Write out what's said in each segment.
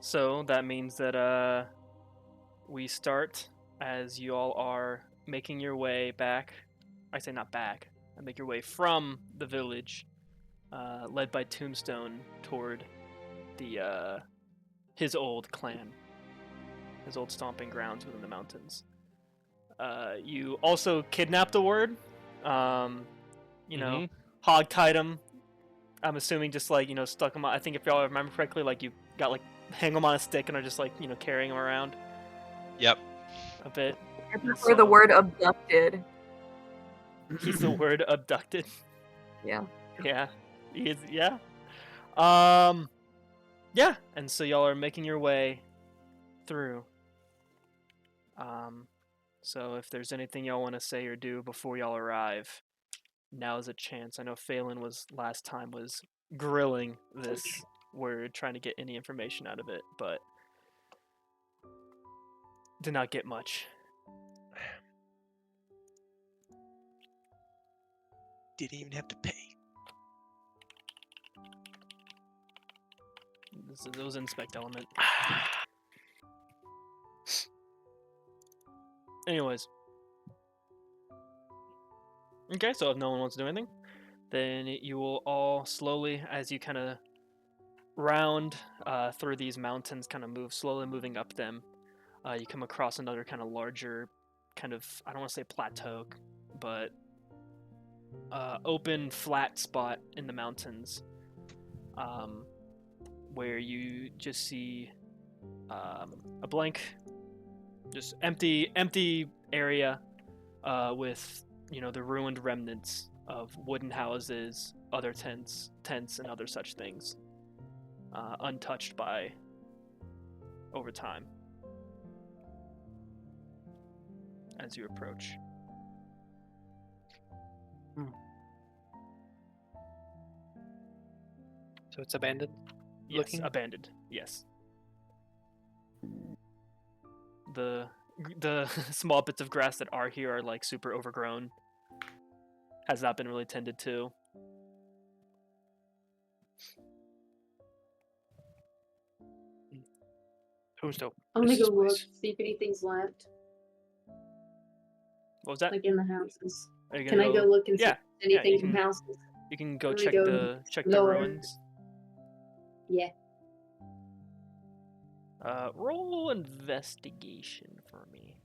So that means that we start as you all are making your way back. I say not back. I make your way from the village, led by Tombstone toward the his old clan, his old stomping grounds within the mountains. You also kidnapped a word. Um, you know, Mm-hmm. hog-tied him. I'm assuming just like stuck him. I think if y'all remember correctly, like you got like hang him on a stick and are just like carrying him around Yep. a bit. I And prefer the so word abducted. he's the word abducted. Yeah. Yeah, he is. Yeah. Um. Yeah, and so y'all are making your way through. Um. So if there's anything y'all want to say or do before y'all arrive, now's a chance. I know Phelan was last time was grilling this word, trying to get any information out of it, but did not get much. Didn't even have to pay. It was inspect element. Anyways. Okay, so if no one wants to do anything, then you will all slowly, as you kind of round through these mountains, kind of slowly moving up them, you come across another kind of larger, kind of, I don't want to say plateau, but open, flat spot in the mountains, where you just see a blank, just empty area with the ruined remnants of wooden houses, other tents, and other such things, untouched by over time. As you approach, So it's abandoned. yes, Looking? abandoned. Yes. The small bits of grass that are here are like super overgrown. Has not been really tended to. Tombstone. I'm What gonna is go this look, place? see if anything's left, What was that? like in the houses. Are you Can gonna I go look and see Yeah, if there's yeah. anything You in can the houses? you can go I'm gonna check go the lower. ruins. Yeah. Roll investigation for me.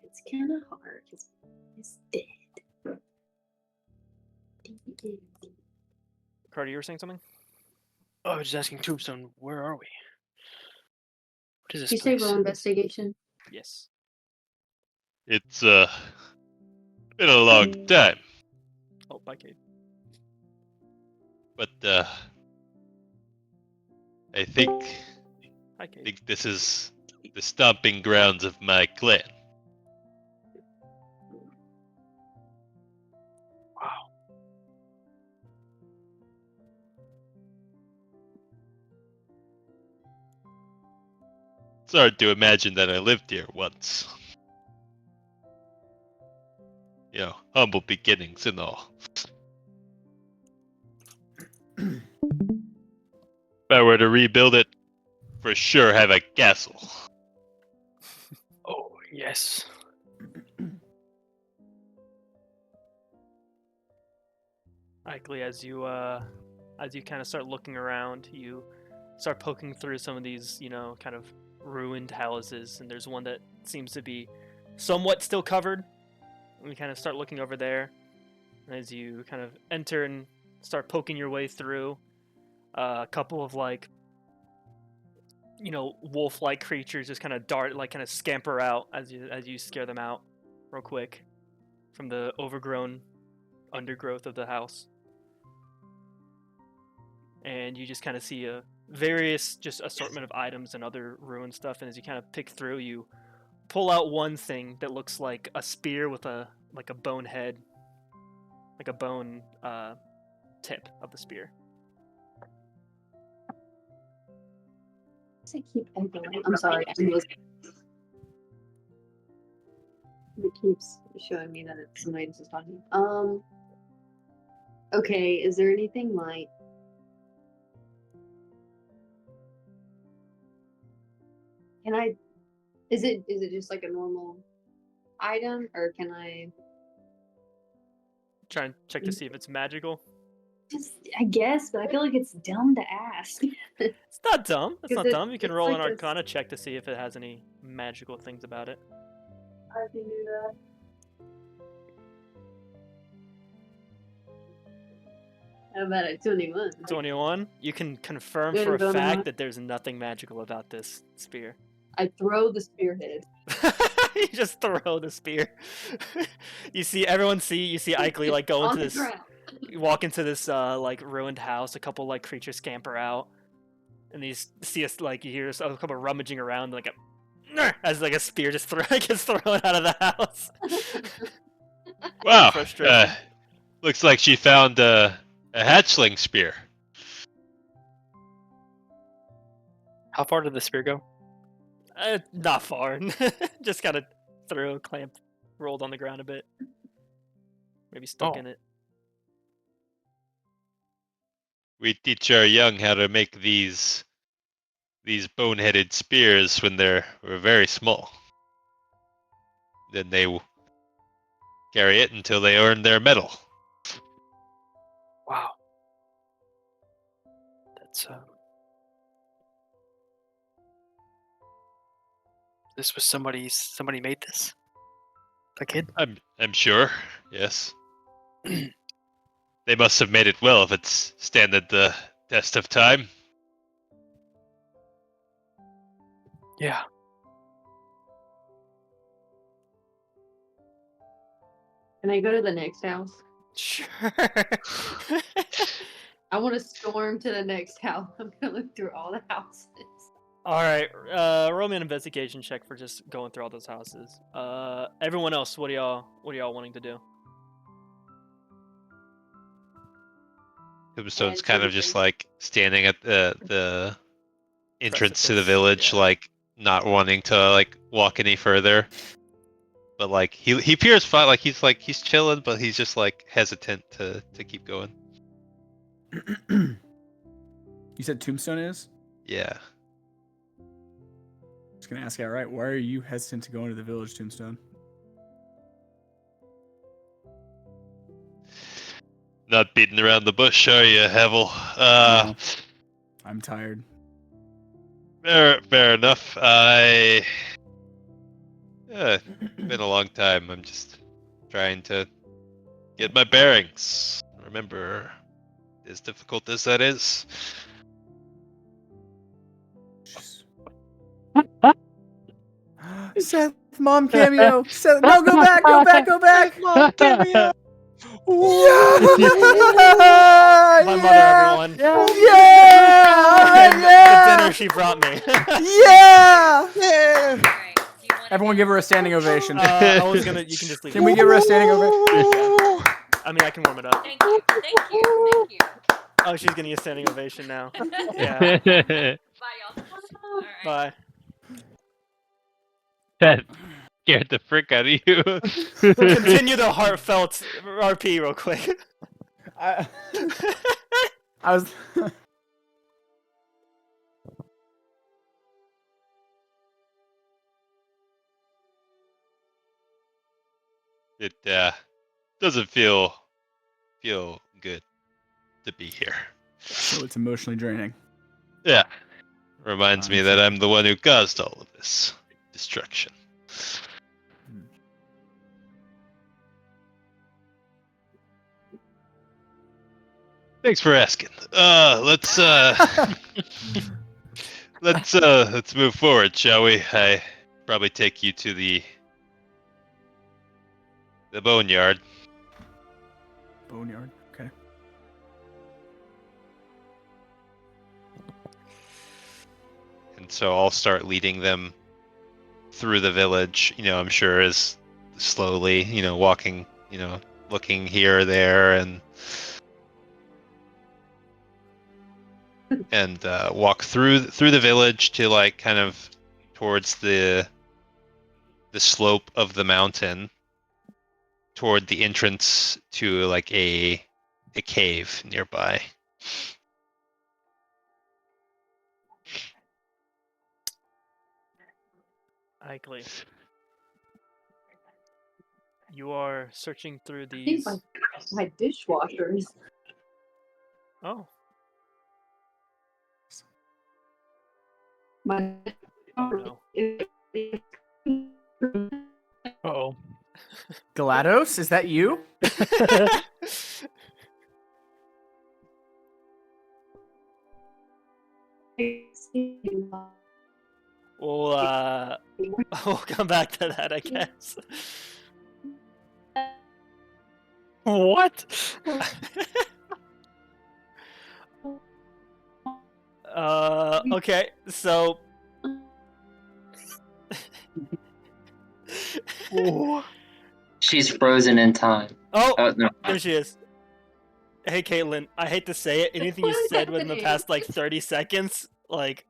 It's kind of hard. It's dead. Carter, you were saying something? Oh, I was just asking Tombstone, where are we? What is Did this you say place? roll investigation? Yes. It's been a long time, Oh, bye, Kate. but I think Hi, Kate. this is the stomping grounds of my clan. Wow. It's hard to imagine that I lived here once. Humble beginnings and all. If I were to rebuild it, for sure have a castle. Oh, yes. Likely, as you kind of start looking around, you start poking through some of these, kind of ruined houses, and there's one that seems to be somewhat still covered. And we kind of start looking over there, and as you kind of enter and start poking your way through, a couple of like, wolf-like creatures just kind of scamper out as you scare them out, real quick, from the overgrown undergrowth of the house. And you just kind of see a various just assortment of items and other ruined stuff, and as you kind of pick through, you pull out one thing that looks like a spear with a bone head, like a bone tip of the spear. I keep echoing. I'm sorry. It keeps showing me that it's somebody else is talking. Okay, is there anything like Can I? Is it just like a normal item, or can I? Try and check to see if it's magical. Just, I guess, but I feel like it's dumb to ask. It's not dumb. It's 'Cause not dumb. You can it's roll like an a Arcana check to see if it has any magical things about it. I can do that. How about a 21? 21. You can confirm Good, for a good fact enough. that there's nothing magical about this spear. I throw the spearhead. You just throw the spear. You see you see Ikley like go On into the this ground. walk into this like ruined house, a couple like creatures scamper out. And you see us like you hear a couple rummaging around like as like a spear just gets thrown out of the house. Wow. Frustration. Looks like she found a hatchling spear. How far did the spear go? Not far. Just kind of threw, clamped, rolled on the ground a bit. Maybe stuck Oh. in it. We teach our young how to make these boneheaded spears when they're very small. Then they carry it until they earn their medal. Wow. That's This was somebody made this. A kid? I'm sure. Yes. They must have made it well if it's standed the test of time. Yeah. Can I go to the next house? Sure. I want to storm to the next house. I'm gonna look through all the houses. All right. Roll me an investigation check for just going through all those houses. Everyone else, what are y'all wanting to do? Tombstone's And kind of just something. like standing at the entrance to the Precipice, village, yeah. like not wanting to like walk any further. But like he appears fine, like he's chilling, but he's just like hesitant to keep going. You said Tombstone is? Yeah. Just gonna ask outright, why are you hesitant to go into the village, Tombstone? Not beating around the bush, are you, Hevel? No. I'm tired. Fair enough. Been a long time. I'm just trying to get my bearings. Remember, as difficult as that is. Seth, mom cameo. Seth, no, go back, go back, go back. Mom cameo. Yeah! My mother, everyone. Yeah! And the dinner she brought me. Yeah! Yeah. Everyone give her a standing ovation. I was gonna. You can just leave. Can we give her a standing ovation? I mean, I can warm it up. Thank you. Thank you. Thank you. Oh, she's getting a standing ovation now. Yeah. Bye, y'all. All right. Bye. That scared the frick out of you. Continue the heartfelt RP real quick. I was. It doesn't feel good to be here. So it's emotionally draining. Yeah. Reminds me that I'm the one who caused all of this destruction. Thanks for asking. Let's move forward, shall we? I probably take you to the boneyard. Boneyard. Okay. And so I'll start leading them through the village, I'm sure as slowly, walking, looking here or there and walk through the village to like kind of towards the slope of the mountain toward the entrance to like a cave nearby. Ikley. You are searching through I think these. my dishwashers. Oh, My oh Oh. GLaDOS, is that you? no. We'll we'll come back to that, I guess. What? Okay, so She's frozen in time. oh, Oh no. there she is. Hey, Caitlin, I hate to say it, anything you What is said within the happening? past like 30 seconds, like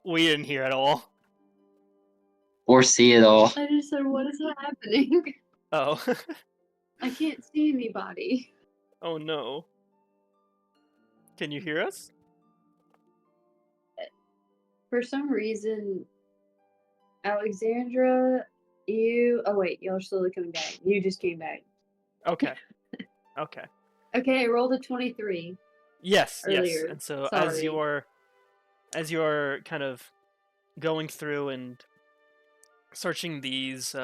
we didn't hear at all. Or see it all. I just said, what is happening? Oh, I can't see anybody. oh no. Can you hear us? For some reason, Alexandra, you. Oh wait, y'all are slowly coming back. You just came back. Okay. Okay. Okay, I rolled a 23. Yes, yes. Earlier. And so Sorry. as you're kind of going through and searching these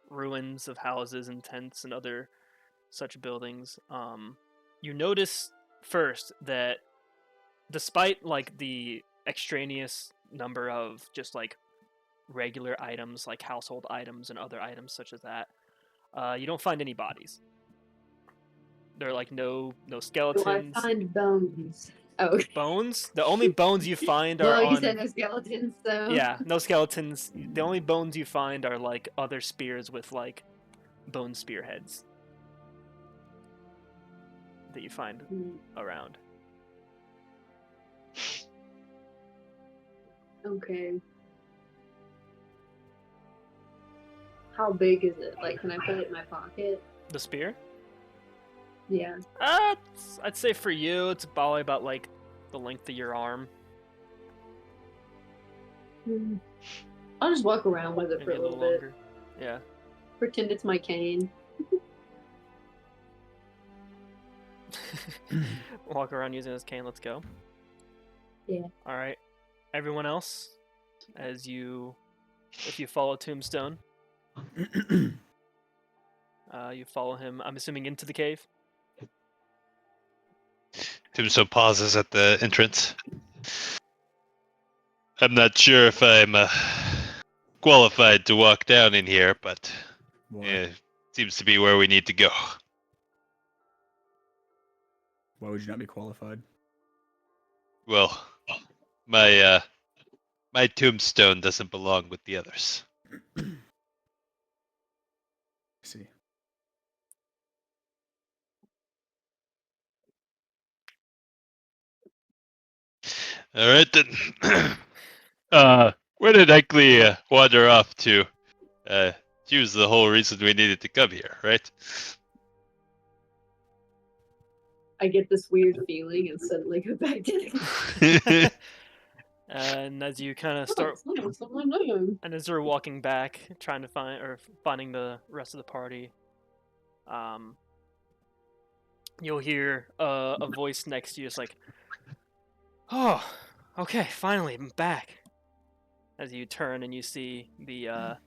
ruins of houses and tents and other such buildings, you notice first that despite like the extraneous number of just like regular items like household items and other items such as that, you don't find any bodies. There are like no Do I skeletons. find bones? Oh, Bones? The only bones you find are well, you on. said no skeletons, so. Yeah, no skeletons. The only bones you find are like other spears with like bone spearheads that you find Hmm, around. okay. How big is it? Like, can I put it in my pocket? The spear? Yeah. I'd say for you, it's probably about like the length of your arm, Hmm. I'll just walk around with it maybe for a a little little bit. longer. Yeah. Pretend it's my cane. Walk around using this cane. Let's go. Yeah. All right. Everyone else, if you follow Tombstone, you follow him. I'm assuming into the cave. Tombstone pauses at the entrance. I'm not sure if I'm qualified to walk down in here, but Why? seems to be where we need to go. Why would you not be qualified? Well, my tombstone doesn't belong with the others. I see. All right then. Where did Ikley wander off to? She was the whole reason we needed to come here, right? I get this weird feeling and suddenly go back to the. And as you kind of Oh, start, someone's someone new. and as you're walking back, trying to finding the rest of the party, you'll hear a voice next to you. It's like, "Oh, okay, finally, I'm back." As you turn and you see the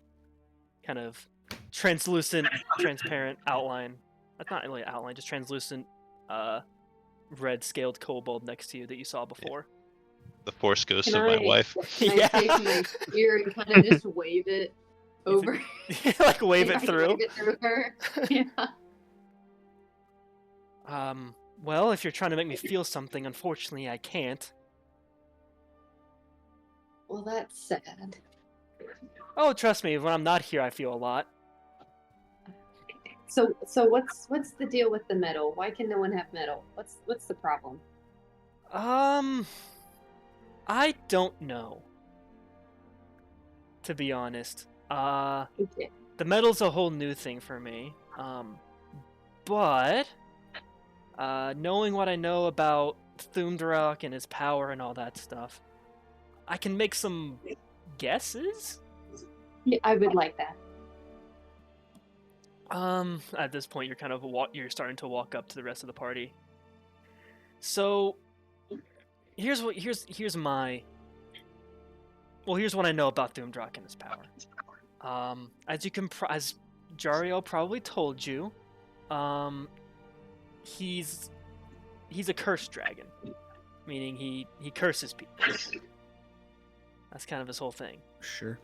kind of translucent, transparent outline. That's not really an outline, just translucent, red scaled kobold next to you that you saw before. The force ghost Can of my I- wife. Can I take my spear and kind of just wave it over? Like wave Yeah, it I through. Wave it through her. Yeah. Well, if you're trying to make me feel something, unfortunately, I can't. Well, that's sad. Oh, trust me, when I'm not here, I feel a lot. So what's the deal with the metal? Why can no one have metal? What's the problem? I don't know. To be honest. Okay. The metal's a whole new thing for me. But knowing what I know about Thumdrak and his power and all that stuff, I can make some guesses. Yeah, I would like that. At this point, you're kind of you're starting to walk up to the rest of the party. So, here's my. Well, here's what I know about Doomdrock and his power. As you can, as Jariel probably told you, he's a cursed dragon, meaning he curses people. That's kind of his whole thing. Sure.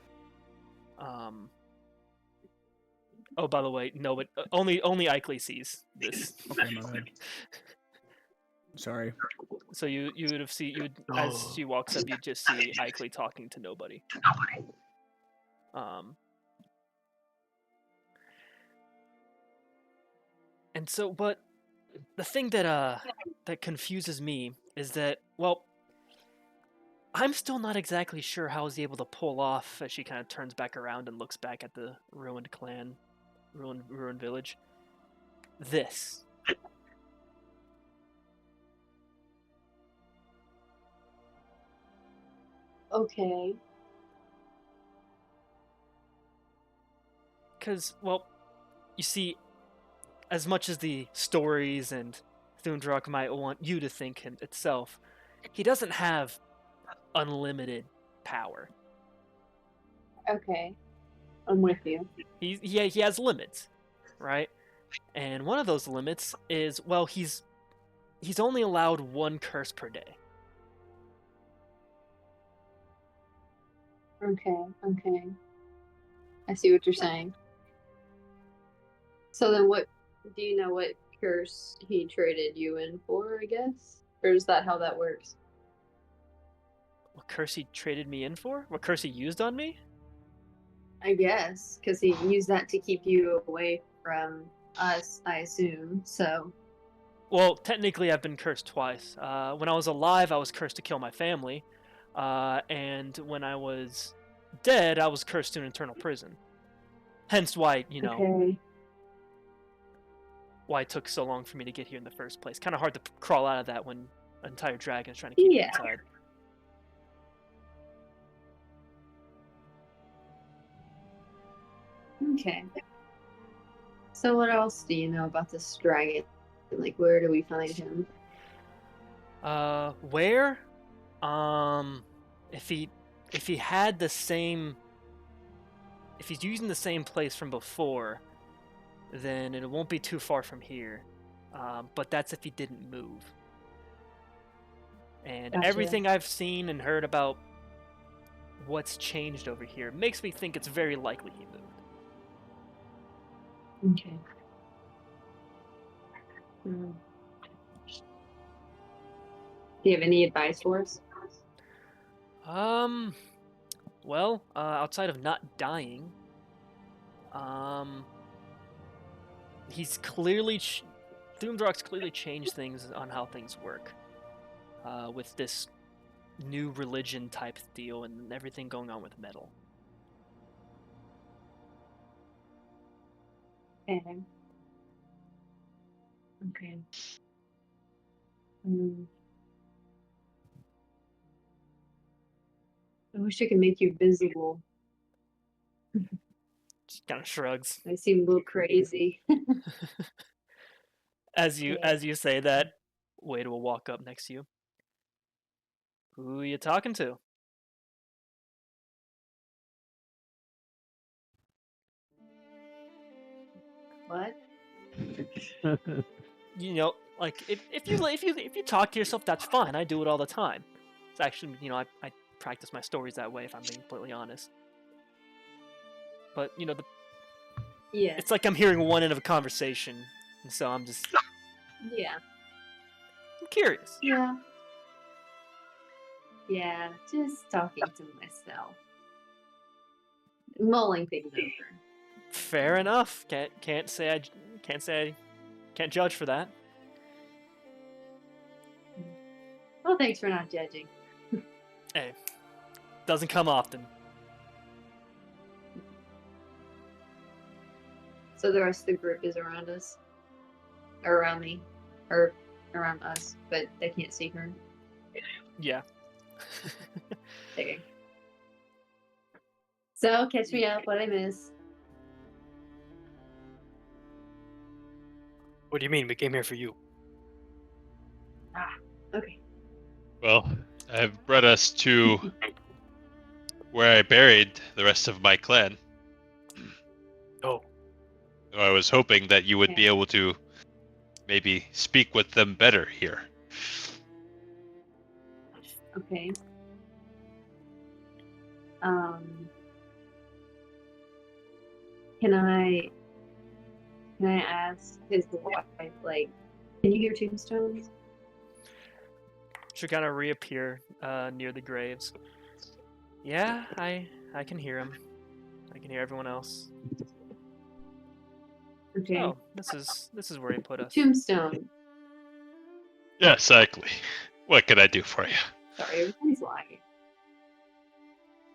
Oh, by the way, no, but only Ikley sees this. Okay, my bad. Sorry. So you would have as she walks up, you'd just see Ikley talking to nobody. And so, but the thing that confuses me is that, well, I'm still not exactly sure how I was able to pull off, as she kind of turns back around and looks back at the ruined clan, ruined village. This. Okay. Because, well, you see, as much as the stories and Thundrak might want you to think itself, he doesn't have unlimited power. Okay. I'm with you. He has limits, right? And one of those limits is, well, he's only allowed one curse per day. Okay. I see what you're saying. So then what, do you know what curse he traded you in for, I guess? Or is that how that works? What curse he traded me in for? What curse he used on me? I guess, because he used that to keep you away from us, I assume, so... Well, technically I've been cursed twice. When I was alive, I was cursed to kill my family. And when I was dead, I was cursed to an eternal prison. Hence why, Okay. why it took so long for me to get here in the first place. Kind of hard to crawl out of that when an entire dragon is trying to keep you inside. Okay. So what else do you know about this dragon? Like, where do we find him? Where? If he had the same, if he's using the same place from before, then it won't be too far from here. But that's if he didn't move. And Gotcha. everything I've seen and heard about what's changed over here makes me think it's very likely he moved. Okay. Do you have any advice for us? Well, outside of not dying, he's clearly Doomdrock's clearly changed things on how things work. With this new religion type deal and everything going on with metal. Okay. I wish I could make you visible. Just kind of shrugs. I seem a little crazy. As you say that, Wade will walk up next to you. Who are you talking to? What? Like if you talk to yourself, that's fine. I do it all the time. It's actually, I practice my stories that way, if I'm being completely honest. But Yeah. it's like I'm hearing one end of a conversation, and so I'm just Yeah. I'm curious. Yeah. Yeah, just talking to myself. Mulling things over. Fair enough. Can't judge for that. Well, thanks for not judging. Hey, doesn't come often. So the rest of the group is around us? Or around me? Or around us, but they can't see her? Yeah. Okay. So, catch me up. What I miss? What do you mean? We came here for you. Okay. Well, I've brought us to where I buried the rest of my clan. Oh, I was hoping that you would be Okay. able to maybe speak with them better here. Okay. Um. Can I ask his wife, like, can you hear tombstones? She'll kind of reappear near the graves. Yeah, I can hear him. I can hear everyone else. Okay. Oh, this is where he put us. Tombstone. Yeah, exactly. What can I do for you? Sorry, everybody's lying.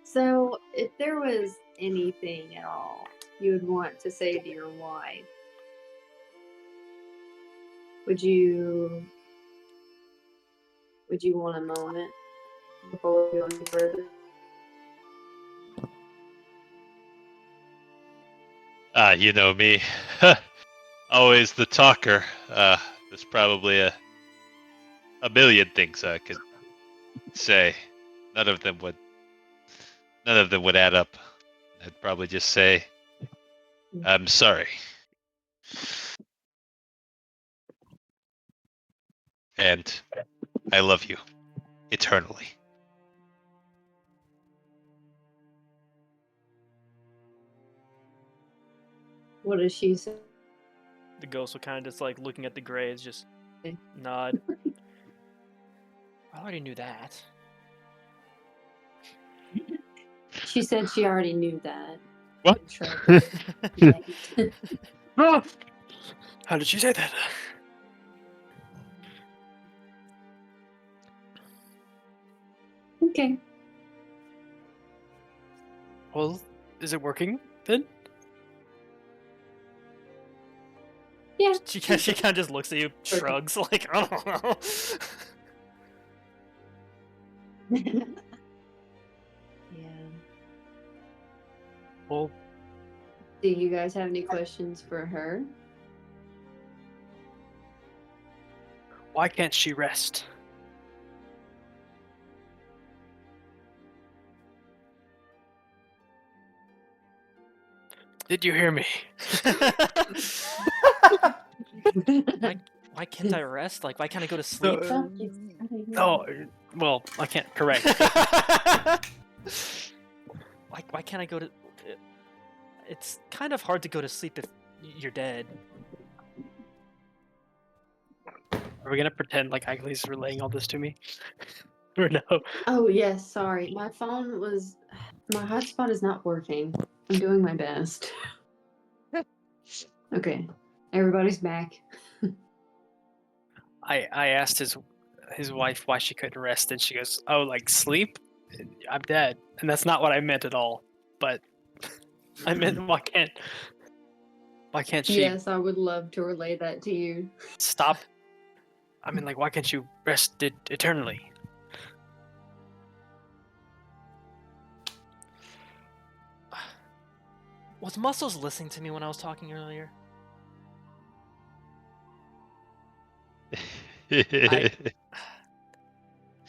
So, if there was anything at all you would want to say to your wife, would you want a moment before we go any further? You know me. Always the talker. There's probably a million things I could say. None of them would add up. I'd probably just say, I'm sorry. And I love you. Eternally. What does she say? The ghost will kind of just like looking at the graves, just Okay. nod. I already knew that. She said she already knew that. What? ah! How did she say that? Okay. Well, is it working then? Yeah. she kind of just looks at you, shrugs like, I don't know. Yeah. Well, Do you guys have any questions for her? why can't she rest? Did you hear me? Why can't I rest? Like, why can't I go to sleep? No, well, I can't correct. Why can't I go to? It's kind of hard to go to sleep if you're dead. Are we gonna pretend like Agley's relaying all this to me? Or no? Oh yes, sorry. My hotspot is not working. I'm doing my best. Okay. Everybody's back. I asked his wife why she couldn't rest, and she goes, "Oh, like sleep? I'm dead." And that's not what I meant at all. But I meant why can't she Yes, I would love to relay that to you. stop? I mean, like, why can't you rest eternally? Was Muscles listening to me when I was talking earlier?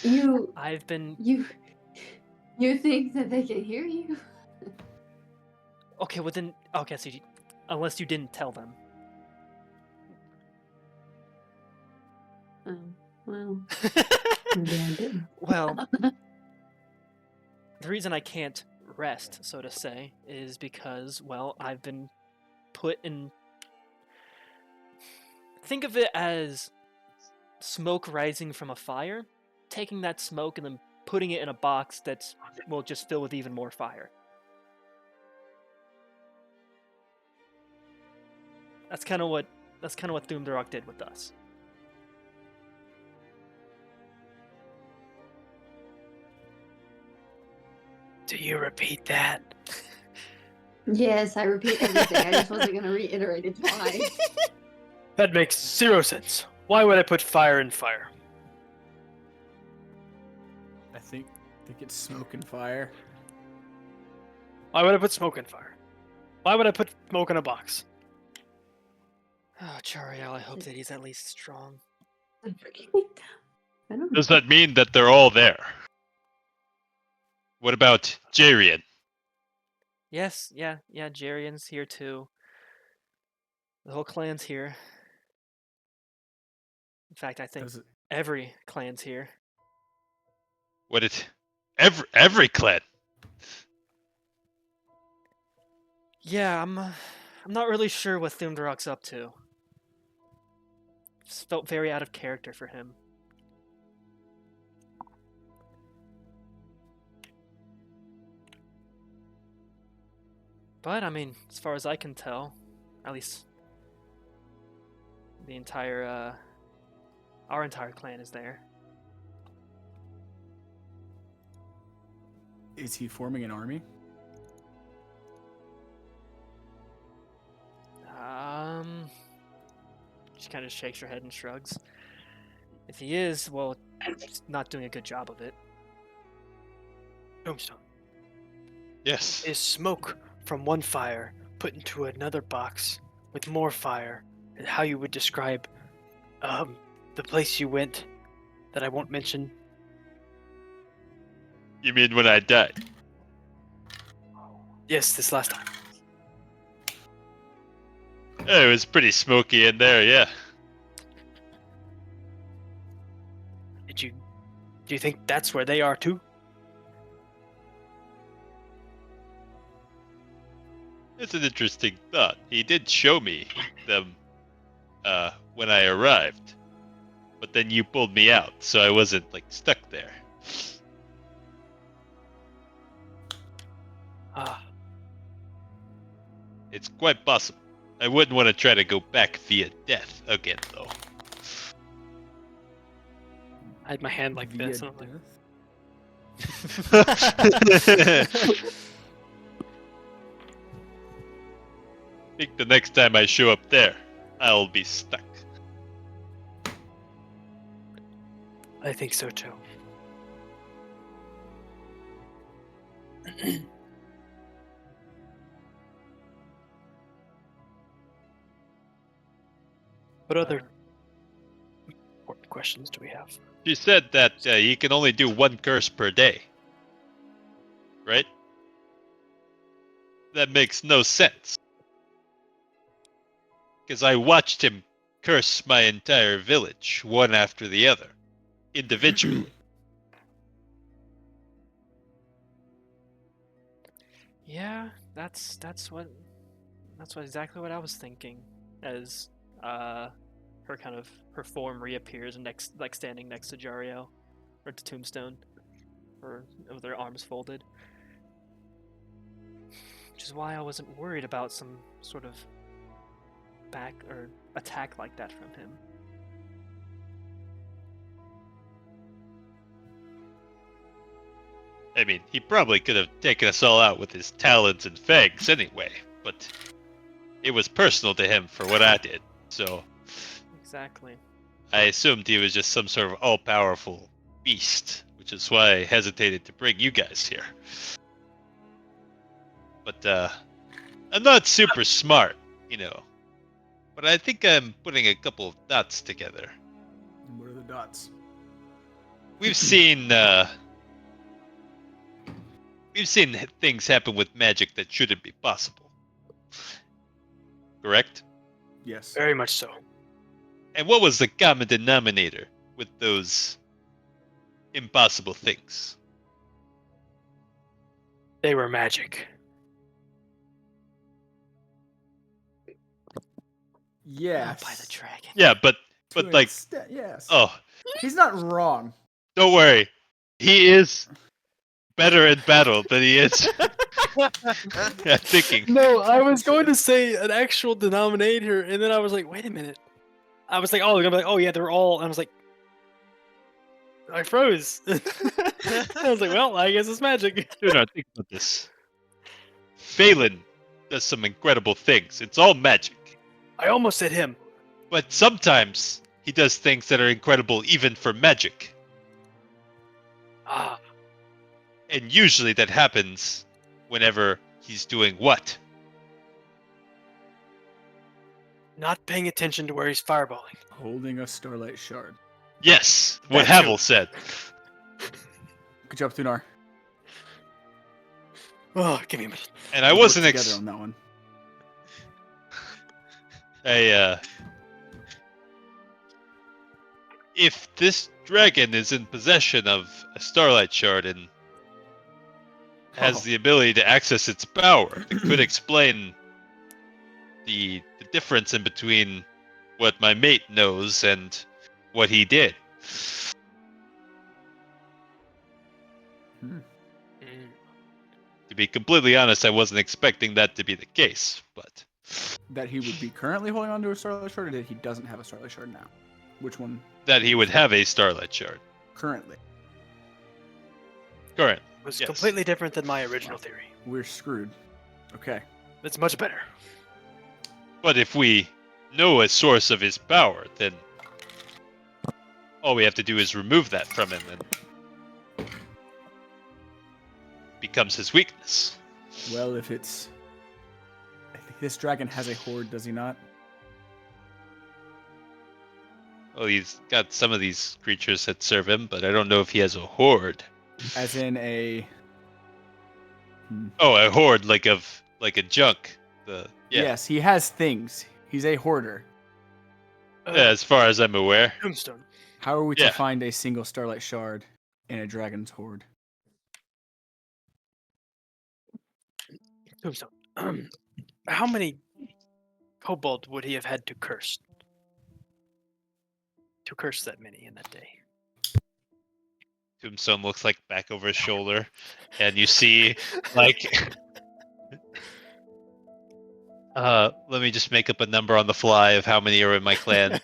You I've been you think that they can hear you? okay. Well then, okay. So unless you didn't tell them. Oh, well, maybe I didn't. Well, the reason I can't rest, so to say, is because, well, I've been put in. Think of it as smoke rising from a fire, taking that smoke and then putting it in a box that's, well, just filled with even more fire. That's kind of what Thumdarok did with us. Do you repeat that? Yes, I repeat everything. I just wasn't gonna reiterate it twice. That makes zero sense. Why would I put fire in fire? I think it's smoke and fire. Why would I put smoke in fire? Why would I put smoke in a box? Oh, Chariel, I hope that he's at least strong. I don't know. Does that mean that they're all there? What about Jarian? Yes, yeah, Jarian's here too. The whole clan's here. In fact, I think Does it- every clan's here. What it? Every clan. Yeah, I'm not really sure what Thumdrak's up to. Just felt very out of character for him. But I mean, as far as I can tell, at least the entire our entire clan is there. Is he forming an army? She kind of shakes her head and shrugs. If he is, well, he's not doing a good job of it. Tombstone. Yes. Is smoke from one fire put into another box with more fire? And how you would describe the place you went that I won't mention? You mean when I died? Yes, this last time. It was pretty smoky in there, yeah. Do you think that's where they are too? It's an interesting thought. He did show me them when I arrived. But then you pulled me out, so I wasn't like stuck there. Ah, It's quite possible. I wouldn't want to try to go back via death again, though. I had my hand like Via this. And I'm like, death? think the next time I show up there, I'll be stuck. I think so too. What other important questions do we have? She said that you can only do one curse per day. Right? That makes no sense. Because I watched him curse my entire village, one after the other, individually. Yeah, that's exactly what I was thinking. As her form reappears standing next to Jariel, or to Tombstone, or with their arms folded. Which is why I wasn't worried about some sort of back or attack like that from him. I mean, he probably could have taken us all out with his talons and fangs anyway, but it was personal to him for what I did, so Exactly. I assumed he was just some sort of all-powerful beast, which is why I hesitated to bring you guys here. But, I'm not super smart, you know. But I think I'm putting a couple of dots together. What are the dots? We've seen things happen with magic that shouldn't be possible. Correct? Yes. Very much so. And what was the common denominator with those impossible things? They were magic. Yes. By the dragon. Yeah, but To an like, extent, yes. oh, He's not wrong. don't worry. He is better in battle than he is at thinking. No, I was going to say an actual denominator, and then I was like, wait a minute. I was like, oh, they're gonna be like, oh yeah, they're all. And I was like, I froze. I was like, well, I guess it's magic. Do not think about this. Phelan does some incredible things. It's all magic. I almost said him. But sometimes he does things that are incredible even for magic. Ah, And usually that happens whenever He's doing what? Not paying attention to where he's fireballing. Holding a starlight shard. Yes, what That too. Havel said. Good job, Thunar. Oh, give me a minute. And I We wasn't worked together on that one. If this dragon is in possession of a starlight shard and has the ability to access its power, it could explain the difference in between what my mate knows and what he did. Hmm. To be completely honest, I wasn't expecting that to be the case, but That he would be currently holding onto a starlight shard, or that he doesn't have a starlight shard now? Which one that he would have a starlight shard. currently? Correct. It was Yes. completely different than my original theory. We're screwed. Okay. It's much better. But if we know a source of his power, then all we have to do is remove that from him and becomes his weakness. Well, if it's... I think this dragon has a horde, does he not? Well, he's got some of these creatures that serve him, but I don't know if he has a horde. As in a... Oh, a horde like a junk. Yeah. Yes, he has things. He's a hoarder. Uh, Yeah, as far as I'm aware. Tombstone. How are we Yeah. to find a single starlight shard in a dragon's horde? Tombstone. How many kobold would he have had to curse? To curse that many in that day. Tombstone looks like back over his shoulder, and you see like let me just make up a number on the fly of how many are in my clan.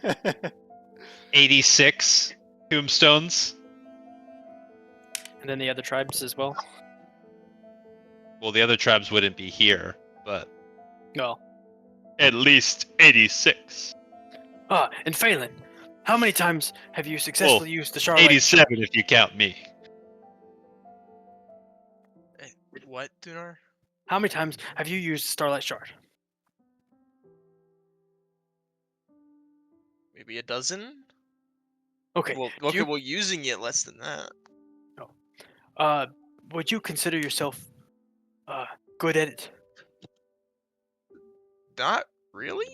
86 tombstones. And then the other tribes as well. Well, the other tribes wouldn't be here, but No. at least 86. And Phelan, how many times have you successfully used the Charlotte? 87 if you count me. What, Dunar? How many times have you used Starlight Shard? Maybe a dozen? Okay. Well, do okay, you- well, using it less than that. Would you consider yourself good at it? Not really?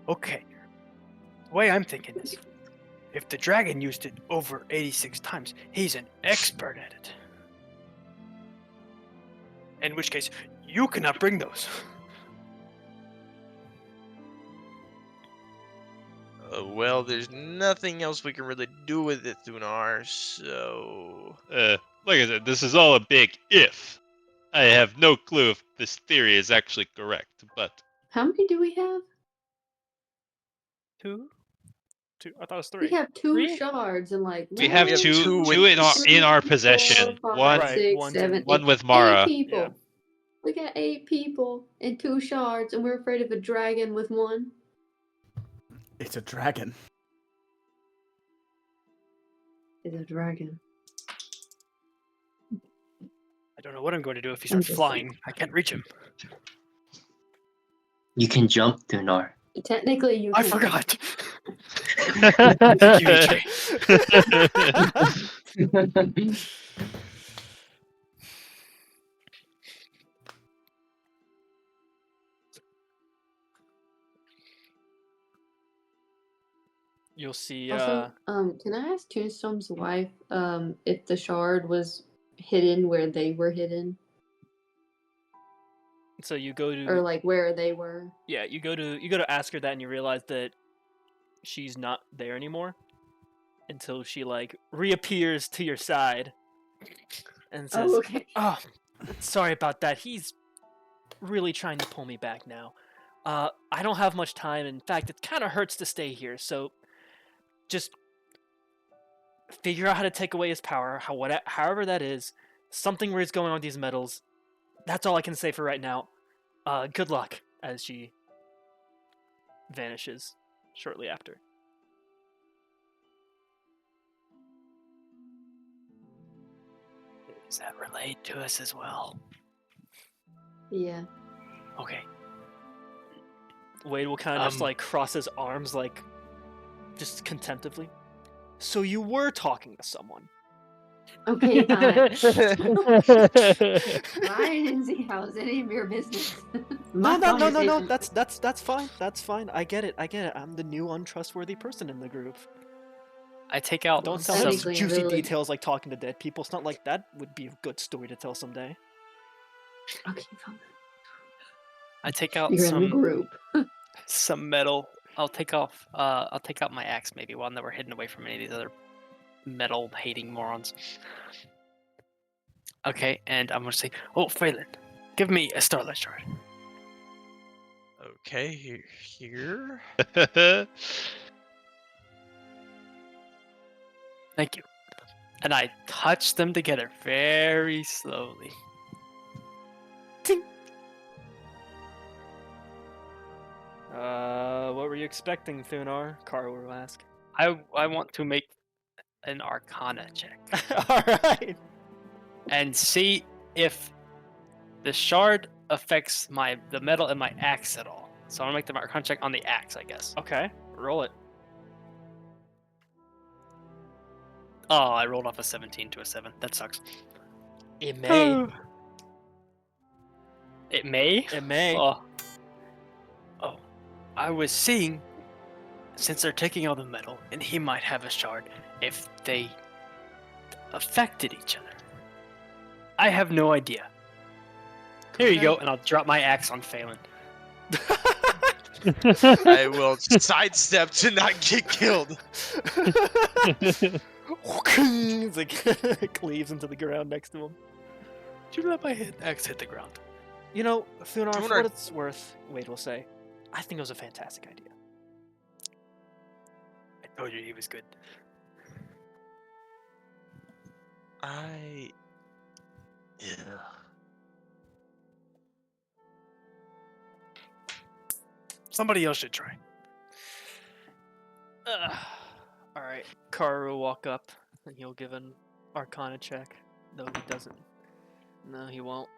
Okay. The way I'm thinking is, if the dragon used it over 86 times, he's an expert at it. In which case, you cannot bring those. Well, there's nothing else we can really do with it, Thunar, so... Like I said, this is all a big if. I have no clue if this theory is actually correct, but How many do we have? Two? I thought it was We three. have two Three? shards and like we have have two two in our possession. One Right, six, one's seven, in- one eight- with Mara. 8 people. Yeah. We got 8 people and 2 shards, and we're afraid of a dragon with one. It's a dragon. It's a dragon. I don't know what I'm going to do if he I'm starts just flying. I can't reach him. You can jump, Thunar. Technically, you. I can- forgot. Thank you, EJ. You'll see. Also, can I ask Tombstone's wife, if the shard was hidden where they were hidden, So you go or to like where they were? you go to ask her that, and you realize that she's not there anymore until she like reappears to your side and says, Oh, okay. "Oh, sorry about that. He's really trying to pull me back now. I don't have much time. In fact, it kind of hurts to stay here. So just figure out how to take away his power, however that is. Something weird's going on with these metals. That's all I can say for right now. Good luck." As she vanishes shortly after. Is that relayed to us as well? Yeah. Okay. Wade will kind of just Um, like cross his arms, like just contemplatively. So you were talking to someone. Okay, fine. Ryan and Z, how is any of your business? My No. conversation. That's fine. That's fine. I get it. I'm the new untrustworthy person in the group. I take out Don't tell some. me Technically, juicy really- details like talking to dead people. It's not like that would be a good story to tell someday. Okay, fine. I take out You're in the some group. metal. I'll take out my axe maybe one that we're hidden away from any of these other metal hating morons. Okay, and I'm gonna say, oh, Phelan, give me a starlight shard. Okay, here. Thank you. And I touch them together very slowly. What were you expecting, Thunar? Kara will ask. I want to make an Arcana check Alright. and see if the shard affects the metal in my axe at all. So I'm gonna make the Arcana check on the axe, I guess. Okay, roll it. Oh, I rolled off a 17 to a 7. That sucks. It may. It may? It may. Oh. I was seeing, since they're taking all the metal, and he might have a shard, if they affected each other. I have no idea. Here you go, and I'll drop my axe on Phelan. I will sidestep to not get killed. It's like cleaves into the ground next to him. Do you let my axe hit the ground? You know, Thunar, for Thunar- what it's worth, Wade will say, I think it was a fantastic idea. I told you he was good. Yeah. Somebody else should try. Alright, Kara will walk up and he'll give an Arcana check, though he doesn't. No, he won't.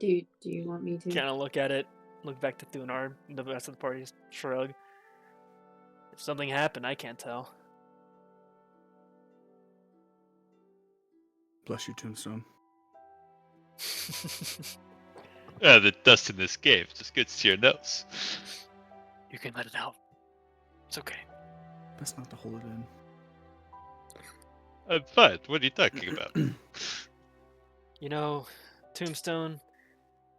Do you want me to? Kind of look at it, look back to Thunar, and the rest of the party shrug. If something happened, I can't tell. Bless you, Tombstone. The dust in this cave just gets to your nose. You can let it out. It's okay. Best not to hold it in. I'm fine. What are you talking about? You know, Tombstone,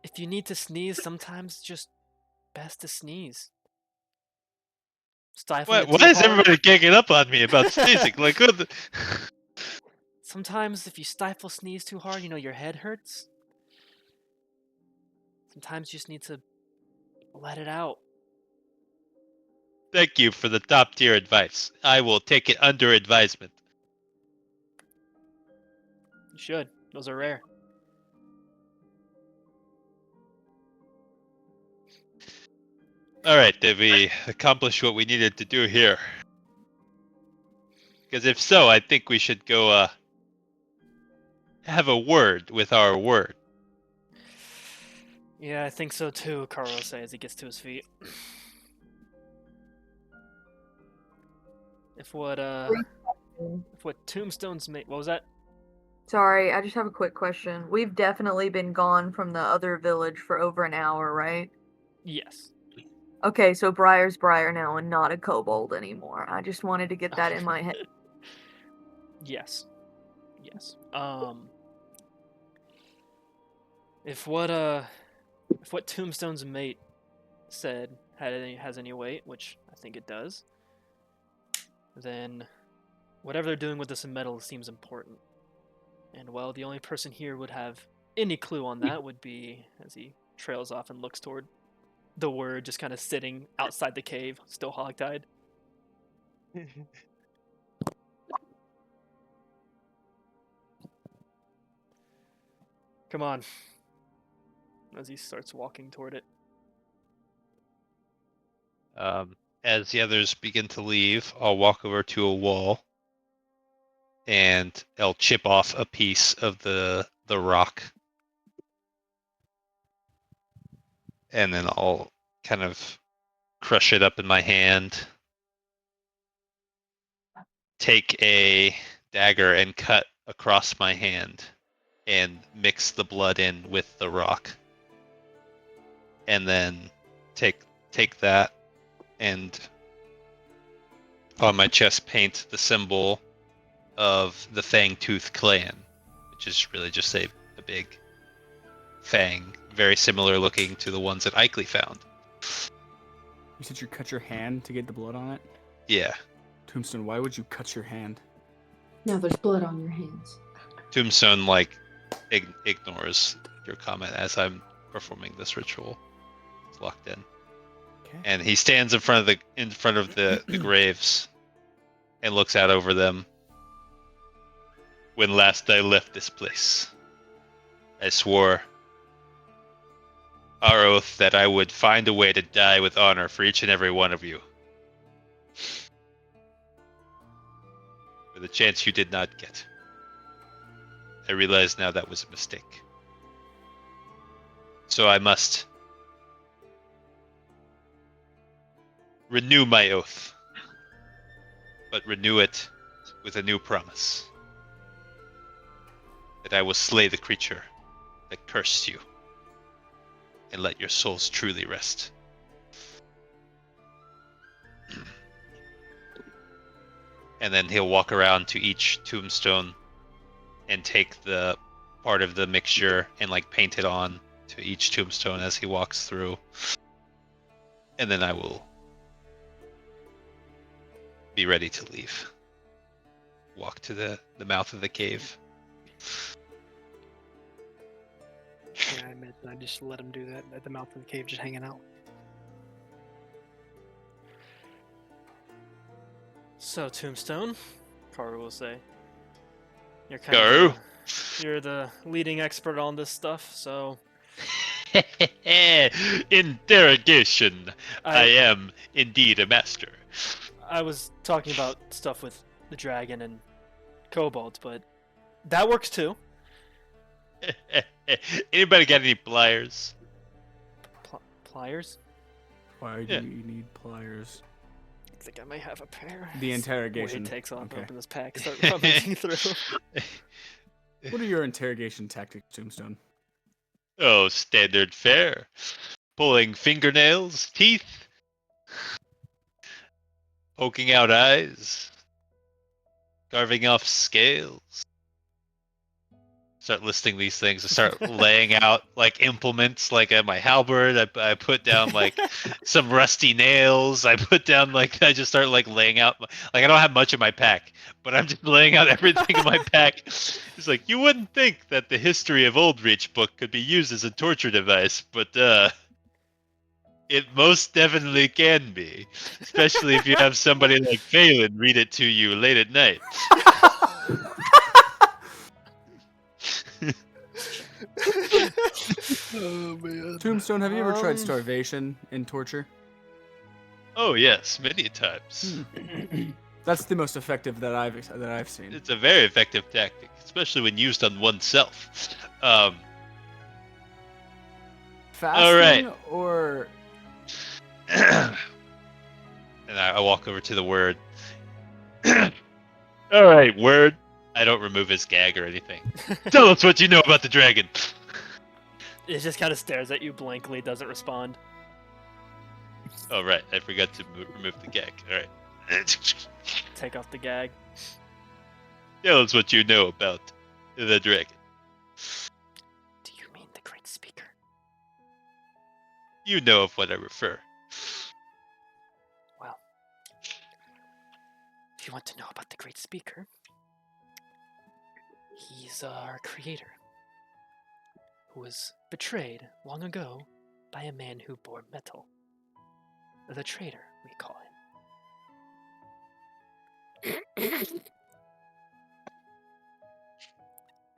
if you need to sneeze, sometimes it's just best to sneeze. Stifling it Why too is hard- everybody ganging up on me about sneezing? Like, what the... Sometimes if you stifle sneeze too hard, you know, your head hurts. Sometimes you just need to let it out. Thank you for the top tier advice. I will take it under advisement. You should. Those are rare. Alright, did we accomplish what we needed to do here? Because if so, I think we should go have a word with our word. Yeah, I think so too, Carl will say as he gets to his feet. If what Tombstone's made, what was that? Sorry, I just have a quick question. We've definitely been gone from the other village for over an hour, right? Yes. Okay, so Briar's Briar now and not a kobold anymore. I just wanted to get that in my head. Yes. Yes. If what Tombstone's mate said has any weight, which I think it does, then whatever they're doing with this metal seems important. And well, the only person here would have any clue on that would be as he trails off and looks toward the word just kind of sitting outside the cave, still hogtied. Come on. As he starts walking toward it. As the others begin to leave, I'll walk over to a wall and I'll chip off a piece of the rock, and then I'll kind of crush it up in my hand, take a dagger and cut across my hand, and mix the blood in with the rock, and then take that and on my chest paint the symbol of the Fangtooth clan, which is really just a big fang, very similar looking to the ones that Ikley found. You said you cut your hand to get the blood on it? Yeah. Tombstone, why would you cut your hand? Now there's blood on your hands. Tombstone ignores your comment as I'm performing this ritual. It's locked in. Okay. And he stands in front of the graves and looks out over them. When last I left this place, I swore our oath that I would find a way to die with honor for each and every one of you. For the chance you did not get. I realize now that was a mistake. So I must renew my oath, but renew it with a new promise. That I will slay the creature that cursed you, and let your souls truly rest. And then he'll walk around to each tombstone and take the part of the mixture and paint it on to each tombstone as he walks through. And then I will be ready to leave. Walk to the mouth of the cave. Yeah, I imagine I just let him do that at the mouth of the cave, just hanging out. So, Tombstone, Karu will say, you're Karu? you're the leading expert on this stuff, so Interrogation. I am indeed a master. I was talking about stuff with the dragon and kobolds, but that works too. Anybody got any pliers? Pliers? Why do you need pliers? I think I may have a pair. The interrogation. Wade takes off, Okay. open this pack, start rummaging through. What are your interrogation tactics, Tombstone? Oh, standard fare. Pulling fingernails, teeth, poking out eyes, carving off scales. Start listing these things. I start laying out implements, my halberd. I put down some rusty nails. I put down I just start laying out. I don't have much in my pack, but I'm just laying out everything in my pack. It's you wouldn't think that the History of Oldreach book could be used as a torture device, but it most definitely can be, especially if you have somebody like Phelan read it to you late at night. Oh man. Tombstone, have you ever tried starvation in torture? Oh yes, many times. That's the most effective that I've seen. It's a very effective tactic, especially when used on oneself. Fasting or And I walk over to the word. All right, word. I don't remove his gag or anything. Tell us what you know about the dragon. It just kind of stares at you blankly, doesn't respond. Oh right, I forgot to remove the gag. All right. Take off the gag. Tell us what you know about the dragon. Do you mean the Great Speaker? You know of what I refer. Well, if you want to know about the Great Speaker, he's our creator, who was betrayed long ago by a man who bore metal. The traitor, we call him.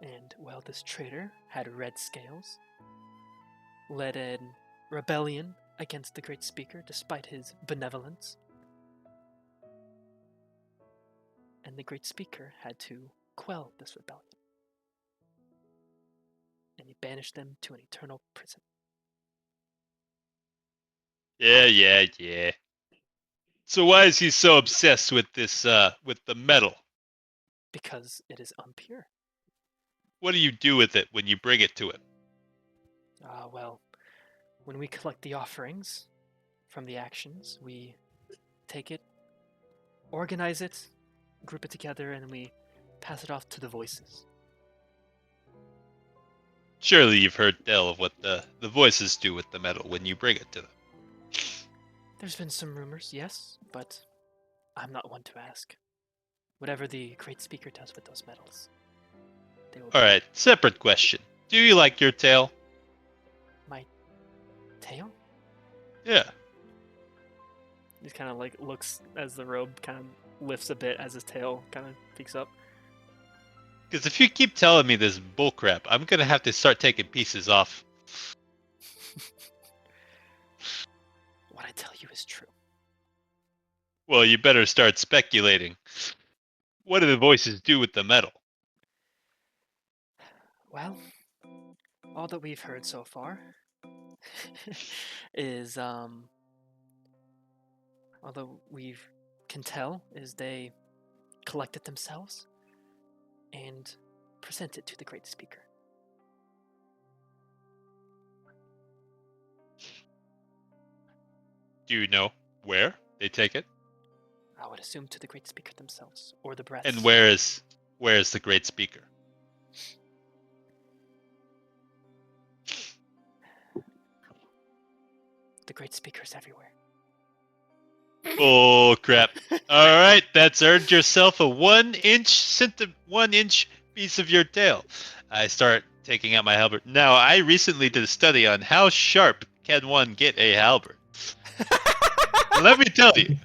And while this traitor had red scales, led an rebellion against the Great Speaker despite his benevolence, and the Great Speaker had to quell this rebellion. And he banished them to an eternal prison. Yeah. So why is he so obsessed with this, with the metal? Because it is impure. What do you do with it when you bring it to him? Well, when we collect the offerings from the actions, we take it, organize it, group it together, and we pass it off to the voices. Surely you've heard tell of what the voices do with the metal when you bring it to them. There's been some rumors, yes, but I'm not one to ask. Whatever the Great Speaker does with those metals, they will. Alright, separate question. Do you like your tail? My tail? Yeah. He kind of like looks as the robe kind of lifts a bit as his tail kind of peeks up. Because if you keep telling me this bullcrap, I'm gonna have to start taking pieces off. What I tell you is true. Well, you better start speculating. What do the voices do with the metal? Well, all that we've heard so far is, all that we can tell is they collect it themselves and present it to the Great Speaker. Do you know where they take it? I would assume to the Great Speaker themselves, or the breaths. And where is the Great Speaker? The Great Speaker's everywhere. Oh crap! All right, that's earned yourself a 1 inch piece of your tail. I start taking out my halberd. Now, I recently did a study on how sharp can one get a halberd. Let me tell you,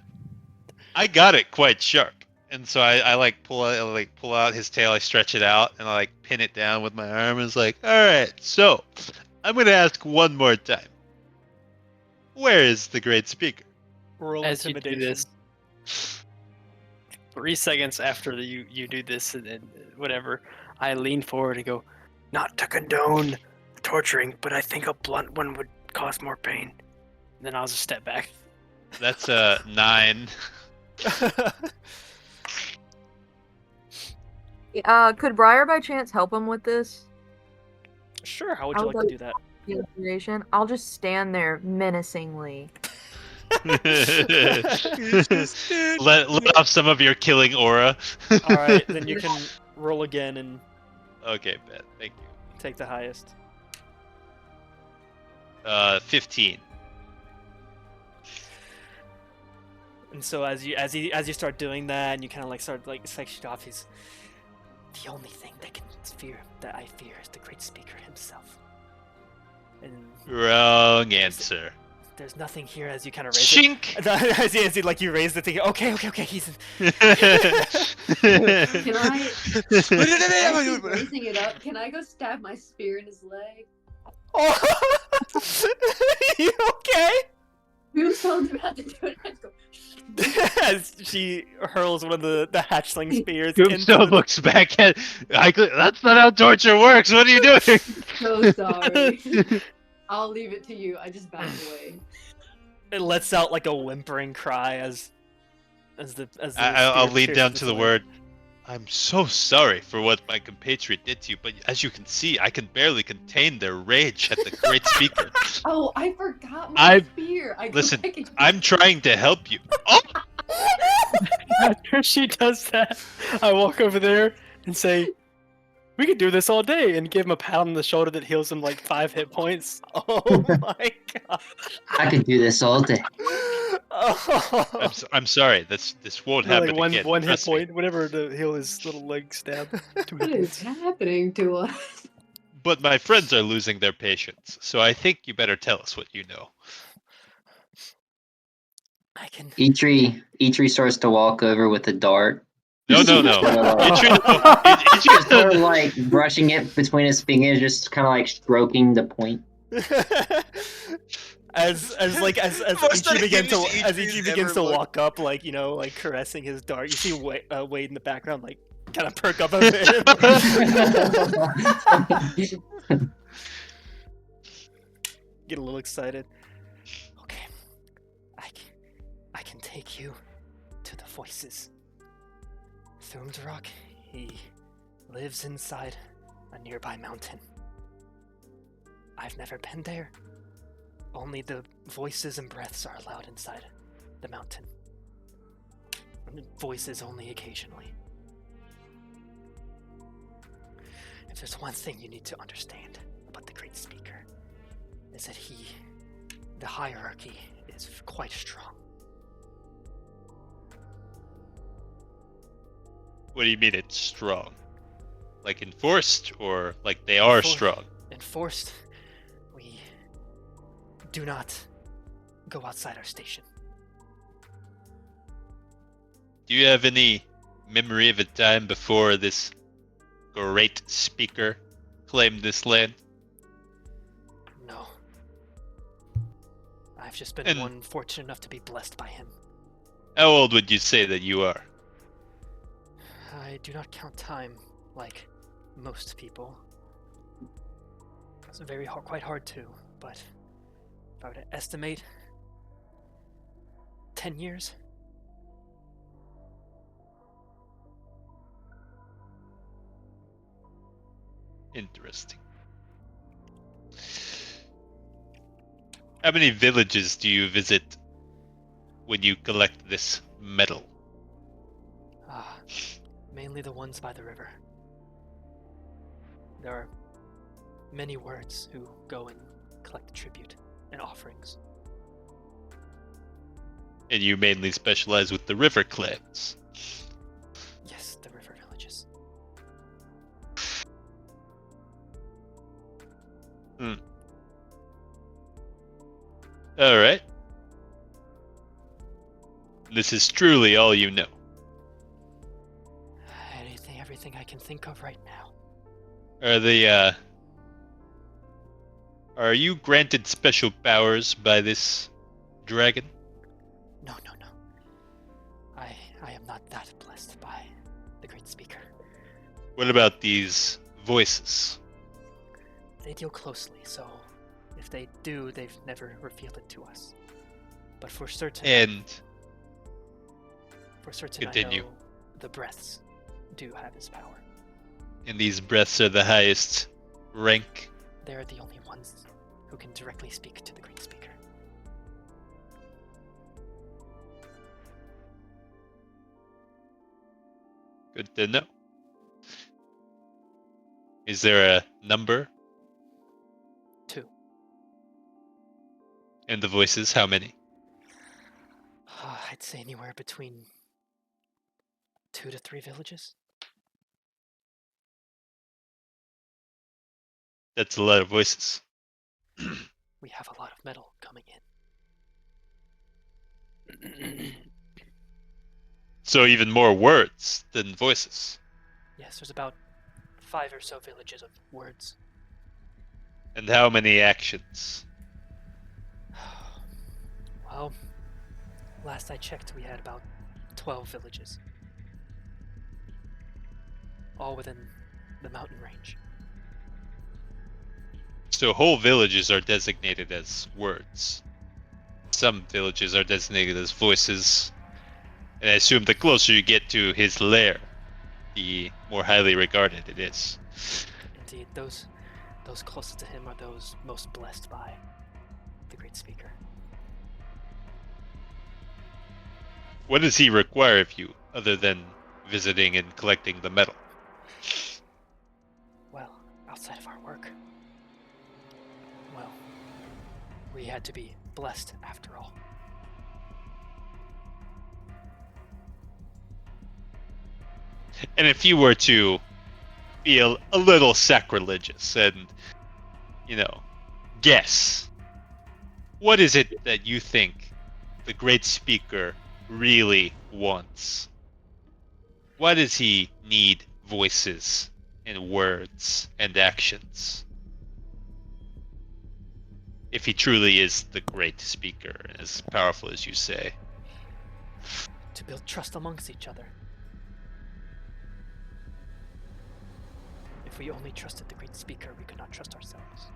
I got it quite sharp. And so I like pull out his tail, I stretch it out, and I like pin it down with my arm. And it's like, all right, so I'm gonna ask one more time. Where is the Great Speaker? Roll As you do intimidation. this, 3 seconds after you do this and whatever, I lean forward and go, "Not to condone torturing, but I think a blunt one would cause more pain." And then I'll just step back. That's a 9. Could Briar by chance help him with this? Sure, how would I you would like to do that? The information? I'll just stand there menacingly. let off some of your killing aura. Alright, then you can roll again and Okay, bet. Thank you. take the highest. 15. And so as you start doing that, and you kind of like start like section off, he's the only thing that I fear is the Great Speaker himself. And Wrong answer. there's nothing here as you kind of raise Chink. it. As you like you raise the thing. Okay, he's. Can I? As he's raising it up, can I go stab my spear in his leg? Oh, you okay? Tombstone's about to do it. I just go. As she hurls one of the hatchling spears. Tombstone looks back at. That's not how torture works. What are you doing? So sorry. I'll leave it to you. I just back away. It lets out like a whimpering cry as the I'll spear lead pierces down his to the leg. word. I'm so sorry for what my compatriot did to you, but as you can see, I can barely contain their rage at the Great Speaker. Oh, I forgot my spear. Listen, I'm trying to help you. Oh! After she does that, I walk over there and say, "We could do this all day," and give him a pat on the shoulder that heals him like 5 hit points. Oh my god! I could do this all day. Oh. I'm sorry. This won't No, happen like again. one hit trust me. point, whatever to heal his little leg stab. 2 What hit is points. happening to us? But my friends are losing their patience, so I think you better tell us what you know. I can. Eitri starts to walk over with a dart. No. Just sort of like brushing it between his fingers, just kind of like stroking the point. As Most Ichi begins to unhinged as Ichi's Ichi begins ever to looked. walk up, like like caressing his dart. You see Wade in the background, like kind of perk up a bit. Get a little excited. Okay, I can take you to the voices. Thumdrak, he lives inside a nearby mountain. I've never been there. Only the voices and breaths are allowed inside the mountain. And voices only occasionally. If there's one thing you need to understand about the Great Speaker, is that the hierarchy is quite strong. What do you mean it's strong? Like enforced, or like they are strong? Enforced, we do not go outside our station. Do you have any memory of a time before this great speaker claimed this land? No. I've just been And- one fortunate enough to be blessed by him. How old would you say that you are? I do not count time like most people. It's very hard, quite hard to, but if I were to estimate 10 years. Interesting. How many villages do you visit when you collect this metal? Mainly the ones by the river. There are many words who go and collect the tribute and offerings. And you mainly specialize with the river clans. Yes, the river villages. Alright. This is truly all you know. Everything I can think of right now. Are you granted special powers by this dragon? No. I am not that blessed by the Great Speaker. What about these voices? They deal closely, so if they do, they've never revealed it to us. But for certain, And I continue. know the breaths do have his power. And these breaths are the highest rank. They're the only ones who can directly speak to the Great Speaker. Good to know. Is there a number? 2. And the voices, how many? I'd say anywhere between 2 to 3 villages. That's a lot of voices. We have a lot of metal coming in. So even more words than voices. Yes, there's about 5 or so villages of words. And how many actions? Well, last I checked, we had about 12 villages. All within the mountain range. So whole villages are designated as words. Some villages are designated as voices. And I assume the closer you get to his lair, the more highly regarded it is. Indeed, those closest to him are those most blessed by the Great Speaker. What does he require of you, other than visiting and collecting the metal? Well, outside of our work, well, we had to be blessed after all. And if you were to be a little sacrilegious and, guess, what is it that you think the Great Speaker really wants? Why does he need voices and words and actions? If he truly is the Great Speaker and as powerful as you say. To build trust amongst each other. If we only trusted the Great Speaker, we could not trust ourselves.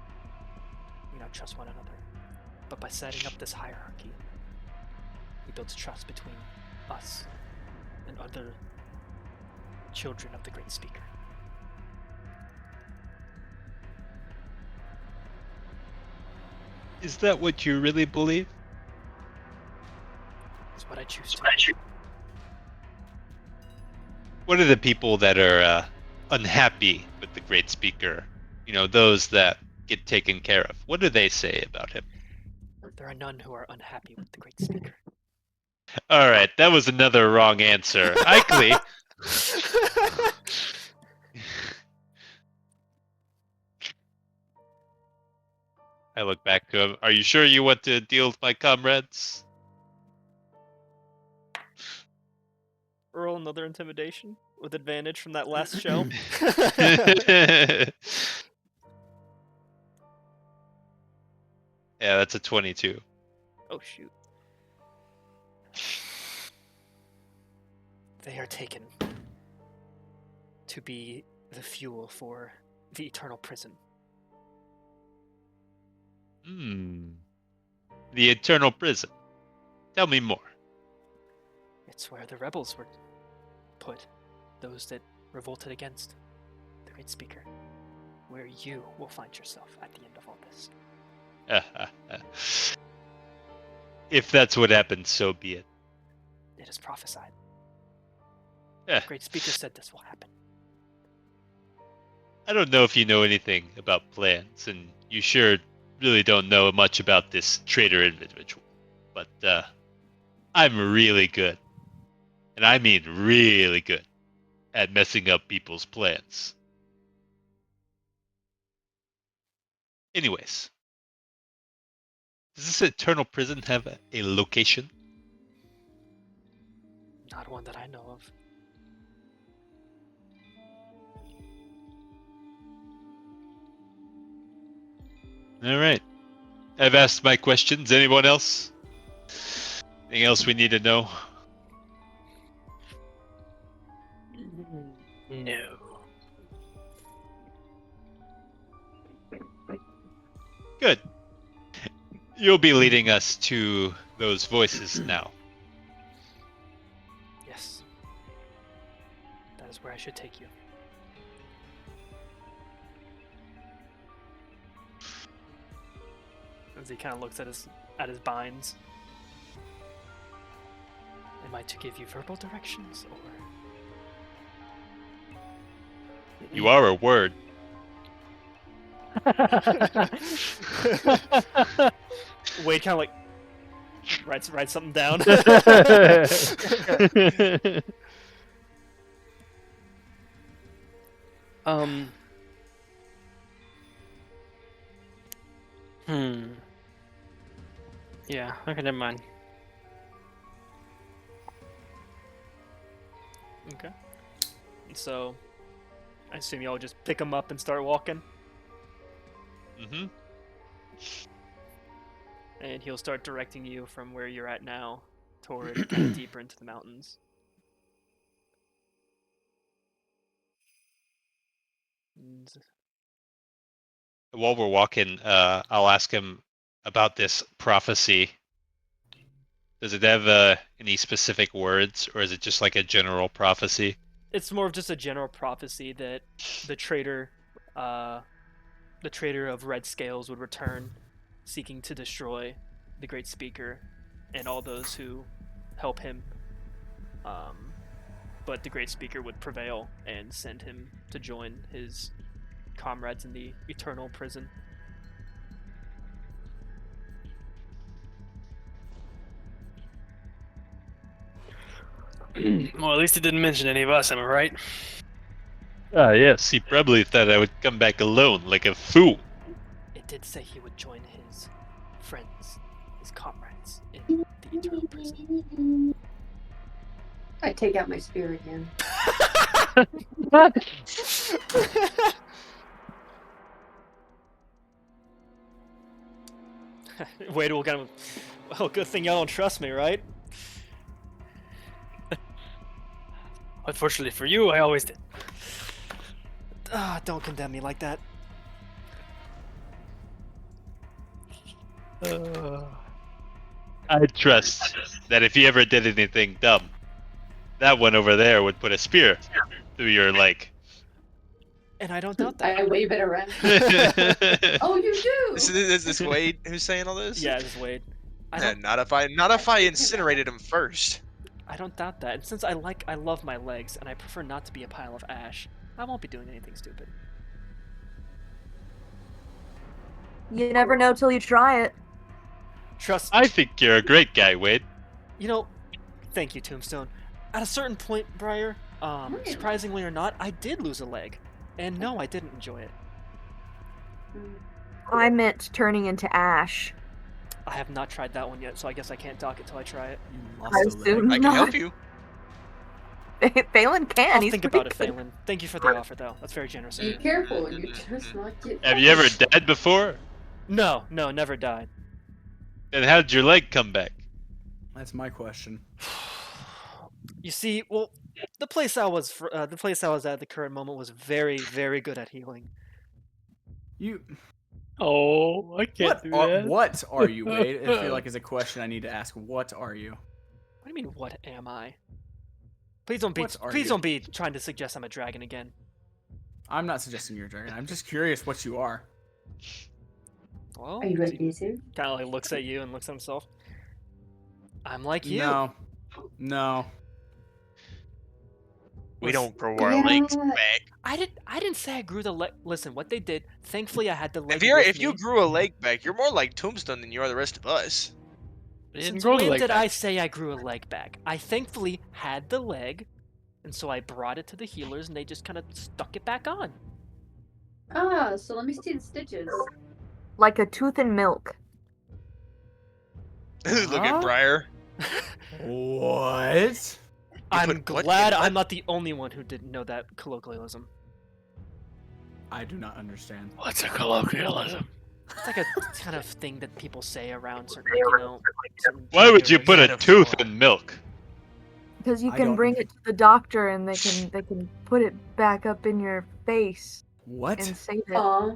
We not trust one another. But by setting up this hierarchy, we built trust between us and other children of the Great Speaker. Is that what you really believe? It's what I choose to. What are the people that are unhappy with the Great Speaker? You know, those that get taken care of. What do they say about him? There are none who are unhappy with the Great Speaker. All right, that was another wrong answer. Ikely. I look back to him. Are you sure you want to deal with my comrades? Roll another intimidation with advantage from that last show. Yeah, that's a 22. Oh shoot. They are taken to be the fuel for the eternal prison. The eternal prison. Tell me more. It's where the rebels were put, those that revolted against the Great Speaker. Where you will find yourself at the end of all this. If that's what happens, so be it. It is prophesied. Eh, The Great Speaker said this will happen. I don't know if you know anything about plans, and you sure really don't know much about this traitor individual. But I'm really good, and I mean really good, at messing up people's plans. Anyways, does this eternal prison have a location? Not one that I know of. All right. I've asked my questions. Anyone else? Anything else we need to know? No. Good. You'll be leading us to those voices now. Yes. That is where I should take you. As he kind of looks at his binds. Am I to give you verbal directions, or You are a word. Wade kind of like writes something down. Yeah, okay, never mind. Okay. And so, I assume y'all just pick him up and start walking, Mm-hmm. and he'll start directing you from where you're at now toward kind of deeper into the mountains. And While we're walking, I'll ask him about this prophecy. Does it have any specific words, or is it just like a general prophecy? it's more of just a general prophecy that the traitor of Red Scales would return, seeking to destroy the Great Speaker and all those who help him. But the Great Speaker would prevail and send him to join his comrades in the eternal prison. Well, at least he didn't mention any of us, am I right? Ah, yes. He probably thought I would come back alone, like a fool. It did say he would join his friends, his comrades, in the eternal prison. I take out my spear again. Wade will kind of, well, good thing y'all don't trust me, right? Unfortunately for you, I always did. Don't condemn me like that. I trust that if you ever did anything dumb, that one over there would put a spear through your leg. And I don't doubt that. I wave it around. Oh, you do. Is this Wade who's saying all this? Yeah, just Wade. Yeah, not if I incinerated him first. I don't doubt that. And since I love my legs, and I prefer not to be a pile of ash, I won't be doing anything stupid. You never know till you try it. Trust. I think you're a great guy, Wade. You know, thank you, Tombstone. At a certain point, Briar, Really? surprisingly or not, I did lose a leg, and no, I didn't enjoy it. I meant turning into ash. I have not tried that one yet, so I guess I can't dock it till I try it. You I lost a leg. assume I can not. help you. Phelan can. I'll He's think about it, pretty good. Phelan. Thank you for the offer, though. That's very generous of Be you. careful, you just might get. Have you ever died before? No, never died. And how did your leg come back? That's my question. You see, well, the place I was at the current moment was very, very good at healing. You. Oh, I can't do that. What are you, Wade? I feel like is a question I need to ask. What are you? What do you mean, what am I? Please don't be What are please you? don't be trying to suggest I'm a dragon again. I'm not suggesting you're a dragon. I'm just curious what you are. Well, Are you ready to? kind of like looks at you and looks at himself. I'm like you. No. We don't grow our legs Yeah. back. I didn't say I grew the leg. Listen, what they did. Thankfully, I had the leg. If you grew a leg back, you're more like Tombstone than you are the rest of us. I didn't Since grow the when leg did back. I say I grew a leg back? I thankfully had the leg, and so I brought it to the healers, and they just kind of stuck it back on. Ah, so let me see the stitches. Like a tooth and milk. Look Huh? at Briar. What? I'm put what glad in what? I'm not the only one who didn't know that colloquialism. I do not understand. What's a colloquialism? It's like a kind of thing that people say around certain, certain Why would you genders. put a Metaphor. tooth in milk? Because you I can don't- bring it to the doctor and they can put it back up in your face What? and save it. Aw.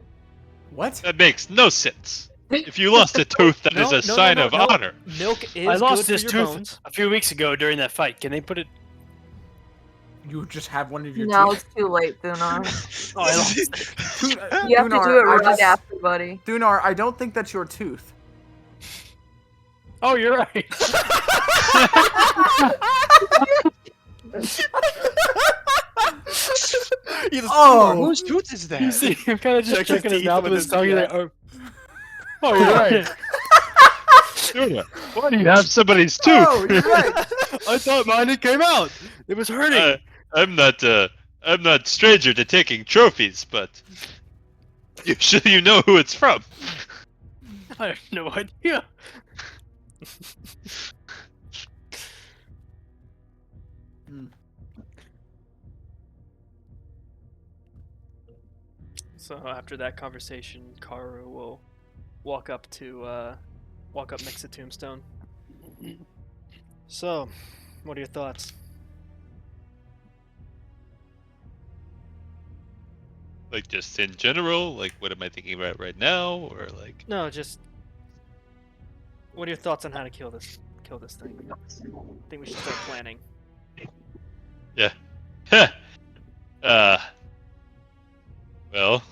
What? That makes no sense. If you lost a tooth, that is No, a no, sign no, of no. honor. Milk is I lost good this for your tooth bones. a few weeks ago during that fight. Can they put it? You just have one of your No, teeth? it's too late, Thunar. Oh, I lost. You have to do it Thunar, right after, buddy. Thunar, I don't think that's your tooth. Oh, you're right. Oh! Whose tooth is that? You see, I'm kind of just Check his checking his teeth mouth with with his his- tongue. He's yeah. like, oh, you're right. Why do you have somebody's tooth? Oh, you're right. I thought mine had came out. It was hurting. I'm not stranger to taking trophies, but you know who it's from. I have no idea. So after that conversation, Karu will walk up next to Tombstone. So, what are your thoughts? Like just in general, like what am I thinking about right now, or like No, just what are your thoughts on how to kill this thing? I think we should start planning. well,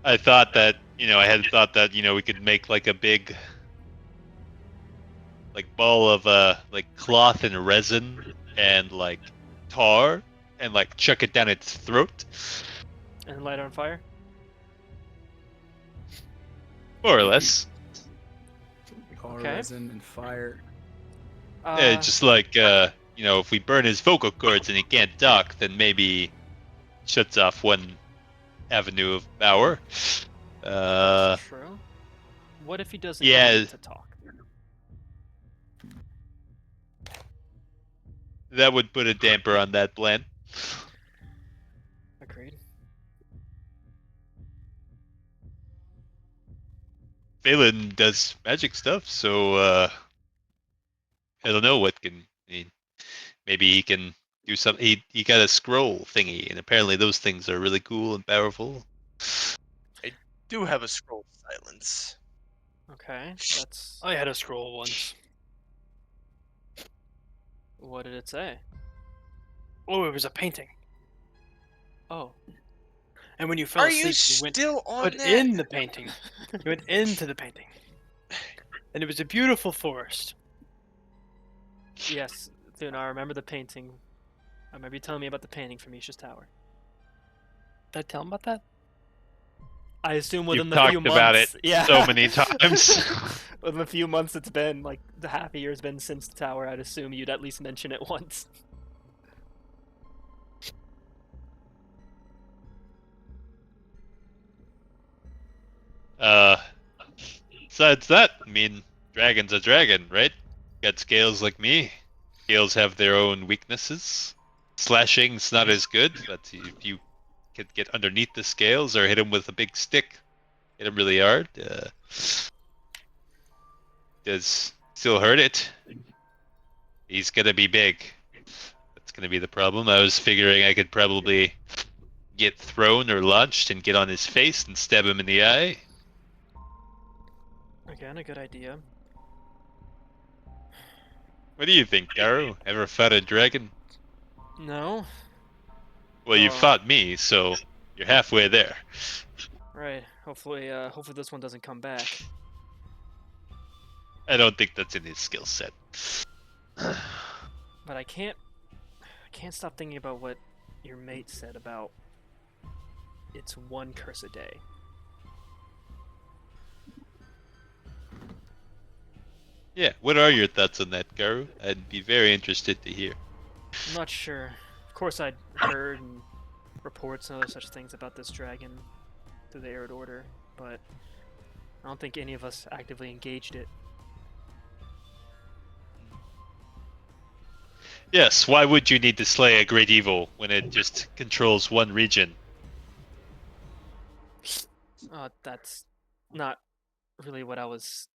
I thought that I had thought that we could make like a big like ball of like cloth and resin and like tar and like chuck it down its throat, And light it on fire? more or less. Car Okay. resin and fire. Yeah, just like if we burn his vocal cords and he can't talk, then maybe shuts off one avenue of power. True. What if he doesn't yeah. need to talk? That would put a damper on that plan. Agreed. Phelan does magic stuff, so I don't know what can. I mean, maybe he can do some. He got a scroll thingy, and apparently those things are really cool and powerful. Do have a scroll of silence. Okay, that's I had a scroll once. what did it say? Oh, it was a painting. Oh, And when you fell Are asleep, you you went still on put that? in the painting. You went into the painting. And it was a beautiful forest. yes, Thune, I remember the painting. I remember you telling me about the painting from Isha's Tower. Did I tell him about that? I assume You've within the few talked months. about it yeah. so many times. Within the few months it's been, like the half a year's been since the tower, I'd assume you'd at least mention it once. Besides that, I mean, dragon's a dragon, right? Got scales like me. Scales have their own weaknesses. Slashing's not as good, but if you could get underneath the scales or hit him with a big stick, hit him really hard, does still hurt it. He's gonna be big. That's gonna be the problem. I was figuring I could probably get thrown or launched and get on his face and stab him in the eye. Again, a good idea. What do you think, Garu? Ever fought a dragon? No? Well, you Oh. fought me, so you're halfway there. Right. Hopefully this one doesn't come back. I don't think that's in his skill set. But I can't stop thinking about what your mate said about it's one curse a day. Yeah, what are your thoughts on that, Garu? I'd be very interested to hear. I'm not sure. Of course, I'd heard and reports and other such things about this dragon through the Arid Order, but I don't think any of us actively engaged it. Yes, why would you need to slay a great evil when it just controls one region? That's not really what I was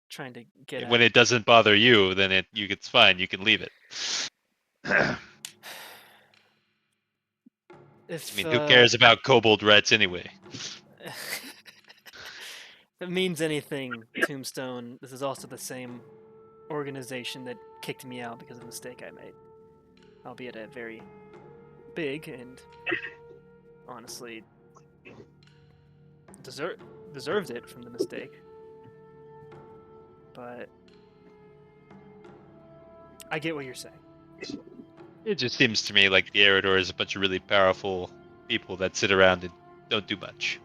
trying to get When at. it doesn't bother you, then it's fine. You can leave it. If, I mean, who cares about kobold rats anyway? if it means anything, Tombstone, this is also the same organization that kicked me out because of a mistake I made. Albeit a very big and honestly deserved it from the mistake. But I get what you're saying. It just seems to me like the Eridor is a bunch of really powerful people that sit around and don't do much.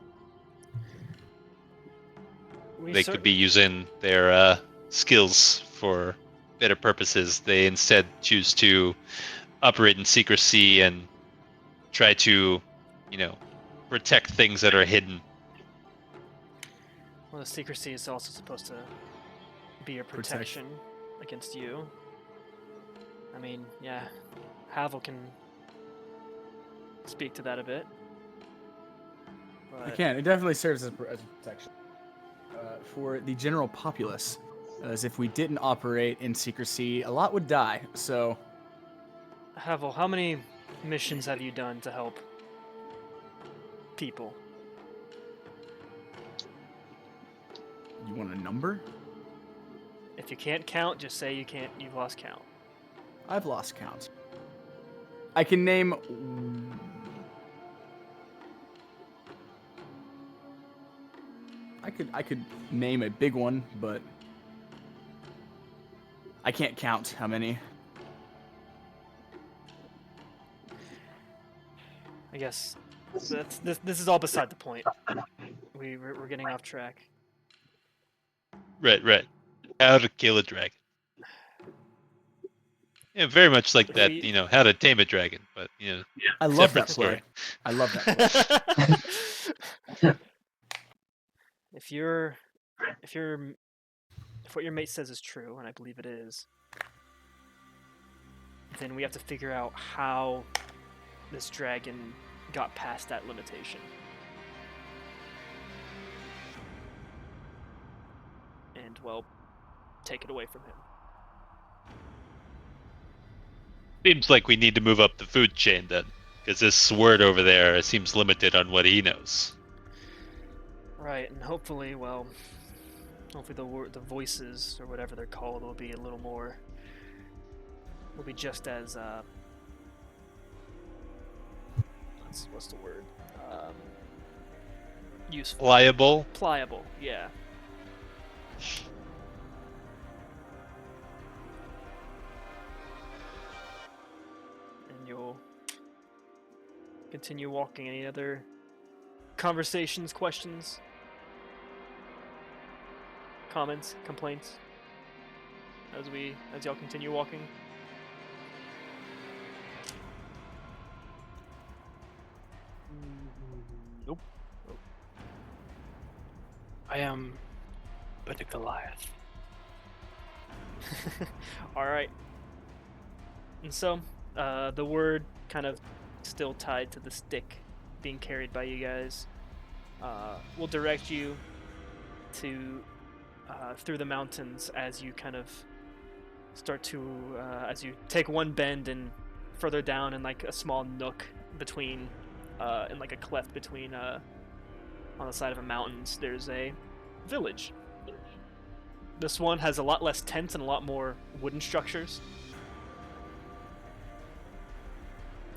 They could be using their skills for better purposes. They instead choose to operate in secrecy and try to, protect things that are hidden. Well, the secrecy is also supposed to be a protection against you. I mean, yeah, Havel can speak to that a bit. I But can. It definitely serves as a protection for the general populace. As if we didn't operate in secrecy, a lot would die. So, Havel, how many missions have you done to help people? you want a number? If you can't count, just say you can't. You've lost count. I've lost count. I can name. I could name a big one, but I can't count how many. I guess this is all beside the point. We're getting off track. Right. How to kill a dragon. Yeah, very much like that, how to tame a dragon, but I love separate that story. play. I love that play. If what your mate says is true, and I believe it is, then we have to figure out how this dragon got past that limitation. And, well, take it away from him. Seems like we need to move up the food chain then, because this word over there seems limited on what he knows. Right, and hopefully, well, hopefully the voices or whatever they're called will be a little more. Will be just as what's the word? Useful. Pliable. Pliable, yeah. And you'll continue walking. Any other conversations, questions, comments, complaints as y'all continue walking? Nope. I am but a Goliath. All right. And so, the word kind of still tied to the stick being carried by you guys will direct you to through the mountains as you kind of start to as you take one bend and further down in like a small nook between in like a cleft between on the side of the mountains there's a village. This one has a lot less tents and a lot more wooden structures.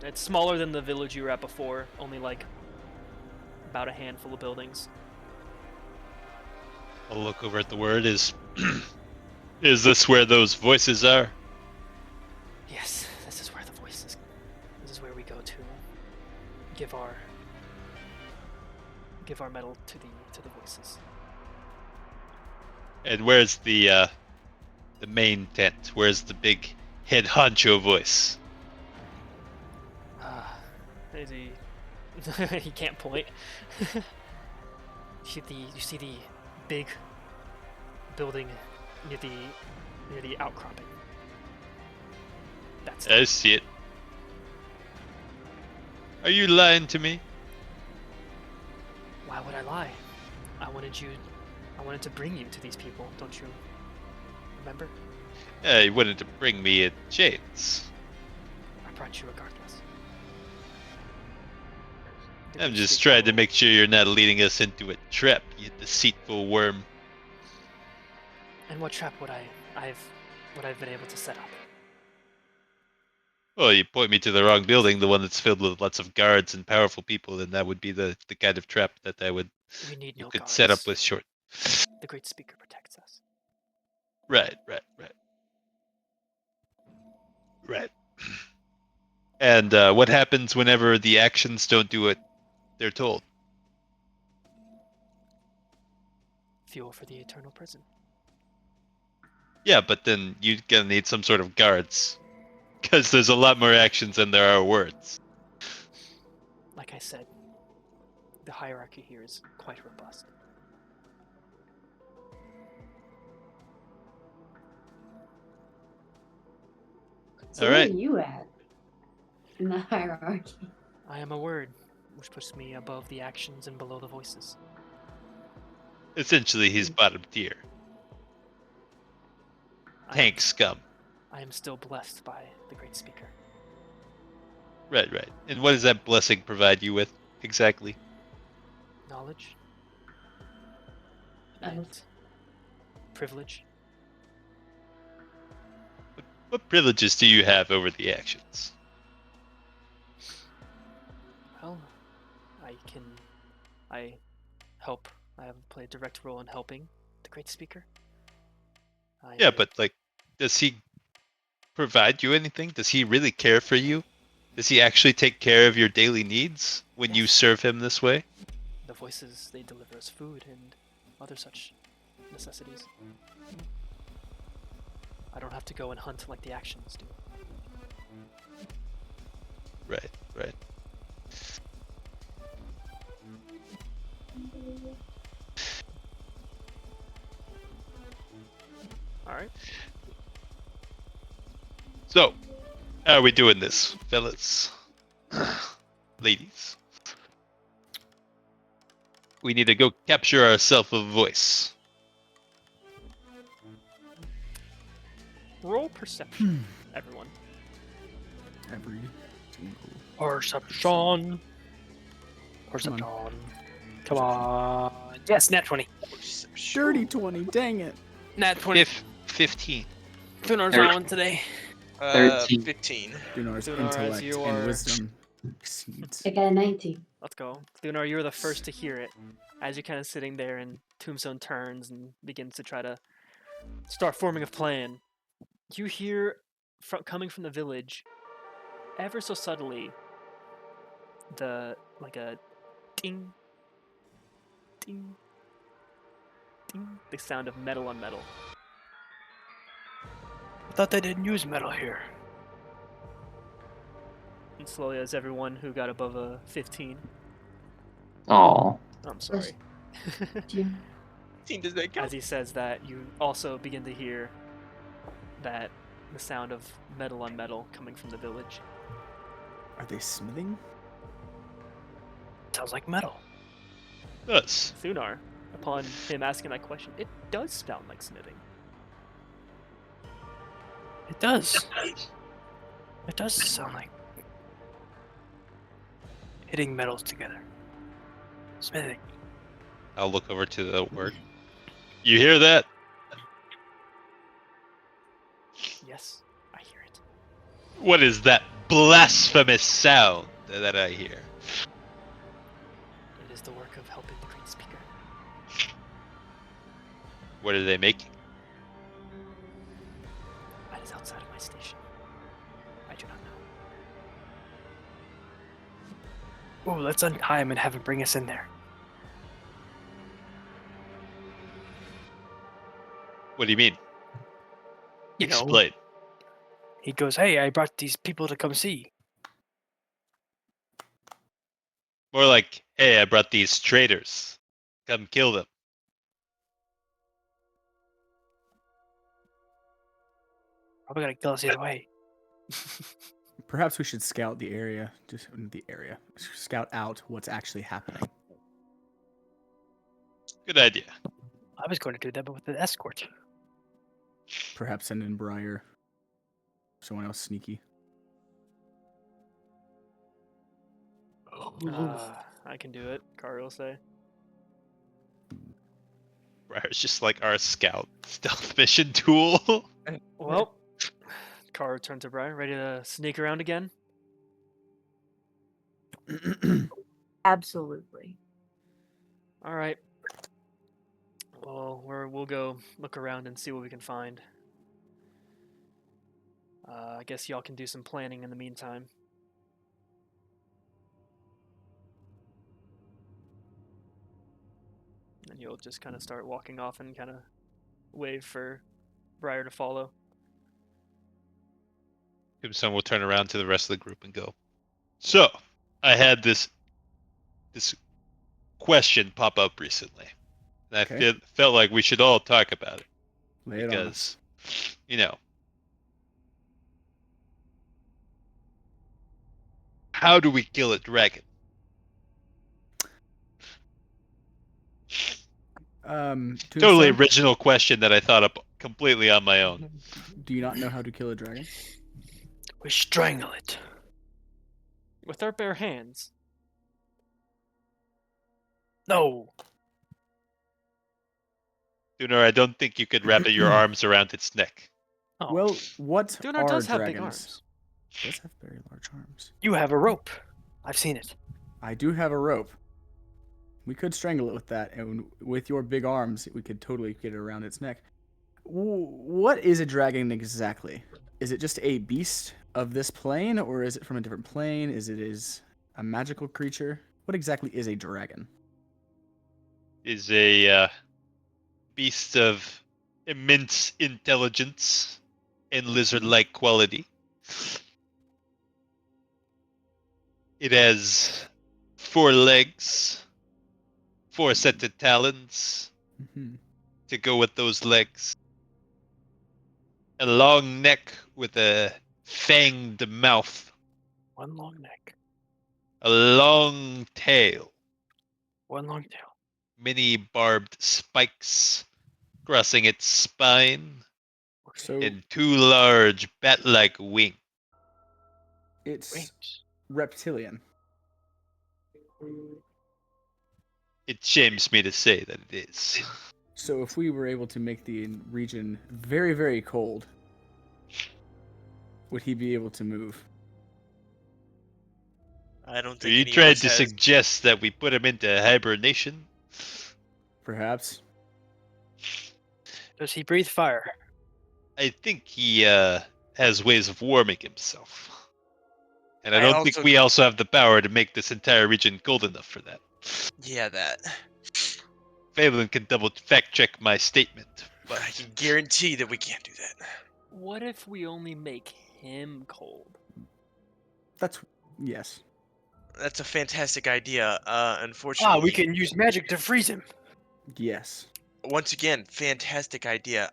It's smaller than the village you were at before, only like about a handful of buildings. I'll look over at the word. Is this where those voices are? Yes, this is where the voices. This is where we go to give our medal to the voices. And where's the main tent? Where's the big head honcho voice? He can't point. You see the big building near the outcropping. That's I see it. Are you lying to me? Why would I lie? I wanted to bring you to these people, don't you remember? You wanted to bring me in chains. I brought you regardless. I'm just trying to make sure you're not leading us into a trap, you deceitful worm. And what trap would I've been able to set up? Well, you point me to the wrong building, the one that's filled with lots of guards and powerful people, then that would be the kind of trap that We need you no could guards. set up with short. The Great Speaker protects us. Right. And what happens whenever the actions don't do what they're told? Fuel for the eternal prison. Yeah, but then you're gonna need some sort of guards. Because there's a lot more actions than there are words. Like I said, the hierarchy here is quite robust. So All where right. are you at in the hierarchy? I am a word, which puts me above the actions and below the voices. Essentially, he's bottom tier. Tank scum. I am still blessed by the Great Speaker. Right. And what does that blessing provide you with, exactly? Knowledge. Nice. And privilege. What privileges do you have over the actions? Well, I help. I play a direct role in helping the Great Speaker. Yeah, but does he provide you anything? Does he really care for you? Does he actually take care of your daily needs when you Yes. serve him this way? The voices, they deliver us food and other such necessities. I don't have to go and hunt like the actions do. Right. Alright. So, how are we doing this, fellas? Ladies. We need to go capture ourselves a voice. Roll perception, everyone. every single. Perception. Perception. Come on. Yes, nat 20. Dirty 20. Dang it. Nat 20. 15. Thunar's on one today. 13. 15. Dunar's Thunar, as intellect you and are- wisdom exceeds. I got a 19. Let's go. Thunar, you're the first to hear it. As you're kind of sitting there, and Tombstone turns and begins to try to start forming a plan. You hear, coming from the village, ever so subtly, like a ding, ding, ding, the sound of metal on metal. I thought they didn't use metal here. And slowly, as everyone who got above a 15, Aw. I'm sorry. Jim. 15 does that count? As he says that, you also begin to hear the sound of metal on metal coming from the village. Are they smithing? Sounds like metal. Does. Thunar, upon him asking that question, it does sound like smithing. It does. It does sound like hitting metals together. Smithing. I'll look over to the work. You hear that? Yes, I hear it. What is that blasphemous sound that I hear? It is the work of helping the Great Speaker. What are they making? That is outside of my station. I do not know. Ooh, let's untie him and have him bring us in there. What do you mean? You know, Explain. he goes, "Hey, I brought these people to come see." More like, hey, I brought these traitors. Come kill them. Probably gonna kill us either way. Perhaps we should scout the area. Scout out what's actually happening. Good idea. I was going to do that, but with an escort. Perhaps send in Briar. Someone else sneaky. I can do it, Kari will say. Briar's just like our scout stealth mission tool. Well, Kari turned to Briar, ready to sneak around again? Absolutely. All right. Well, we'll go look around and see what we can find. I guess y'all can do some planning in the meantime. And you'll just kind of start walking off and kind of wave for Briar to follow. Tombstone will turn around to the rest of the group and go. So, I had this question pop up recently. And I Okay. felt like we should all talk about it. Lay it on us. Because, you know, how do we kill a dragon? Tombstone, Totally original question that I thought up completely on my own. do you not know how to kill a dragon? We strangle it. With our bare hands. No. Dunar, I don't think you could wrap your arms around its neck. Oh. Well, what Thunar are does have dragons? big arms. It does have very large arms. You have a rope. I've seen it. I do have a rope. We could strangle it with that, and with your big arms, we could totally get it around its neck. What is a dragon exactly? Is it just a beast of this plane, or is it from a different plane? Is it a magical creature? What exactly is a dragon? Is a beast of immense intelligence and lizard-like quality. It has 4 legs, 4 sets of talons Mhm. to go with those legs, a long neck with a fanged mouth, One long neck. a long tail, One long tail. many barbed spikes crossing its spine, So, and 2 large bat-like wings. It's Wait. reptilian. It shames me to say that it is. So if we were able to make the region very, very cold, would he be able to move? I don't Are think you any of trying us to has. suggest that we put him into hibernation? Perhaps. Does he breathe fire? I think he has ways of warming himself. And I I don't think also- we also have the power to make this entire region cold enough for that. Yeah, that. Phelan can double fact check my statement. But I can guarantee that we can't do that. What if we only make him cold? That's yes. That's a fantastic idea. Unfortunately, We can use magic to freeze him. Yes. once again, fantastic idea.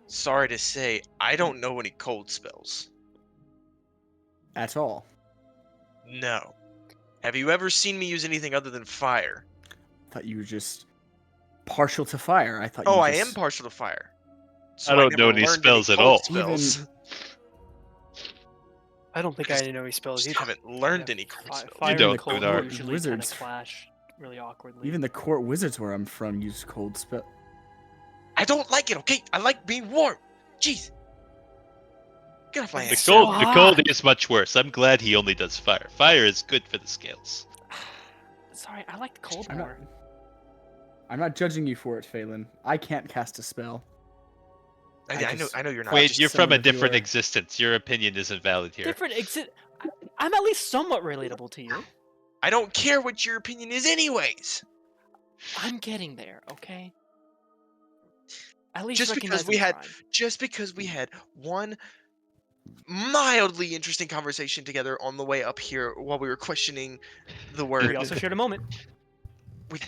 Sorry to say, I don't know any cold spells. At all. No. Have you ever seen me use anything other than fire? I thought you were just partial to fire. I thought Oh, you I just... am partial to fire. So I don't never know any learned spells at cold all. Spells. Even I don't think I know any spells Just either. haven't learned Yeah, any cold fi- spells. Fire and don't, cold Gunnar. usually kind Wizards. of clash really awkwardly. even the court wizards where I'm from use cold spell. I don't like it, okay? I like being warm. Jeez. Get off my The The ass. so cold, the cold hot. is much worse. I'm glad he only does fire. Fire is good for the scales. Sorry, I like the cold I'm not, more. I'm not judging you for it, Phelan. I can't cast a spell. I know you're not. Wait, just you're from someone a of different your- existence. Your opinion isn't valid here. Different exit. I'm at least somewhat relatable to you. I don't care what your opinion is anyways. I'm getting there, okay? At least Just because recognize we I'm had trying. just because we had one mildly interesting conversation together on the way up here while we were questioning the word. We also shared a moment. We-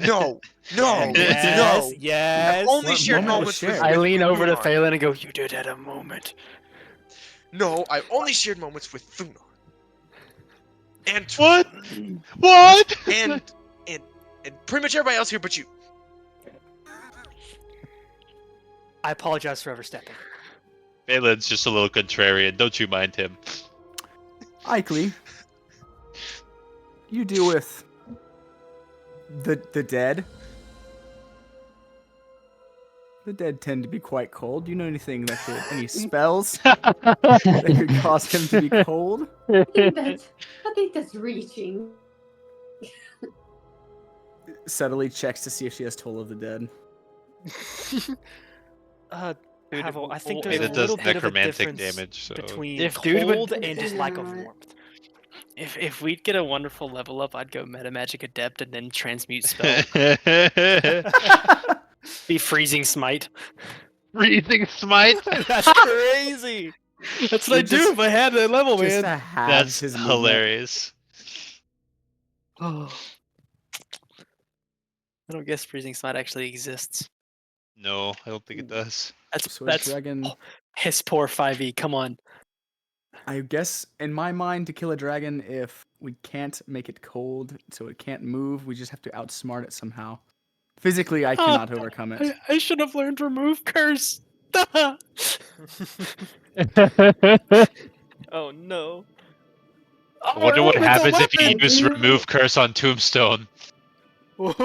no, no, Yes, no. yes. I've only What shared moment was moments with, shared? I with lean over to Thunar. Phelan and go, "You did at a moment." No, I've only shared moments with Thunar. And What? What? and pretty much everybody else here but you. I apologize for overstepping. Phelan's just a little contrarian. Don't you mind him? Ikley, you deal with the dead. The dead tend to be quite cold. Do you know anything that could, any spells that could cause him to be cold? I think that's reaching. Subtly checks to see if she has toll of the dead. Dude, Havel, I think well, there's a It does little bit of a necromantic difference damage. So. between If dude would- cold and just lack of Yeah. warmth. If we'd get a wonderful level up, I'd go Meta Magic Adept and then transmute spell. Be freezing smite. Breathing smite. That's crazy. That's what I do if I had that level, Just man. to have That's his movement. hilarious. I don't guess freezing smite actually exists. No, I don't think it does. So a That's dragon. piss poor 5e. Come on. I guess in my mind, to kill a dragon, if we can't make it cold, so it can't move, we just have to outsmart it somehow. Physically, I cannot overcome it. I should have learned remove curse. Oh no. I wonder what happens if you use dude. remove curse on Tombstone. Is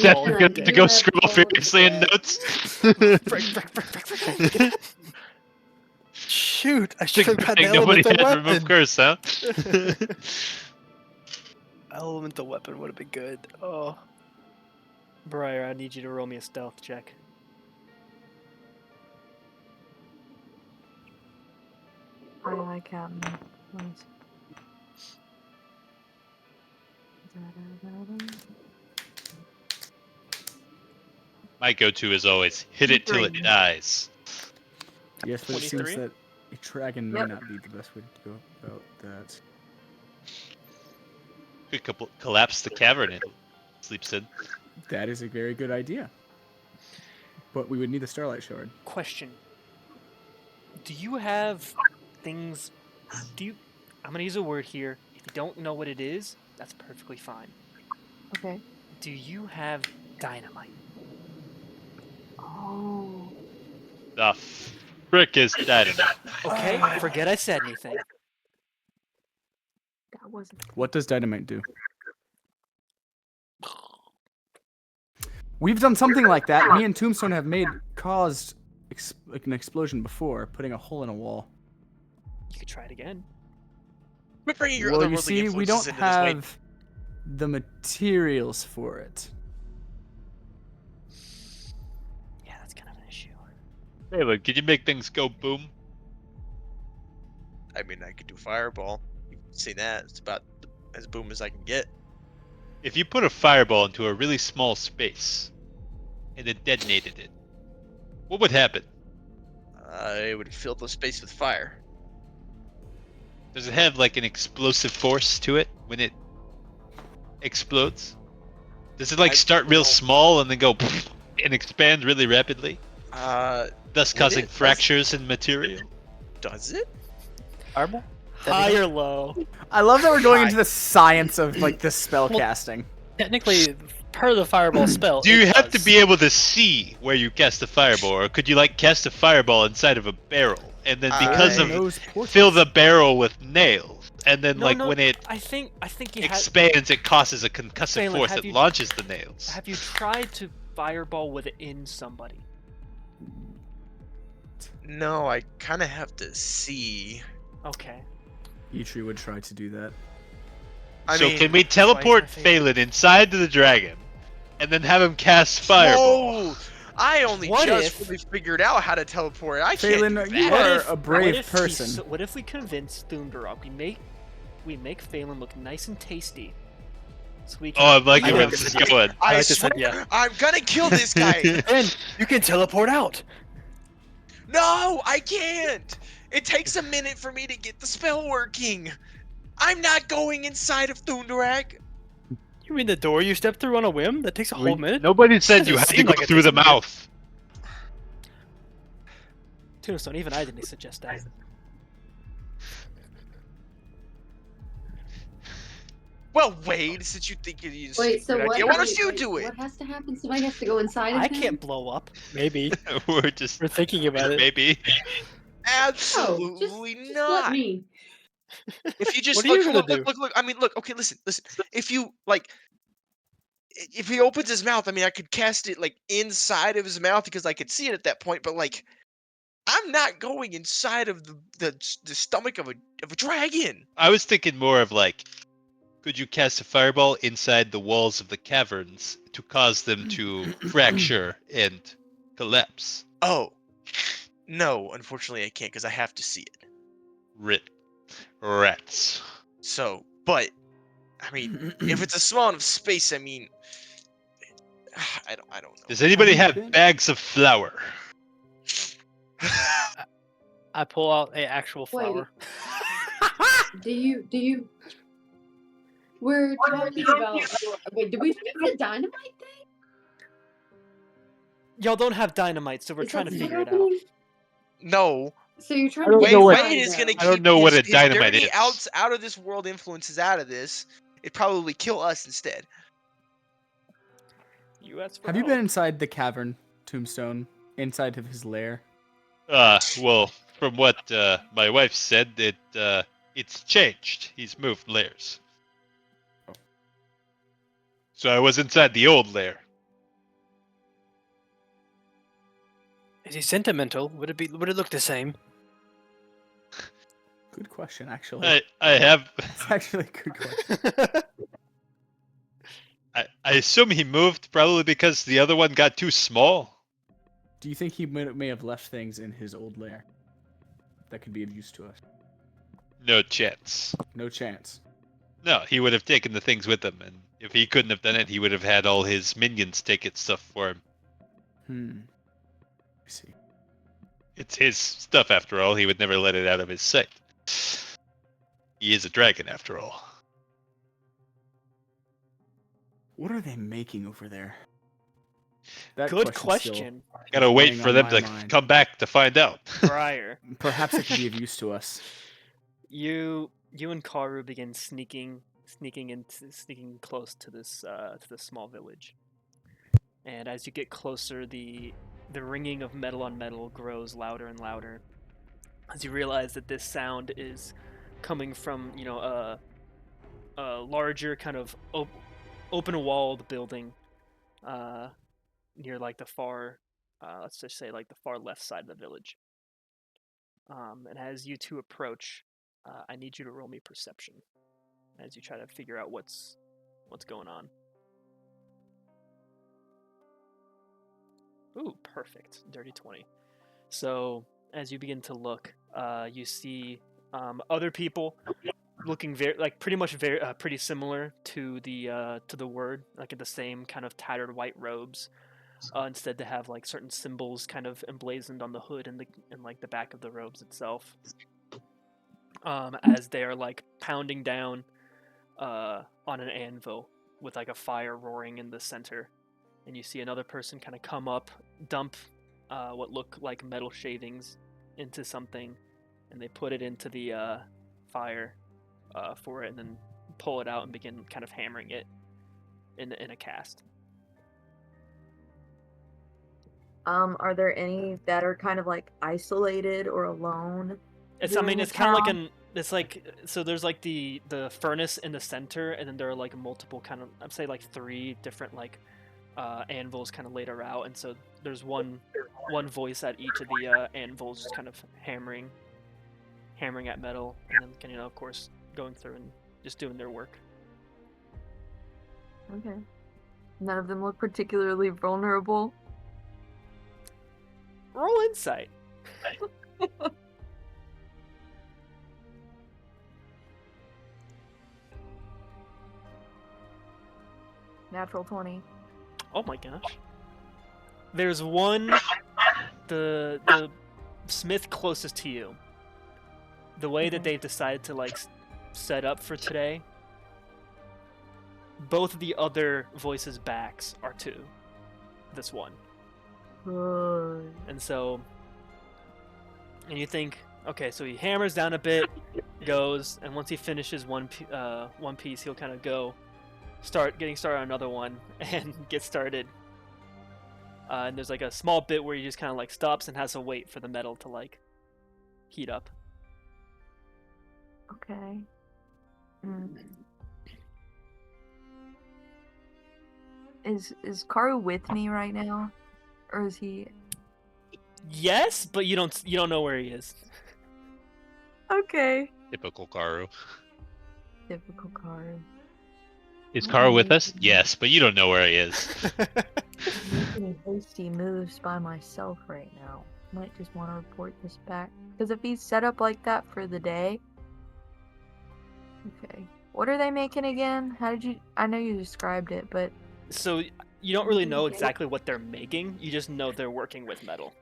that all good to dead. go Yeah, scribble all furiously in dead. notes? Shoot, I should have Good got thing the nobody elemental had remove weapon. curse, huh? Elemental weapon would have been good. Oh, Briar, I need you to roll me a stealth check. Aye, Captain. Nice. My go-to is always hit it till it 23. dies. Yes, but it seems 23? that a dragon may Yep. not be the best way to go about that. Could collapse the cavern it sleeps in. That is a very good idea. But we would need the Starlight Shard. Question. Do you have things... I'm gonna use a word here. If you don't know what it is, that's perfectly fine. Okay. Do you have dynamite? Oh. Stuff. frick is dynamite? Okay, forget I said anything. That wasn't. What does dynamite do? We've done something like that. Me and Tombstone have caused like an explosion before, putting a hole in a wall. You could try it again. Quit bringing your Well, you otherworldly see, we influences don't into this, Wade. have the materials for it. Yeah, that's kind of an issue. Hey, look, could you make things go boom? I mean, I could do fireball. You've seen that. It's about as boom as I can get. If you put a fireball into a really small space and then detonated it, what would happen? It would fill the space with fire. Does it have like an explosive force to it when it explodes? Does it like I start don't real know. small and then go and expand really rapidly, thus Would causing it? fractures in material? Does it? Fireball? High or low? I love that we're going Hi. into the science of like the spell casting. Technically, per the fireball spell. Do you it have to does. be able to see where you cast a fireball, or could you like cast a fireball inside of a barrel and then because I- of Those portals. fill the barrel with nails, and then like when it I think you had. expands, it causes a concussive Phelan, force have that you- launches the nails. Have you tried to fireball within somebody? No, I kind of have to see. Okay. Eitri would try to do that. I So mean, can we teleport my favorite. Phelan inside to the dragon, and then have him cast fireball? Whoa! I only What just if- really figured out how to teleport. I Phelan, can't do you that. are a brave what person. What if we convince Thunderog? We make Phelan look nice and tasty. So we can. Oh, I'm liking I where like this is this going. I like this swear, idea. I'm gonna kill this guy. And you can teleport out. No, I can't. It takes a minute for me to get the spell working. I'm not going inside of Thunderag. You mean the door you stepped through on a whim? That takes a whole minute? Nobody said Doesn't you had to seem go like it through the takes a minute. mouth. Tombstone, even I didn't suggest that. Well, Wade, since you think it is Wait, so a good what? idea, why don't wait, you wait, do it? What has to happen? Somebody has to go inside of I him? can't blow up. Maybe. We're just We're thinking about it. maybe. Absolutely just not. let me. If you just What are you look, gonna do? look. I mean, look. Okay, listen. If you like, if he opens his mouth, I mean, I could cast it like inside of his mouth because I could see it at that point. But like, I'm not going inside of the stomach of a dragon. I was thinking more of like, could you cast a fireball inside the walls of the caverns to cause them to fracture and collapse? Oh, no. Unfortunately, I can't because I have to see it. Rats. So, but I mean, if it's a small enough space, I mean, I don't know. Does anybody you have been- bags of flour? I pull out a actual Wait. flower. Do you? We're talking about. Wait, did we fix the dynamite thing? Y'all don't have dynamite, so we're Is trying that to what's figure it out. happening? No. So you're trying I don't to Wade, get know what- inside, Wade is gonna though. keep I don't know what his a dynamite dirty is. out of this world influences out of this. It'd probably kill us instead. You asked for Have you help. been inside the cavern, Tombstone? Inside of his lair? Well, from what my wife said, it's changed. He's moved layers. So I was inside the old lair. Is he sentimental? Would it look the same? Good question, actually. I have. It's actually a good question. I assume he moved probably because the other one got too small. Do you think he may have left things in his old lair that could be of use to us? No chance. No chance. No, he would have taken the things with him, and if he couldn't have done it, he would have had all his minions take it stuff for him. I see. It's his stuff after all. He would never let it out of his sight. He is a dragon after all. What are they making over there? That Good question's still question, Gotta wait weighing for on them my to mind. come back to find out. Briar. Perhaps it could be of use to us. You and Karu begin sneaking close to this small village. And as you get closer, the the ringing of metal on metal grows louder and louder as you realize that this sound is coming from, a larger kind of open-walled building near like the far, let's just say like the far left side of the village. And as you two approach, I need you to roll me perception as you try to figure out what's going on. Ooh, perfect. Dirty 20. So as you begin to look, you see other people looking pretty similar to the word, like in the same kind of tattered white robes. Instead, to have like certain symbols kind of emblazoned on the hood and like the back of the robes itself. As they are like pounding down on an anvil with like a fire roaring in the center, and you see another person kind of come up, dump what look like metal shavings into something, and they put it into the fire for it, and then pull it out and begin kind of hammering it in a cast. Are there any that are kind of like isolated or alone? It's doing it's the kind of like count? it's like, so there's like the furnace in the center, and then there are like multiple kind of, I'd say like 3 different like anvils kind of laid out, and so there's one voice at each of the anvils just kind of hammering at metal, and then of course going through and just doing their work. Okay. None of them look particularly vulnerable. Roll insight. Natural 20. Oh my gosh. There's one, the smith closest to you. The way that they've decided to like set up for today, both of the other voices' backs are to this one. Good. And you think, okay, so he hammers down a bit, goes, and once he finishes one piece, he'll kind of getting started on another one, and get started. And there's like a small bit where he just kind of like stops and has to wait for the metal to like heat up. Okay. Mm. Is Karu with me right now? Or is he... Yes, but you don't know where he is. Okay. Typical Karu. Typical Karu. Is Karu with us? Yes, but you don't know where he is. Making hasty moves by myself right now. Might just want to report this back. Because if he's set up like that for the day... Okay. What are they making again? How did you... I know you described it, but... So you don't really know exactly what they're making. You just know they're working with metal.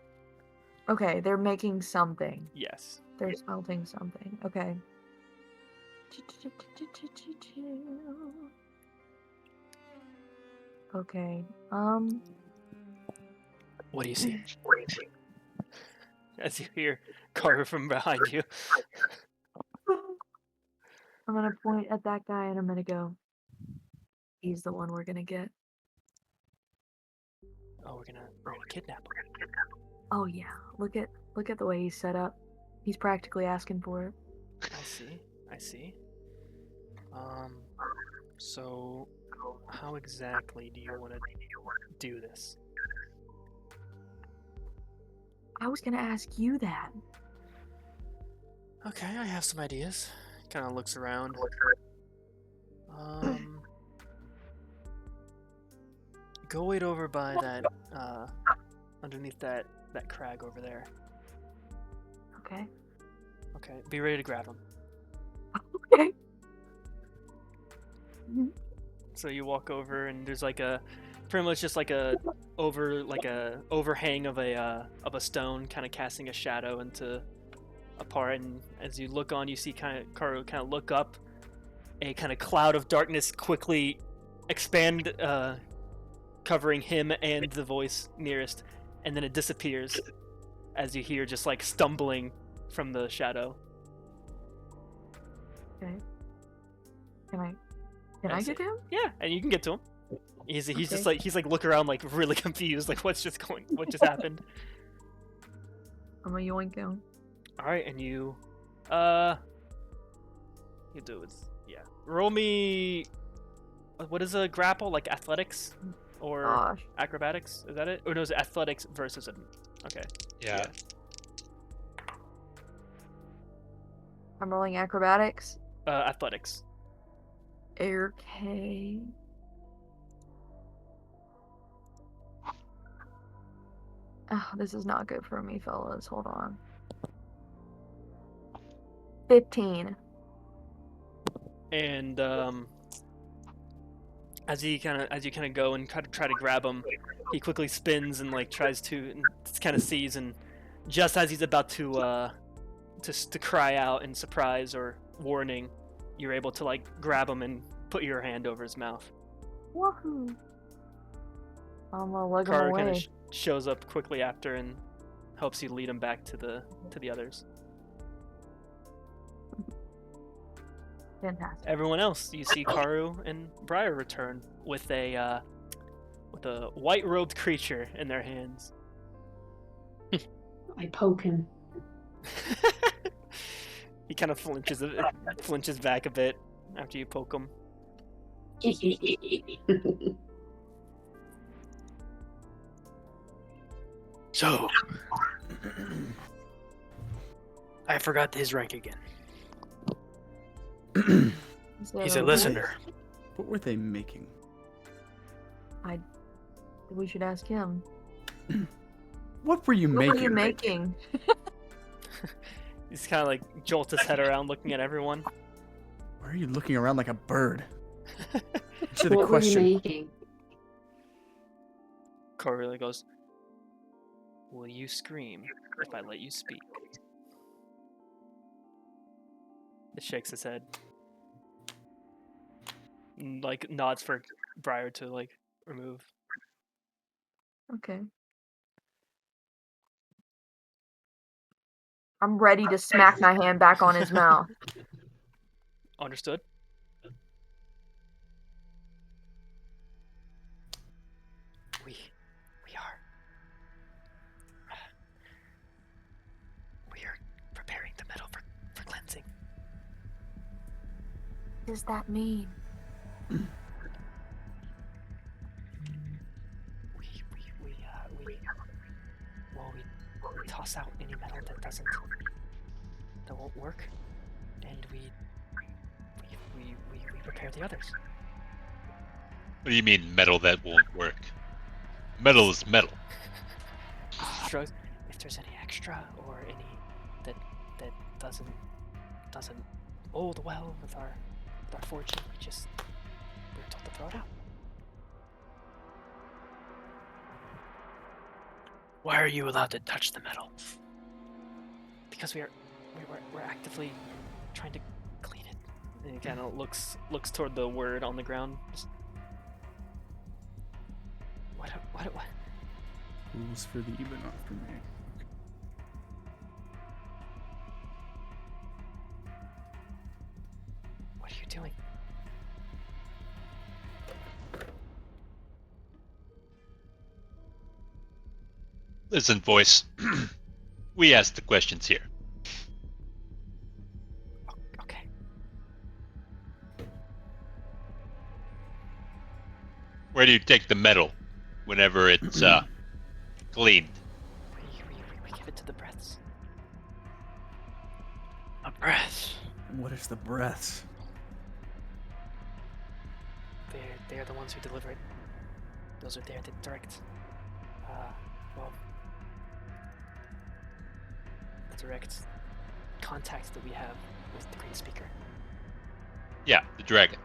Okay, they're making something. Yes. They're smelting something. Okay. Okay. What do you see? As you hear Karu from behind you. I'm gonna point at that guy and I'm gonna go. He's the one we're gonna get. Oh, we're gonna kidnap him. Oh yeah. Look at the way he's set up. He's practically asking for it. I see. So how exactly do you want to do this? I was gonna ask you that. Okay, I have some ideas. Kind of looks around. Go wait over by that, underneath that crag over there. Okay. Okay, be ready to grab him. Okay. So you walk over, and there's like pretty much just like a overhang of a stone, kind of casting a shadow into a part. And as you look on, you see Karu kind of look up. A kind of cloud of darkness quickly expand, covering him and the voice nearest, and then it disappears as you hear just like stumbling from the shadow. Okay. Can I get him? Yeah, and you can get to him. He's Okay. just like he's like looking around like really confused, like what just happened? I'm a yoink him. All right, and you do it. Yeah. Roll me. What is a grapple? Like athletics or Gosh. acrobatics? Is that it? Or no, it's athletics versus an. Okay. Yeah. I'm rolling acrobatics. Athletics. Okay. Oh, this is not good for me, fellas. Hold on. 15. And as you kind of go and try to grab him, he quickly spins and like tries to kind of sees, and just as he's about to cry out in surprise or warning, you're able to like grab him and put your hand over his mouth. Woohoo! I'm gonna lug him Karu kind away. of shows up quickly after and helps you lead him back to the others. Fantastic. Everyone else, you see Karu and Briar return with a white-robed creature in their hands. I poke him. He kind of flinches back a bit after you poke him. So, I forgot his rank again. He's a listener. What were they making? We should ask him. What were you What making? were you making? He's kind of like jolts his head around, looking at everyone. Why are you looking around like a bird? Answer the What were you question. making? Karu really goes, "Will you scream if I let you speak?" It shakes his head. And, like nods for Briar to like remove. Okay. I'm ready to smack my hand back on his mouth. Understood. We are preparing the metal for cleansing. What does that mean? We toss out any metal that won't work, and we prepare the others. What do you mean metal that won't work? Metal is metal. Shrugs. If there's any extra or any that doesn't hold well with our fortune, we're told to throw it out. Why are you allowed to touch the metal? Because we're actively trying to clean it. And he kind of looks toward the word on the ground. Just, what? Rules for thee, but not for me. What are you doing? Listen, voice. We ask the questions here. Okay. Where do you take the metal whenever it's cleaned? We give it to the breaths. A breath. What is the breaths? They're the ones who deliver it. Those are their direct. The direct contact that we have with the Great Speaker. Yeah, the dragon.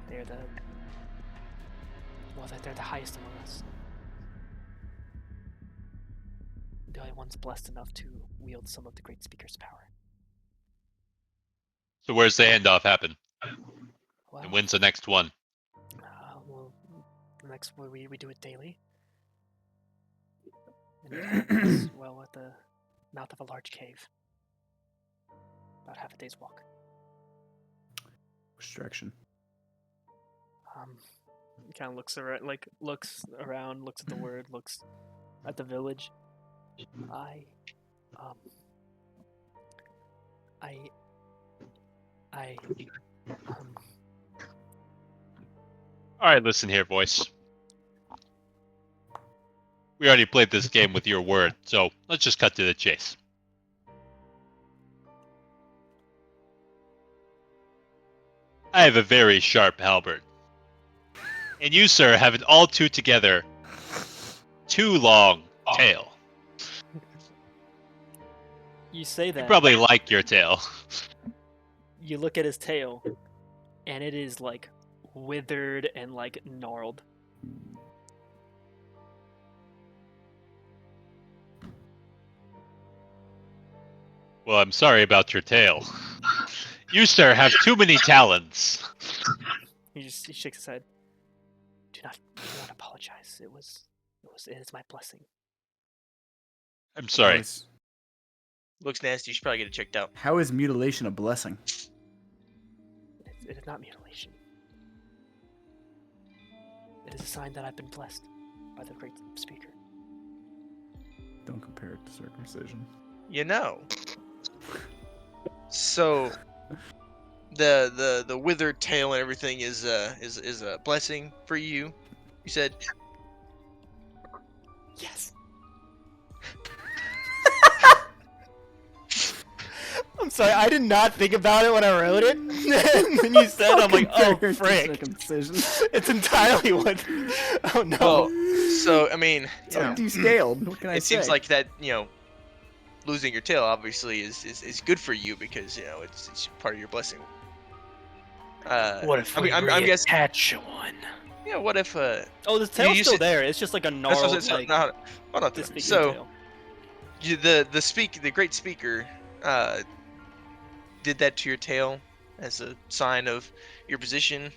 They're the highest among us. The only ones blessed enough to wield some of the Great Speaker's power. So where's the handoff happen? Well, And when's the next one? The next one we do it daily. And it happens, well, at the mouth of a large cave. About half a day's walk. direction? He kind of looks around, looks at the word, looks at the village. I All right, listen here, voice. We already played this game with your word, so let's just cut to the chase. I have a very sharp halberd. And you, sir, have an all too together, too long tail. You say that. You probably like your tail. You look at his tail, and it is like withered and like gnarled. Well, I'm sorry about your tail. You, sir, have too many talons. He shakes his head. Do not apologize. It is my blessing. I'm sorry. Looks nasty. You should probably get it checked out. How is mutilation a blessing? It is not mutilation. It is a sign that I've been blessed by the great speaker. Don't compare it to circumcision. You know. So the withered tail and everything is a blessing for you. You said. Yes. I'm sorry, I did not think about it when I wrote it. And then you said, I'm like, oh, Compare it to frick. circumcision. It's entirely what. Oh, no. Well, so I mean, It's all descaled. What can I it say? seems like that losing your tail obviously is good for you because it's part of your blessing. What if I'm guessing. attach one? Yeah. What if Oh, the you tail's used still to- there. It's just like a That's what I gnarled, said, like, no, hold on. disfigured So tail. the great speaker did that to your tail as a sign of your position,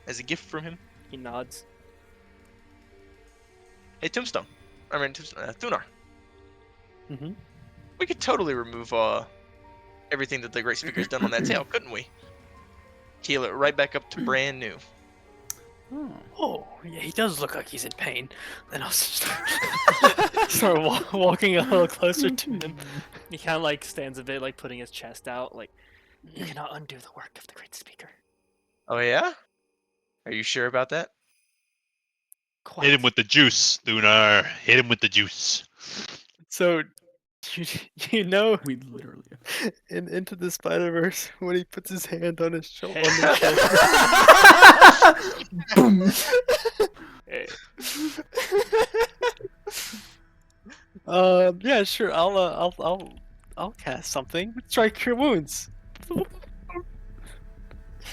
as a gift from him. He nods. Hey, Thunar. Mhm. We could totally remove everything that the great speaker's done on that tail, couldn't we? Heal it right back up to brand new. Oh, yeah, he does look like he's in pain. Then I'll start walking a little closer to him. He kind of like stands a bit, like putting his chest out, like, you cannot undo the work of the great speaker. Oh yeah? Are you sure about that? Quite. Hit him with the juice, Thunar. Hit him with the juice. So, you know, We literally. in Into the Spider-Verse, when he puts his hand on his shoulder. Boom. Yeah, sure. I'll cast something. Try Cure Wounds.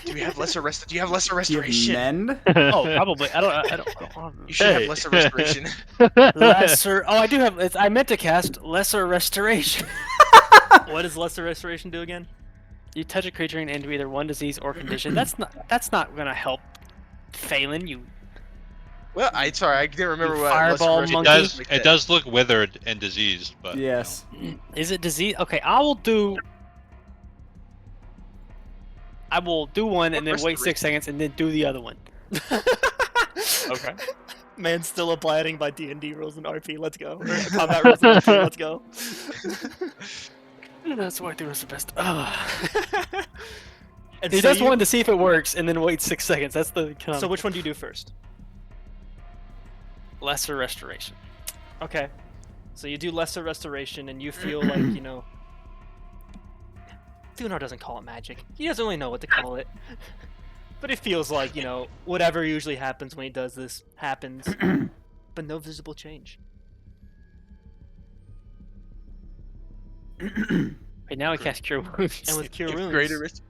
Do you have lesser Do you have restoration? mend? Oh, probably. I don't. You should have lesser restoration. Lesser. Oh, I do have. I meant to cast Lesser Restoration. What does Lesser Restoration do again? You touch a creature and into either one disease or condition. That's not gonna help Phelan. You. Well, sorry, I didn't remember You what fireball lesser monkey. restoration It does look withered and diseased, but Yes. Is it disease? Okay, I will do one and then wait 6 seconds and then do the other one. Okay. Man, still abiding by D&D rules and RP. Let's go. Or combat rules and RP. Let's go. That's why I think it's the best. And He so does one to see if it works and then wait 6 seconds. That's the kind So which one do you do first? Lesser Restoration. Okay. So you do Lesser Restoration, and you feel like, Thunar doesn't call it magic. He doesn't really know what to call it. But it feels like, whatever usually happens when he does this happens. But no visible change. Wait, now I cast Cure Wounds. And with Cure Give Wounds, greater risk.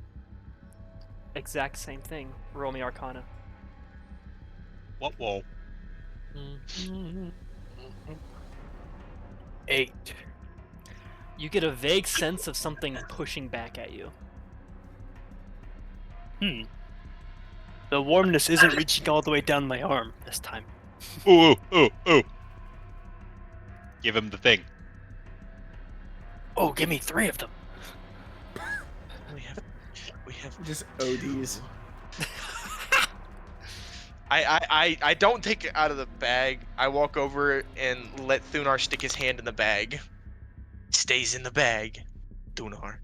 exact same thing. Roll me Arcana. whoa. 8. You get a vague sense of something pushing back at you. The warmness isn't reaching all the way down my arm this time. Ooh. Give him the thing. Oh, give me 3 of them. We have. Just ODs. I don't take it out of the bag. I walk over and let Thunar stick his hand in the bag. Stays in the bag. Thunar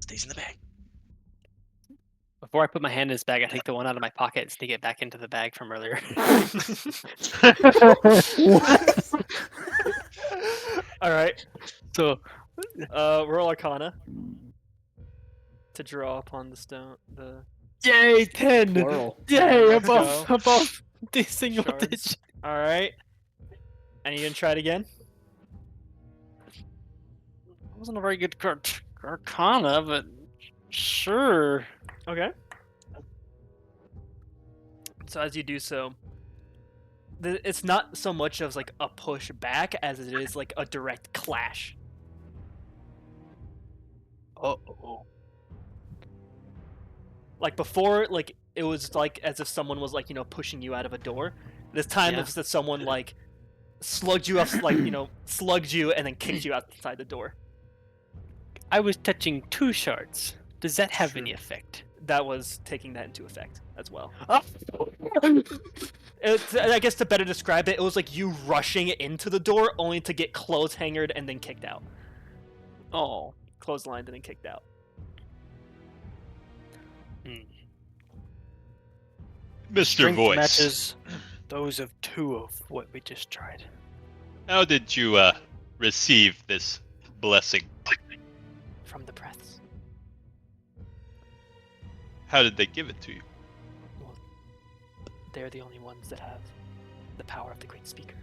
stays in the bag. Before I put my hand in his bag, I take the one out of my pocket and sneak it back into the bag from earlier. All right. So, Roll Arcana to draw upon the stone. The yay, 10! Plural. Yay, Let's above the single Shards. digit. All right. And you gonna try it again? It wasn't a very good Arcana, but sure. Okay. So as you do so, it's not so much of like a push back as it is like a direct clash. Uh-oh. Like before, like it was like as if someone was like pushing you out of a door. This time Yeah. it's that someone like slugged you up, like slugged you and then kicked you outside the door. I was touching 2 shards. Does that have any effect? That was taking that into effect as well. Oh. I guess to better describe it, it was like you rushing into the door only to get clothes hangered and then kicked out. Oh. Clotheslined and then kicked out. Mr. Strength Voice, matches those of 2 of what we just tried. how did you receive this blessing? From the breaths. How did they give it to you? Well, they're the only ones that have the power of the Great Speaker.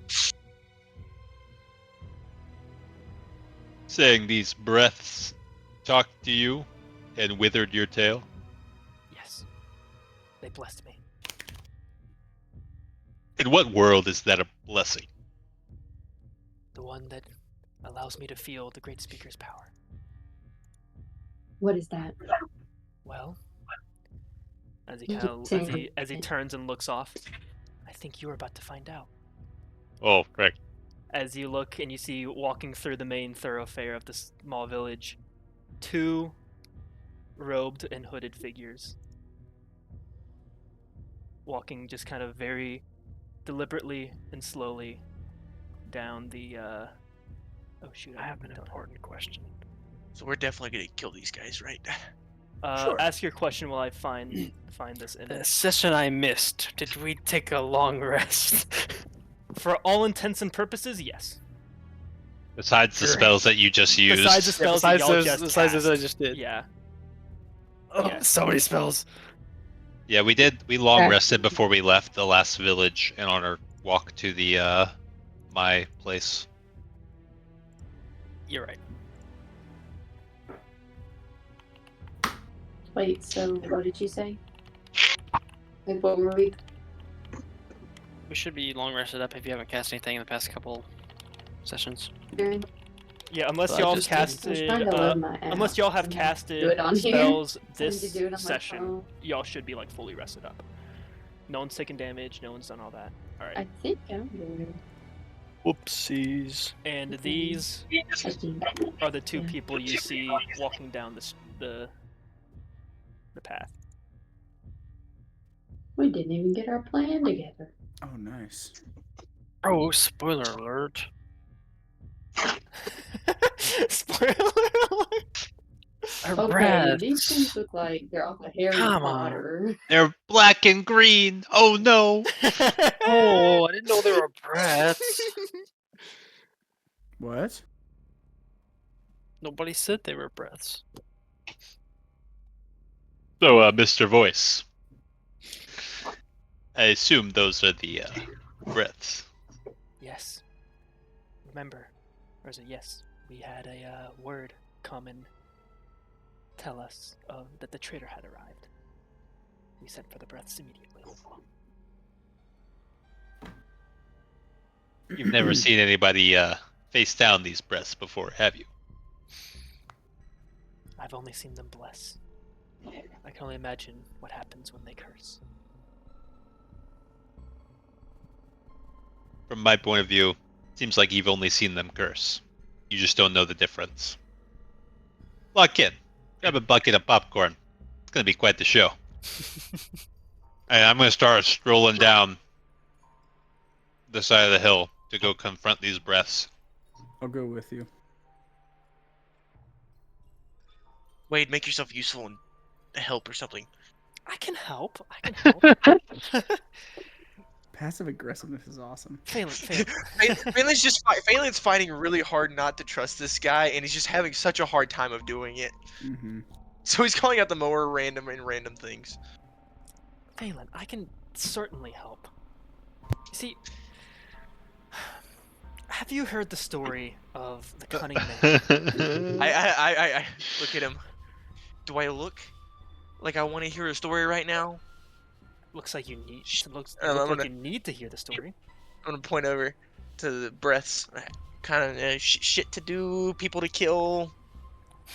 Saying these breaths talked to you and withered your tail? Yes. They blessed me. In what world is that a blessing? The one that allows me to feel the Great Speaker's power. What is that? Well, as he You kind of say as he turns and looks off, I think you're about to find out. Oh, correct. As you look and you see walking through the main thoroughfare of the small village, 2 robed and hooded figures. Walking just kind of very deliberately and slowly down the oh shoot, I have an don't- important question. So we're definitely gonna kill these guys, right? Ask your question while I find this The image. session I missed, did we take a long rest? For all intents and purposes, yes. Besides the Great. spells that you just used. Besides the spells that y'all just besides those I cast. just did. Yeah. Oh, Yeah. so many spells. Yeah, we did. We long Okay. rested before we left the last village and on our walk to the my place. You're right. Wait, so what did you say? Like, what were we? We should be long rested up if you haven't cast anything in the past couple sessions. doing? Yeah, unless Well, I y'all just I was casted trying to load my app. unless y'all have and do casted it on here. spells Trying to this do it on my session, phone. y'all should be like fully rested up. No one's taken damage, no one's done all that. Alright. I think I'm doing. Whoopsies. And these are the 2 people you see walking down the path. We didn't even get our plan together. Oh, nice. Oh, spoiler alert. Spoiler alert! Our Okay, breaths. these things look like they're off of Harry Come on. Potter. They're black and green. Oh no. Oh, I didn't know they were breaths. What? Nobody said they were breaths. So, Mr. Voice, I assume those are the breaths. Yes. Remember, or is it yes? We had a word come and tell us that the traitor had arrived. We sent for the breaths immediately. You've never seen anybody face down these breaths before, have you? I've only seen them bless. I can only imagine what happens when they curse. From my point of view, seems like you've only seen them curse. You just don't know the difference. Lock in. Grab a bucket of popcorn. It's gonna be quite the show. And I'm gonna start strolling down the side of the hill to go confront these breaths. I'll go with you. Wade, make yourself useful and help or something. I can help. I can help. Passive aggressiveness is awesome. Phelan, Phelan. Phelan's just Phelan's fighting really hard not to trust this guy, and he's just having such a hard time of doing it. Mm-hmm. So he's calling out the mower random things. Phelan, I can certainly help. You see, have you heard the story of the cunning man? I look at him. Do I look like I want to hear a story right now? Looks like you need. Looks I'm like gonna- you need to hear the story. I'm gonna point over to the breaths. Kind of shit to do, people to kill.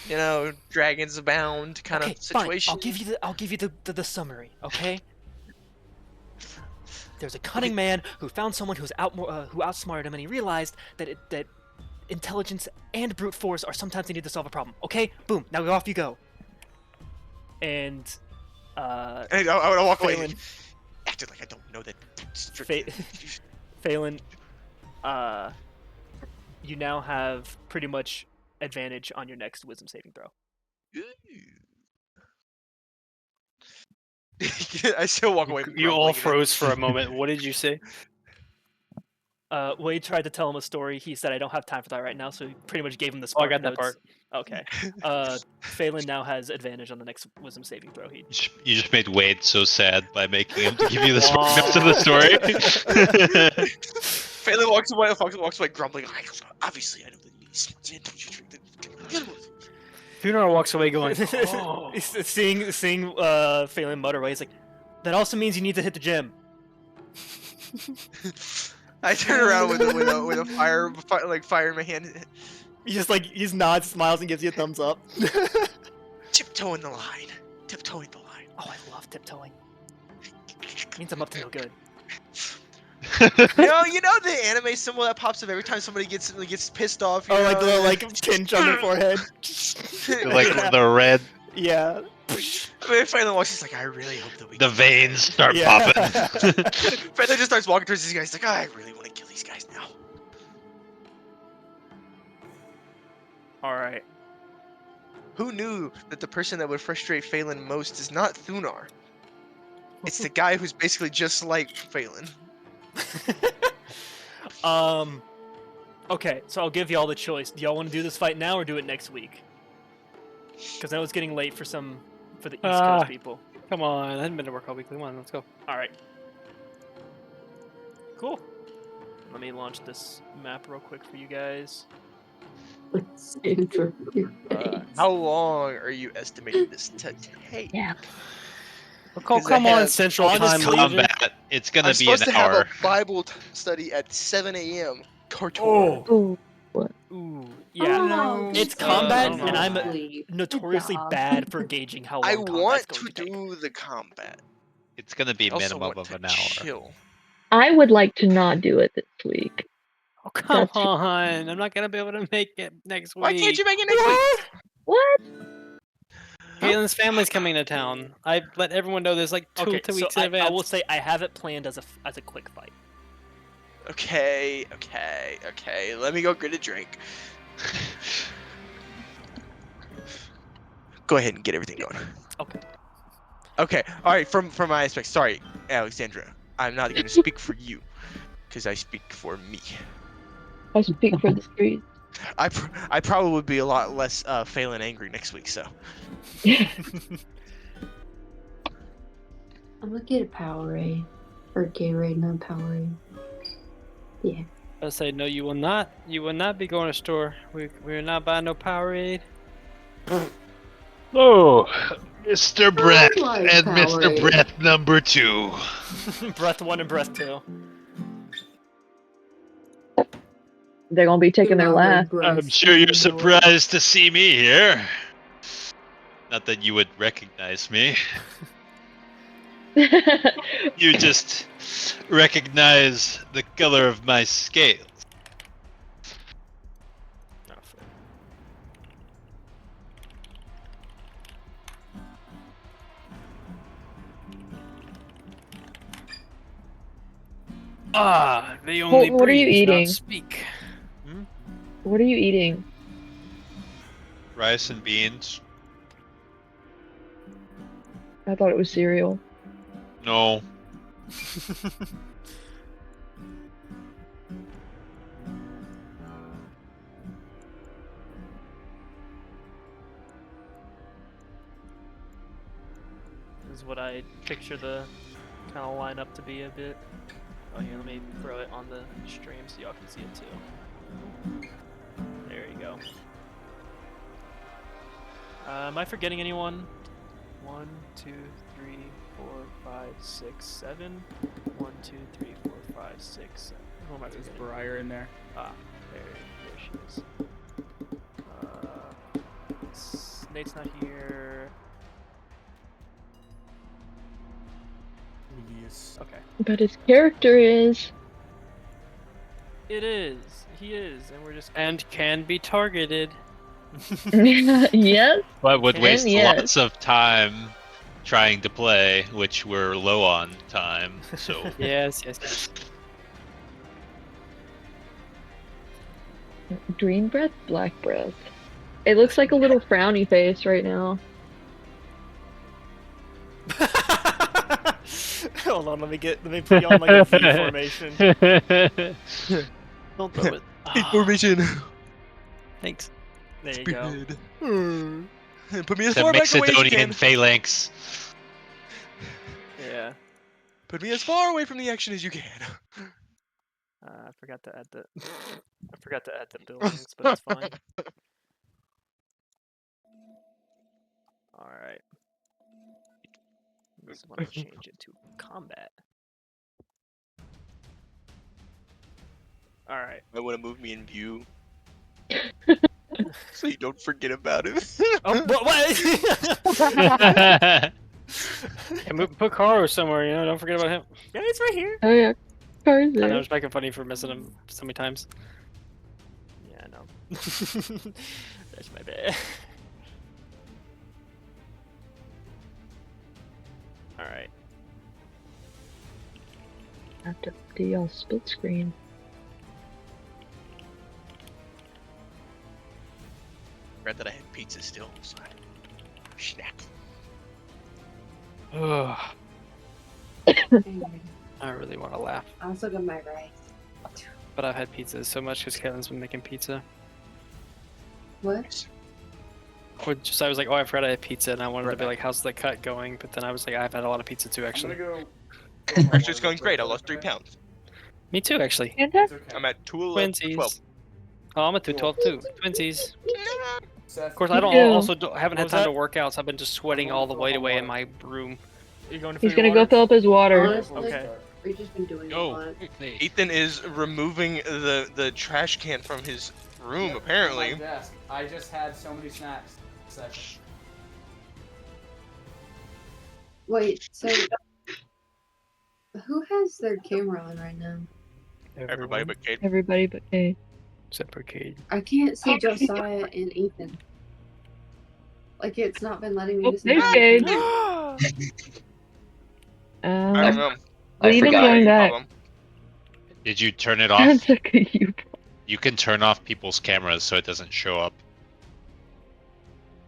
You know, dragons abound kind Okay, of situation. fine. I'll give you the summary. Okay. There's a cunning man who found someone who outsmarted him, and he realized that intelligence and brute force are sometimes needed to solve a problem. Okay, boom. Now off you go. And And I walk away. Phelan, Acted like I don't know that. Phelan, you now have pretty much advantage on your next wisdom saving throw. I still walk away. You all grumbling and- froze for a moment. What did you say? Wade tried to tell him a story. He said, "I don't have time for that right now," so he pretty much gave him the Oh, I spark got that notes. part. Okay. Phelan now has advantage on the next wisdom saving throw. He You just made Wade so sad by making him to give you the spark notes of the story. Phelan walks away, grumbling. Obviously, I know that he's Funar walks away going, oh. seeing Phelan mutter away. He's like, "That also means you need to hit the gym." I turn around with a fire in my hand. He just he nods, smiles, and gives you a thumbs up. Tiptoeing the line. Tiptoeing the line. Oh, I love tiptoeing. Means I'm up to no good. You know the anime symbol that pops up every time somebody gets pissed off. You Oh, know? like the little pinch on their forehead. Like the red, Yeah. Phelan walks. He's like, I really hope that we. the veins start Yeah. popping. Phelan just starts walking towards these guys. He's like, I really want to kill these guys now. All right. Who knew that the person that would frustrate Phelan most is not Thunar? It's the guy who's basically just like Phelan. Okay, so I'll give y'all the choice. Do y'all want to do this fight now or do it next week? Because I know it's getting late for the East Coast people. Come on, I hadn't been to work all week. Come on, let's go. All right. Cool. Let me launch this map real quick for you guys. Let's enter your face. How long are you estimating this to take? Yeah. Oh, come on, Central on this Time Legion. Combat. It's gonna I'm be an supposed to hour. have a Bible study at 7 a.m. Kartor. Oh, Ooh, yeah. Oh, It's good combat, job. and I'm Sleep. Good notoriously job. bad for gauging how long I combat's want going to take. do the combat. It's gonna be I also minimum want of to an hour. chill. I would like to not do it this week. Oh, come That's- on. I'm not going to be able to make it next week. Why can't you make it next week? What? Caitlin's family's coming to town. I let everyone know there's like two Okay, so weeks in I advance. will say I have it planned as a quick fight. Okay. Let me go get a drink. Go ahead and get everything going. Okay. Okay. All right. From my aspect, sorry, Alexandra. I'm not going to speak for you, because I speak for me. I speak for the streets. I probably would be a lot less Phelan angry next week. So. I'm gonna get a Powerade. Or Gatorade, not Powerade. Yeah. I say no. You will not. You will not be going to store. We are not buying no Powerade. Oh, Mr. Breath like and Mr. Powerade. Breath number 2. Breath 1 and breath 2. They're gonna be taking their last. I'm sure you're surprised to see me here. Not that you would recognize me. You just recognize the color of my scales. Ah, the only Colton, what are you breed does not eating? speak. What are you eating? Rice and beans. I thought it was cereal. No. This is what I picture the kind of line up to be a bit. Oh, here, let me throw it on the stream so y'all can see it too. There you go. Am I forgetting anyone? 1, 2, 3, 4, 5, 6, 7. 1, 2, 3, 4, 5, 6, 7. Who am I There's forgetting? Briar in there. Ah, there she is. Nate's not here. Yes. Okay. But his character is. It is. He is, and we're just. And can be targeted. Yes. But would And waste yes. lots of time trying to play, which we're low on time. So Yes. Green breath, black breath. It looks like a little frowny face right now. Hold on, let me put you on like a V formation. Don't throw it. Formation. Thanks. There you go. Put me as the far back away as you Mixodonian can. phalanx. Yeah. Put me as far away from the action as you can. I forgot to add the. I forgot to add the buildings, but it's fine. All right. This is when I change it to combat. All right. I want to move me in view. So you don't forget about it. Oh, what? And put Karo somewhere, don't forget about him. Yeah, it's right here. Oh yeah, Car's I know, there. it's making funny for missing him so many times. Yeah, I know. That's my bad. All right. I have to do y'all split screen. Forgot that I had pizza still. So snack. Ugh, I really want to laugh. I also got my rice. But I've had pizza so much because Kevin's been making pizza. What? Or just I was like, oh, I forgot I had pizza, and I wanted to be like, how's the cut going? But then I was like, I've had a lot of pizza too, actually. Actually, it's going great. I lost 3 pounds. Me too, actually. Fantastic. I'm at 212. Twinsies. Oh, I'm at 212 too. Twinsies. Seth, Of course, I don't Yeah. also haven't had was time that? to work out, so I've been just sweating all the weight away in my room. You going to He's fill gonna your go water? fill up his water. Honestly, Okay. we've just been doing a Go. lot. Ethan is removing the trash can from his room, apparently. I just had so many snacks. Seth. Wait, so who has their camera on right now? Everybody but Kate. Everybody but Kay. Except for Cade. I can't see Josiah and Ethan. Like it's not been letting me Oh, listen to there's them. Cade. I don't know. Leave him going back. Problem. Did you turn it off? That's okay, you. You can turn off people's cameras so it doesn't show up.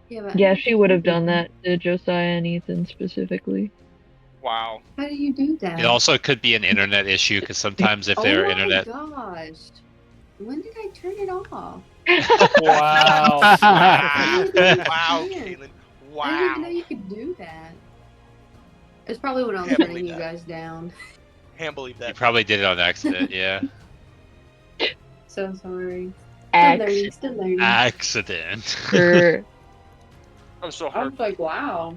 Yeah, but Yeah, she would have done that to Josiah and Ethan specifically. Wow. how do you do that? It also could be an internet issue because sometimes if oh their my internet. gosh. When did I turn it off? Wow. Wow, Yeah. Caitlin. I didn't even know Wow. you could do that. It's probably when I was Can't turning believe you that. guys down. Can't believe You that. probably did it on accident, yeah. So sorry. Ax. Still learning. Accident. Grr. I'm so I hurt. was like, wow.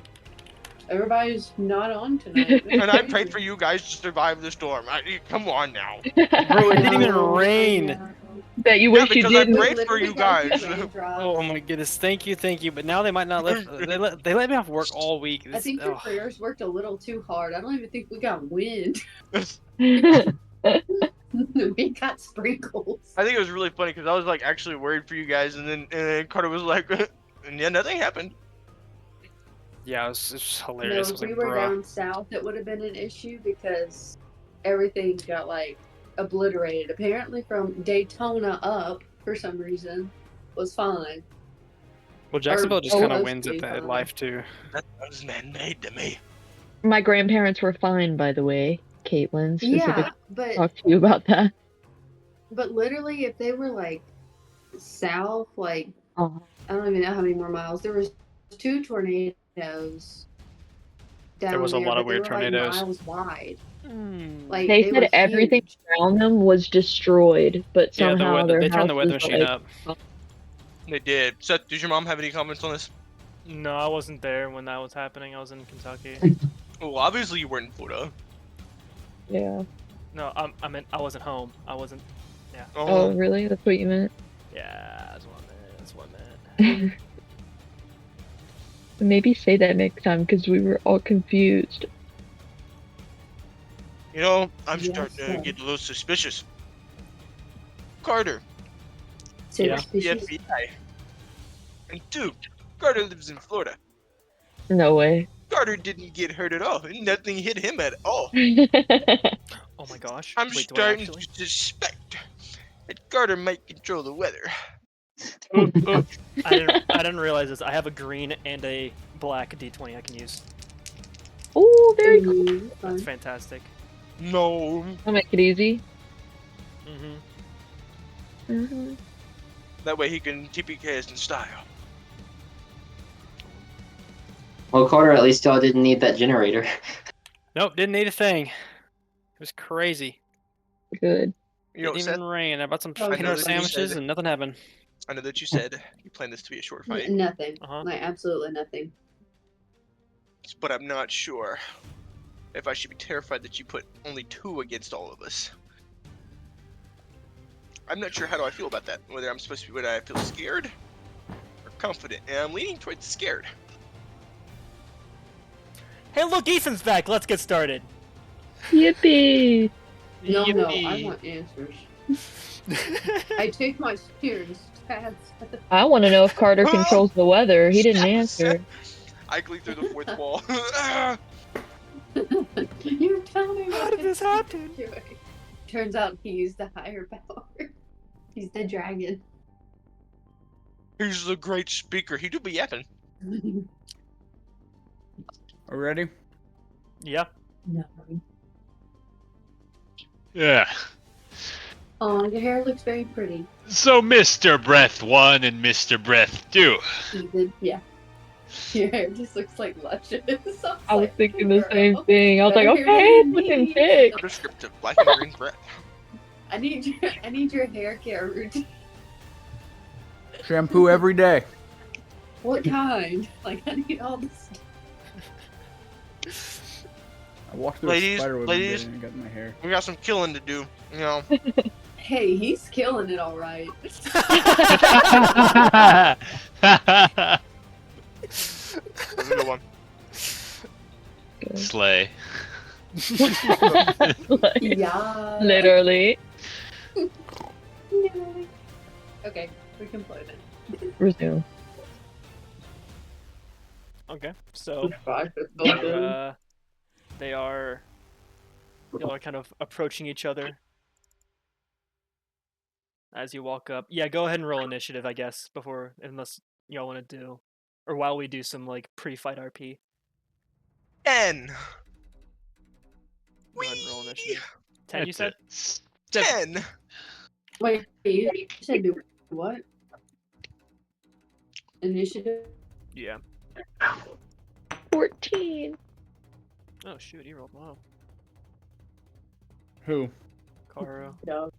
Everybody's not on tonight. And I prayed for you guys to survive the storm. Come on now. Bro, it didn't even rain. Yeah. Bet you Yeah, wish you because I didn't. prayed for you guys. Oh my goodness, thank you. But now they might not let they let me off work all week. I This- think your ugh. prayers worked a little too hard. I don't even think we got wind. We got sprinkles. I think it was really funny because I was like actually worried for you guys, and then Carter was like, and yeah, nothing happened. Yeah, it was No, hilarious. I if was we like, were bruh. down south, it would have been an issue because everything got like obliterated. Apparently, from Daytona up, for some reason, was fine. Well, Jacksonville just kind of wins mostly at that fine. life too. That was man-made to me. My grandparents were fine, by the way. Caitlin specifically Yeah, but talked to you about that. literally, if they were like south, like Oh. I don't even know how many more miles. There was 2 tornadoes down was a there, lot but of they weird were, tornadoes. Like, miles wide. Hmm. Like They were said everything huge. around them was destroyed, but Yeah, somehow their they house turned the weather was machine like, up. They did. Seth, does your mom have any comments on this? No, I wasn't there when that was happening. I was in Kentucky. Well, obviously you weren't in Florida. yeah. No, I meant I wasn't home. I wasn't. Oh, really? That's what you meant? Yeah, that's what I meant. That's what I meant. Maybe say that next time because we were all confused. You know, I'm Yes, starting to sir. get a little suspicious. Carter, Yeah. the Suspicious. FBI. And 2, Carter lives in Florida. No way. Carter didn't get hurt at all. Nothing hit him at all. Oh my gosh. I'm Wait, do I starting actually? to suspect that Carter might control the weather. I didn't realize this. I have a green and a black D20 I can use. Oh, very cool. Ooh, fun. That's fantastic. No. I'll make it easy. Mm-hmm. hmm That way he can TPK us in style. Well, Carter at least still didn't need that generator. Nope, didn't need a thing. It was crazy. Good. You know, Didn't Seth, even rain. I bought some I know peanut that you sandwiches said- and nothing happened. I know that you said you planned this to be a short fight, Nothing. Uh-huh. Like absolutely nothing. but I'm not sure if I should be terrified that you put only 2 against all of us. I'm not sure how do I feel about that. Whether I'm supposed to be, whether I feel scared or confident, and I'm leaning towards scared. Hey, look, Ethan's back. Let's get started. Yippee! No, I Yippee. want answers. I take my spears, Taz. I want to know if Carter controls the weather. He didn't answer. I gleed through the 4th wall. You're telling me How did this happen? Turns out he used the higher power. He's the dragon. He's the great speaker. He do be yapping. Are we ready? Yeah. No. Yeah. Oh, your hair looks very pretty. So Mr. Breath 1 and Mr. Breath 2. Ethan, yeah. Your hair just looks like luscious. I was like, thinking the girl, same thing. I was like, better hair okay, than it's looking me. thick. Descriptive, black and green breath. I need your hair care routine. Shampoo every day. What kind? Like I need all this. I walked through Ladies, a spider web ladies. and got in my hair. We got some killing to do. You know. Hey, he's killing it all right. That's a good one. Slay. Like, Yeah. literally. Okay, we can play then. Resume. Okay. So they are y'all are kind of approaching each other as you walk up. Yeah, go ahead and roll initiative, I guess, before unless y'all want to do or while we do some like pre-fight RP. 10. Go ahead and roll initiative. 10, you That's said? it. 10. Wait, you said do what? Initiative? Yeah. 14. Oh shoot, he rolled low. Who? Karo. No.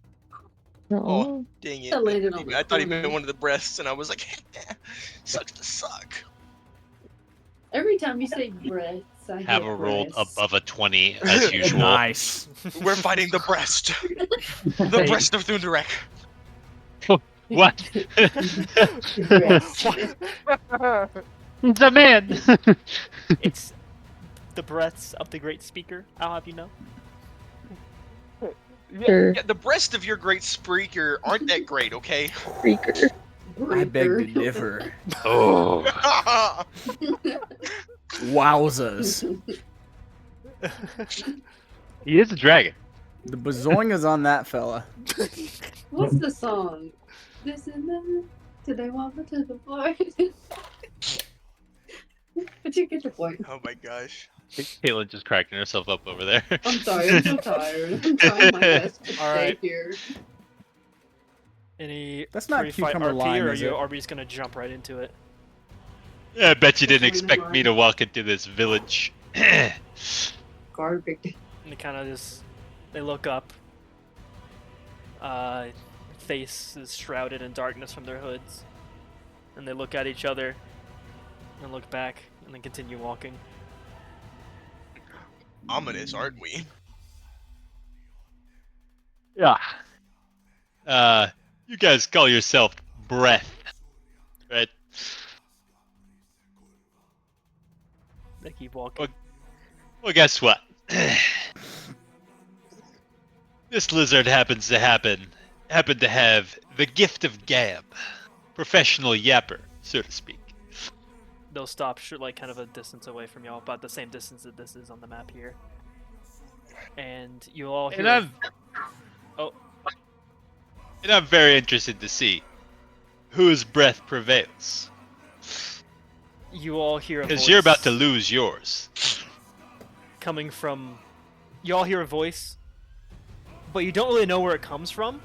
Oh. Dang I it. landed on I thought he the meant corner. one of the breasts, and I was like, sucks to suck. Every time you say breasts, I Have get a rolled breasts. above a 20 as usual. Nice. We're fighting the breast. The breast of Thunderek. What? Breasts. The man. It's the breaths of the great speaker, I'll have you know. Sure. Yeah, the breast of your great speaker aren't that great, okay? Freaker. I beg to differ. Oh. Wowzers. He is a dragon. The bazoing is on that fella. What's the song? This is the today walk to the floor. But you get the point. Oh my gosh. Caitlin just cracking herself up over there. I'm sorry, I'm so tired. I'm trying my best to All stay right. here. Any That's not pre-fight cucumber RP, lime, or are is you it? are we just gonna jump right into it? I bet you didn't That's expect me to walk into this village. Garbage. And they kind of just they look up. Face is shrouded in darkness from their hoods, and they look at each other, and look back, and then continue walking. Ominous, aren't we? Yeah. You guys call yourself Breath, right? They keep walking. Well, guess what? This lizard happens to have the gift of gab, professional yapper, so to speak. They'll stop like kind of a distance away from y'all, about the same distance that this is on the map here. And you all hear. And I'm very interested to see whose breath prevails. You all hear a voice. Because you're about to lose yours. Coming from. You all hear a voice, but you don't really know where it comes from.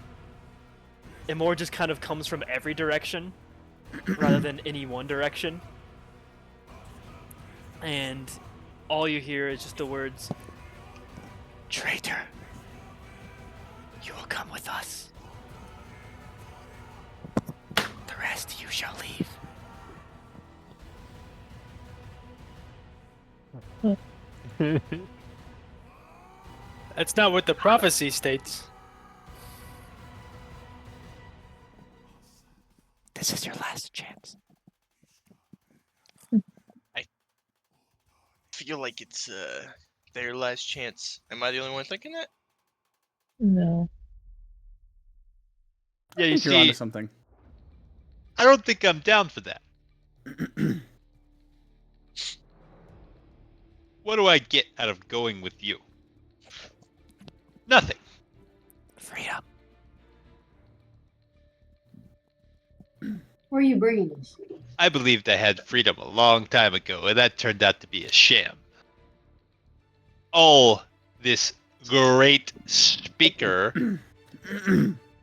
It more just kind of comes from every direction, rather than any one direction. And all you hear is just the words, "Traitor, you will come with us. The rest you shall leave." That's not what the prophecy states. This is your last chance. I feel like it's their last chance. Am I the only one thinking that? No. Yeah, I you think you're onto see, something. I don't think I'm down for that. What do I get out of going with you? Nothing. Freedom. Where are you bringing us? I believed I had freedom a long time ago, and that turned out to be a sham. All this great speaker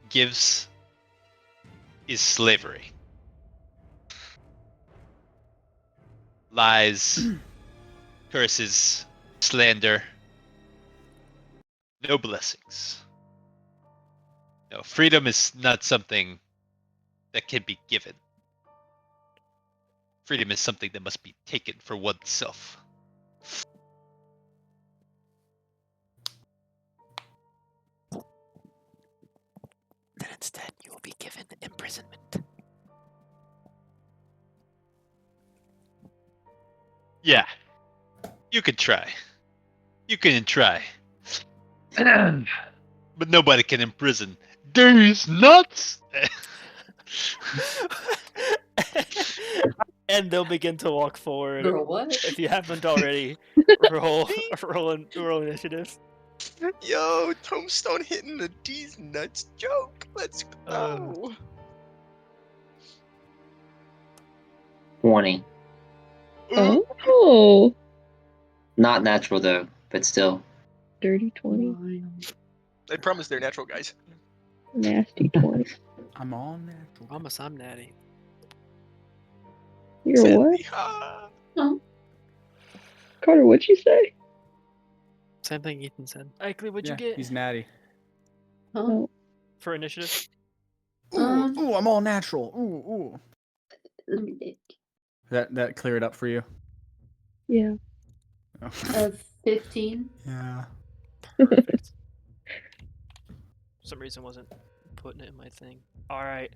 gives is slavery. Lies, curses, slander. No blessings. No, freedom is not something that can be given. Freedom is something that must be taken for oneself. Then instead you will be given imprisonment. Yeah. You can try. You can try. But nobody can imprison these nuts! And they'll begin to walk forward. Girl, what? If you haven't already, roll initiative. Yo, Tombstone hitting the D's nuts joke. Let's go. 20. Oh, Not natural though, but still. dirty 20. I promise they're natural, guys. Nasty 20. I'm all natural. Almost, I'm natty. You're what? Yeehaw. Carter, what'd you say? Same thing Ethan said. Ickley, what'd Yeah, you get he's natty. Oh, for initiative? Ooh, I'm all natural. Ooh. Let me think. That cleared up for you? yeah. Oh. 15. Yeah. Perfect. For some reason wasn't putting it in my thing. Alright.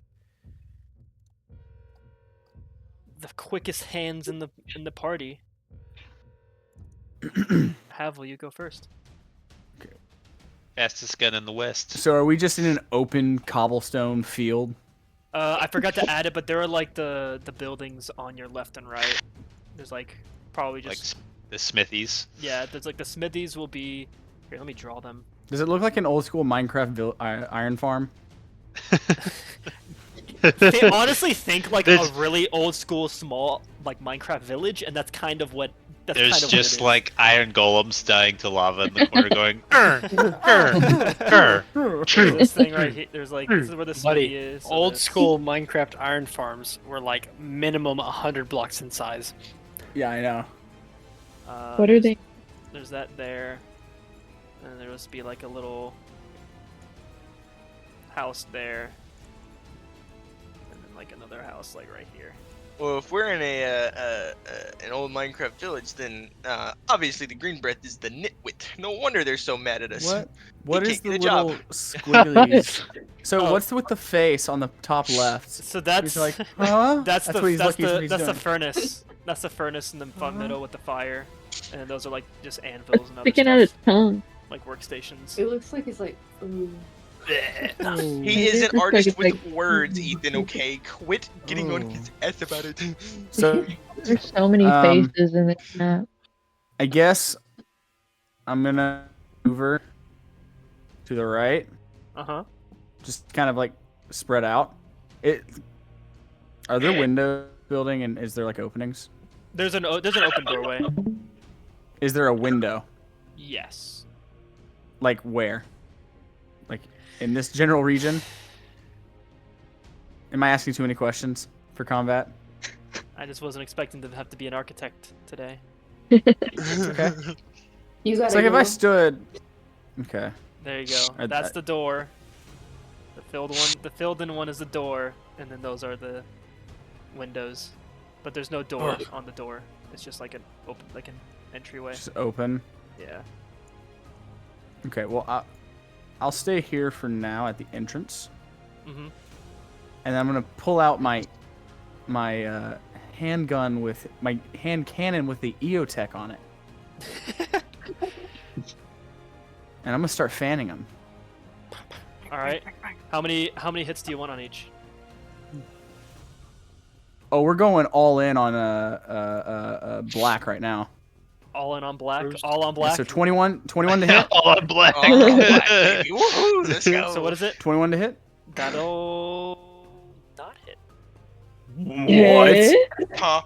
The quickest hands in the party. Havel, you go first. Fastest gun in the West. So are we just in an open cobblestone field? I forgot to add it, but there are like the buildings on your left and right. There's like probably Like just the smithies. yeah. There's like the smithies will be here. Let me draw them. Does it look like an old school Minecraft iron farm? They honestly think like a There's- really old school small like Minecraft village, and that's kind of what. That's There's kind of just what it like iron golems dying to lava in the corner going, There's this thing right here. There's like this is where the Buddy, city is. so old this- school Minecraft iron farms were like minimum 100 blocks in size. Yeah, I know. What are there's- they? There's that there, and there must be like a little house there, and then like another house like right here. Well, if we're in an old Minecraft village, then obviously the green breath is the nitwit. No wonder they're so mad at us. What? What He is can't the get a job. little squigglies? So Oh. what's with the face on the top left? So that's He's like, huh? that's the what he's that's looking the he's that's the doing. furnace. That's the furnace in the Uh-huh. middle with the fire, and then those are like just anvils and other Sticking out its stuff, tongue. like workstations. It looks like it's like. Ooh. Oh. He It is looks an like artist it's with like- words, Ethan, okay? Quit getting on Oh. his ass about it. So There's so many Um, faces in this map. I guess I'm gonna move her to the right, Uh huh. just kind of like spread out. Are there window building and is there like openings? There's an open doorway. Is there a window? Yes. Like where? Like in this general region? Am I asking too many questions for combat? I just wasn't expecting to have to be an architect today. Okay. You got It's like if I stood. Okay. There you go. I- That's I- the door. The filled-in one is the door, and then those are the windows. But there's no door on the door. It's just like an entryway. Just open. Yeah. Okay. Well, I'll stay here for now at the entrance, Mhm. and I'm gonna pull out my handgun with my hand cannon with the EOTech on it, and I'm gonna start fanning them. All right. How many hits do you want on each? Oh, we're going all in on black right now. All in on black. First. All on Yeah, black. so 21 to hit. all on black. Oh, black, baby. Woohoo, let's go. So what is it? 21 to hit. That'll not hit. Eh? Huh?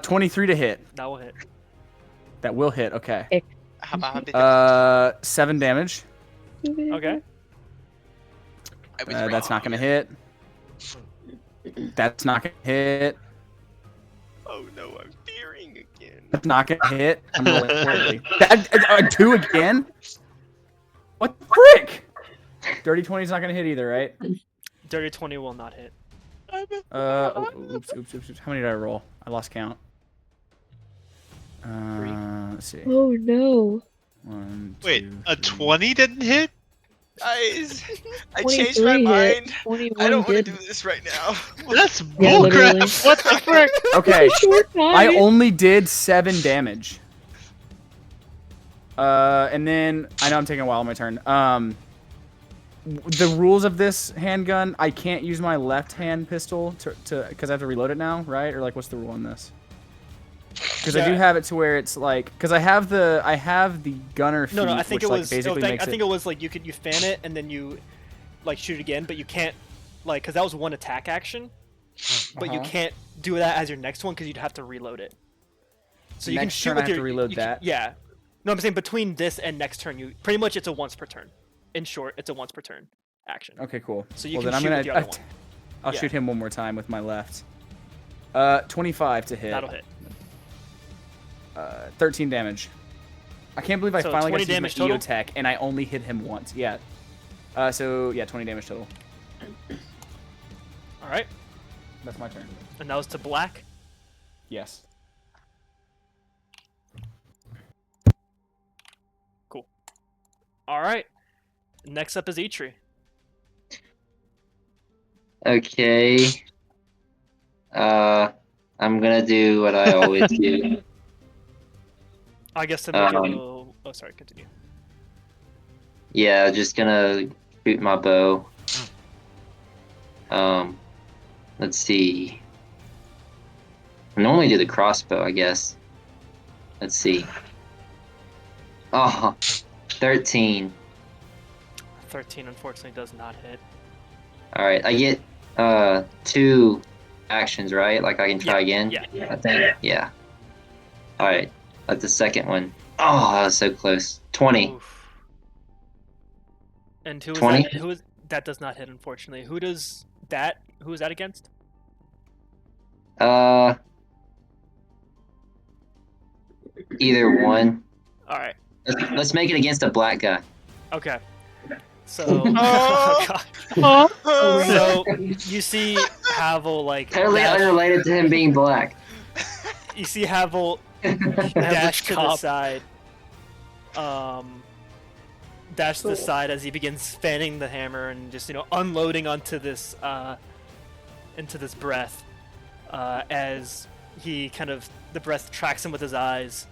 23 to hit. That will hit. That will hit. Okay. 7 damage. Okay. That's not gonna hit. That's not gonna hit. Oh no, I'm fearing again. That's not gonna hit. I'm rolling poorly. 2 again? What the frick? Dirty 20's not gonna hit either, right? Dirty 20 will not hit. Oops. How many did I roll? I lost count. Let's see. Oh no. 1, Wait, 2, a 3. 20 didn't hit? Guys, I changed my 23 hit. mind. 21 I don't want to did. do this right now. That's Yeah, literally. bullcrap. What the frick? Okay, Short I time. only did 7 damage. And then I know I'm taking a while on my turn. The rules of this handgun, I can't use my left hand pistol to because I have to reload it now, right? Or like, what's the rule on this? Because I do Yeah. have it to where it's like, because I have the gunner feet, No, I think which, it like, was. basically makes I think it. it was like you fan it and then you like shoot again, but you can't like because that was one attack action, but you Uh-huh. can't do that as your next one because you'd have to reload it. So you can Next shoot turn I with have your to reload you can- that? Yeah. No, I'm saying between this and next turn, you pretty much it's a once per turn. In short, it's a once per turn action. Okay, cool. So you well, can then I'm shoot gonna. with the other one. I'll Yeah. shoot him one more time with my left. 25 to hit. That'll hit. 13 damage. I can't believe I So finally got 20 to use my damage total? EOTech and I only hit him once. Yeah. So yeah, 20 damage total. All right, That's my turn. and that was to black. Yes. Cool. All right. Next up is Eitri. Okay. I'm gonna do what I always do. I guess to make it a Um, little. Oh, sorry. Continue. Yeah, just gonna shoot my bow. Let's see. I normally do the crossbow, I guess. Let's see. Oh, 13. 13 unfortunately does not hit. All right, I get 2 actions, right? Like I can try again. Yeah. I think. Yeah. All right, that's the second one. Oh, that was so close. 20. Oof. And who is 20? that? Who is that? Does not hit, unfortunately. Who does that? Who is that against? Either one. All right. Let's make it against a black guy. Okay. So, Oh. God. Oh, So you see Havel like Totally dash, unrelated to him being black. you see Havel dash to the side. Dash to the side as he begins fanning the hammer and just unloading onto this into this breath. As he the breath tracks him with his eyes,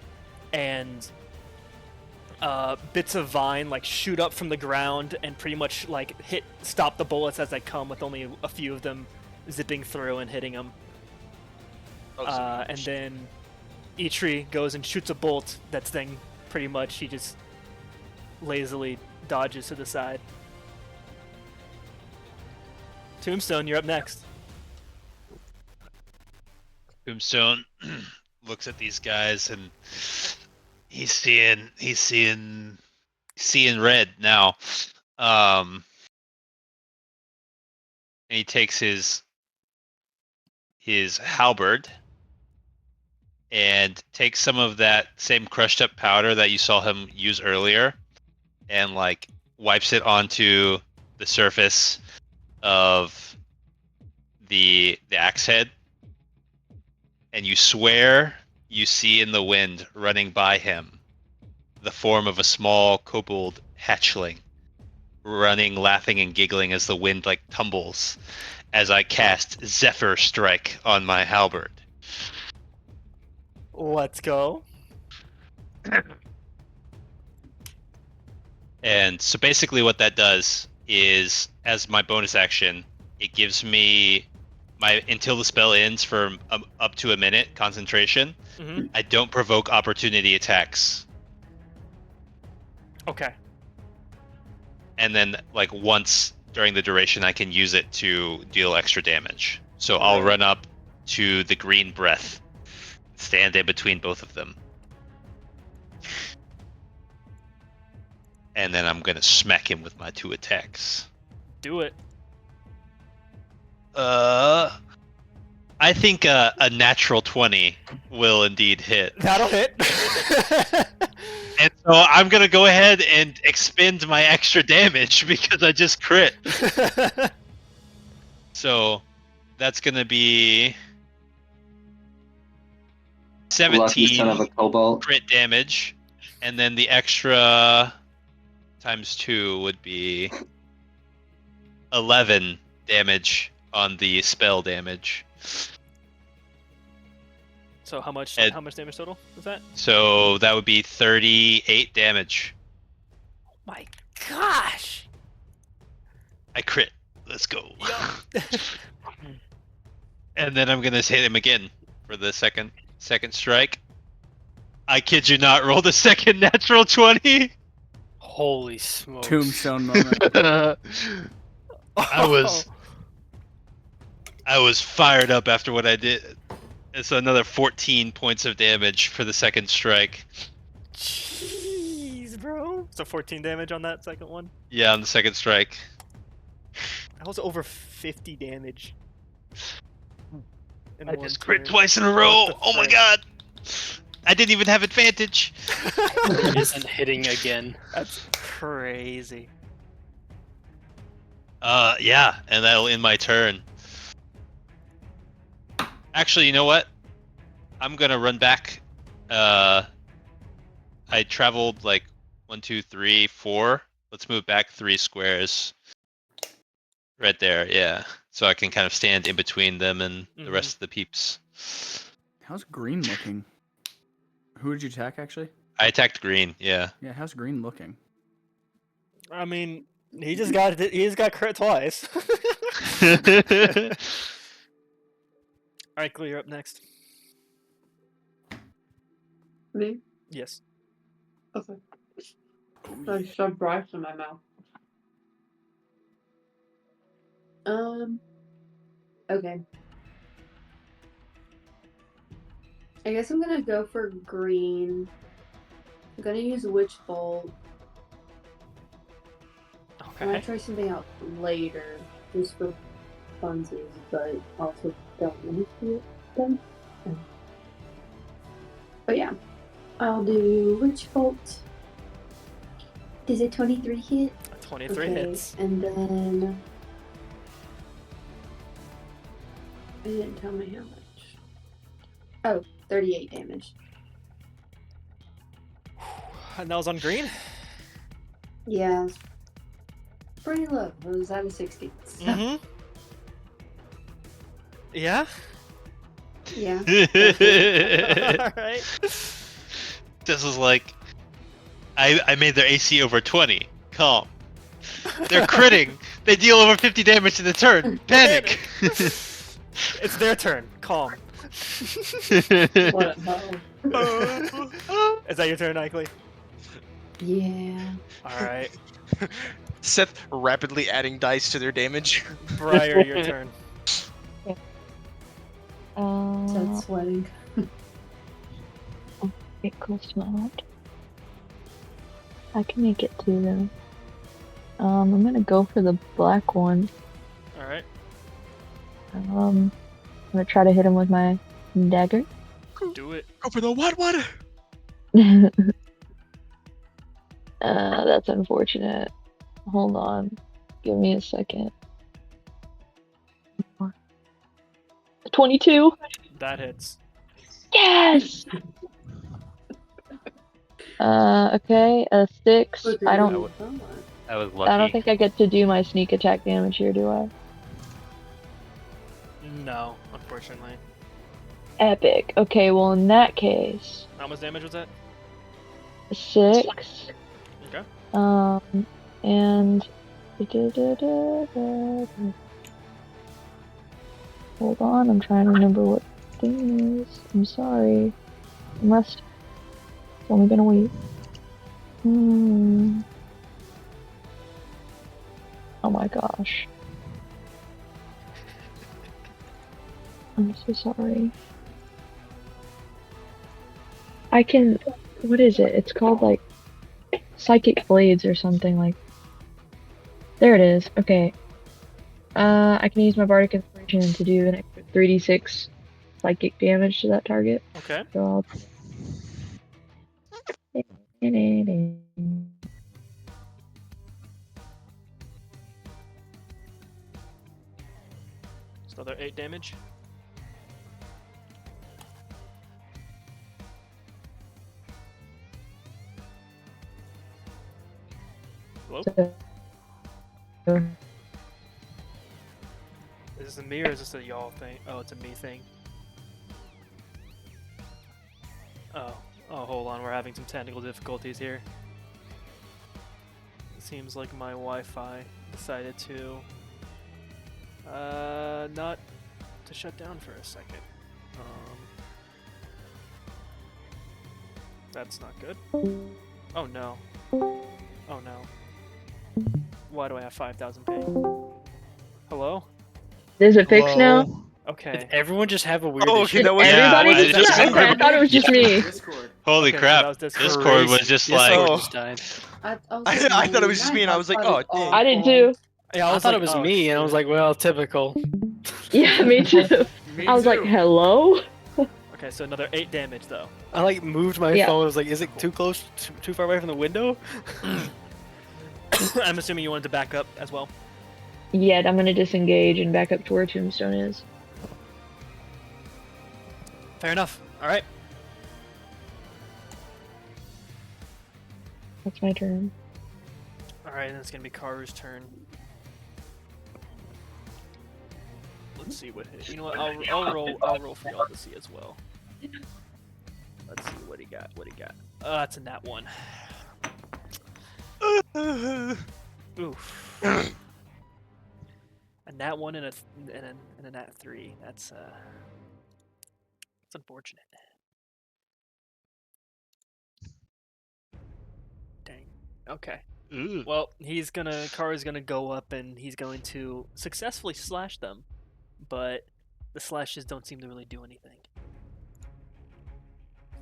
and bits of vine shoot up from the ground and pretty much stop the bullets as they come, with only a few of them zipping through and hitting him. And then Eitri goes and shoots a bolt that's then pretty much he just lazily dodges to the side. Tombstone, you're up next. Tombstone looks at these guys and he's seeing red now. And he takes his halberd and takes some of that same crushed up powder that you saw him use earlier and wipes it onto the surface of the axe head. And you swear you see in the wind running by him the form of a small kobold hatchling, running, laughing, and giggling as the wind tumbles as I cast Zephyr Strike on my halberd. Let's go. And so basically what that does is, as my bonus action, it gives me my until the spell ends for up to a minute concentration. Mm-hmm. I don't provoke opportunity attacks. Okay. And then once during the duration I can use it to deal extra damage. So I'll run up to the green breath, stand in between both of them. And then I'm gonna smack him with my 2 attacks. Do it. I think a natural 20 will indeed hit. That'll hit. And so I'm gonna go ahead and expend my extra damage because I just crit. So that's gonna be 17 Lucky son of a kobold. crit damage, and then the extra times 2 would be 11 damage on the spell damage. So how much damage total is that? So that would be 38 damage. My gosh! I crit. Let's go. And then I'm gonna hit him again for the second strike. I kid you not, roll the second natural 20. Holy smokes. Tombstone moment. I was fired up after what I did. It's another 14 points of damage for the second strike. Jeez, bro. So 14 damage on that second one? Yeah, on the second strike. That was over 50 damage. I just crit twice in a row. Oh my god. I didn't even have advantage. It isn't hitting again. That's crazy. Yeah, and that'll end my turn. Actually, you know what? I'm gonna run back. I traveled 1, 2, 3, 4. Let's move back 3 squares. Right there, yeah. So I can kind of stand in between them and the rest of the peeps. How's green looking? Who did you attack, actually? I attacked green, yeah. Yeah, how's green looking? I mean, he just got crit twice. Alright, Glee, you're up next. Me? Yes. Okay. I shoved rice in my mouth. Okay. I guess I'm gonna go for green. I'm gonna use Witch Bolt. I'm gonna Okay. try something out later, just for funsies, but also don't want to do it then. But yeah, I'll do Witch Bolt. Does a 23 hit? 23 Okay, hits. and then I didn't tell me how much. Oh, 38 damage. And that was on green? Yeah, it's pretty low. It was at a 60. Mm-hmm. Yeah? Yeah. Alright. This is like, I made their AC over 20. Calm. They're critting. They deal over 50 damage in the turn. Panic. It's their turn. Calm. What the hell? Is that your turn, Icely? Yeah. Alright. Seth rapidly adding dice to their damage. Briar, your turn. That's sweating. Get close to my heart. I can make it too, though. I'm gonna go for the black one. Alright. I'm gonna try to hit him with my dagger. Do it. Go for the what? That's unfortunate. Hold on. Give me a second. 22. That hits. Yes! Okay, a 6. I don't I was lucky. I don't think I get to do my sneak attack damage here, do I? No, unfortunately. Epic. Okay, well in that case, How much damage was that? 6. Okay. And hold on, I'm trying to remember what thing is. I'm sorry. I must. It's only been a week. Oh my gosh. I'm so sorry. I can. What is it? It's called like Psychic Blades or something like. There it is. Okay. I can use my Bardic Inspiration to do an extra 3d6 psychic damage to that target. Okay. So I'll. It's another 8 damage. Hello? Is this a me or is this a y'all thing? Oh, it's a me thing. Oh, hold on. We're having some technical difficulties here. It seems like my Wi-Fi decided to not to shut down for a second. That's not good. Oh no. Oh no. Why do I have 5,000 ping? Hello? Is it fixed now? Okay. Did everyone just have a weird Oh, issue? okay, that was Everybody I just just- okay, I thought it was just me. Holy Okay, so crap. that was Discord. Discord was just like, Oh. just died. I thought it was just me, and I was like, oh, dang. I did too. Yeah, I thought like, it was oh, me, and I was like, well, typical. Yeah, me too. I was like, hello? Okay, so another 8 damage though. I like moved my Yeah. phone. I was like, is it too close, too far away from the window? I'm assuming you wanted to back up as well. Yet I'm gonna disengage and back up to where Tombstone is. Fair enough. Alright. That's my turn. Alright, then it's gonna be Karu's turn. Let's see what hit. You know what? I'll roll for y'all to see as well. Let's see what he got. That's a nat 1. Oof. A nat 1 and a nat 3. That's unfortunate. Dang. Okay. Ooh. Well, Karu's gonna go up and he's going to successfully slash them, but the slashes don't seem to really do anything.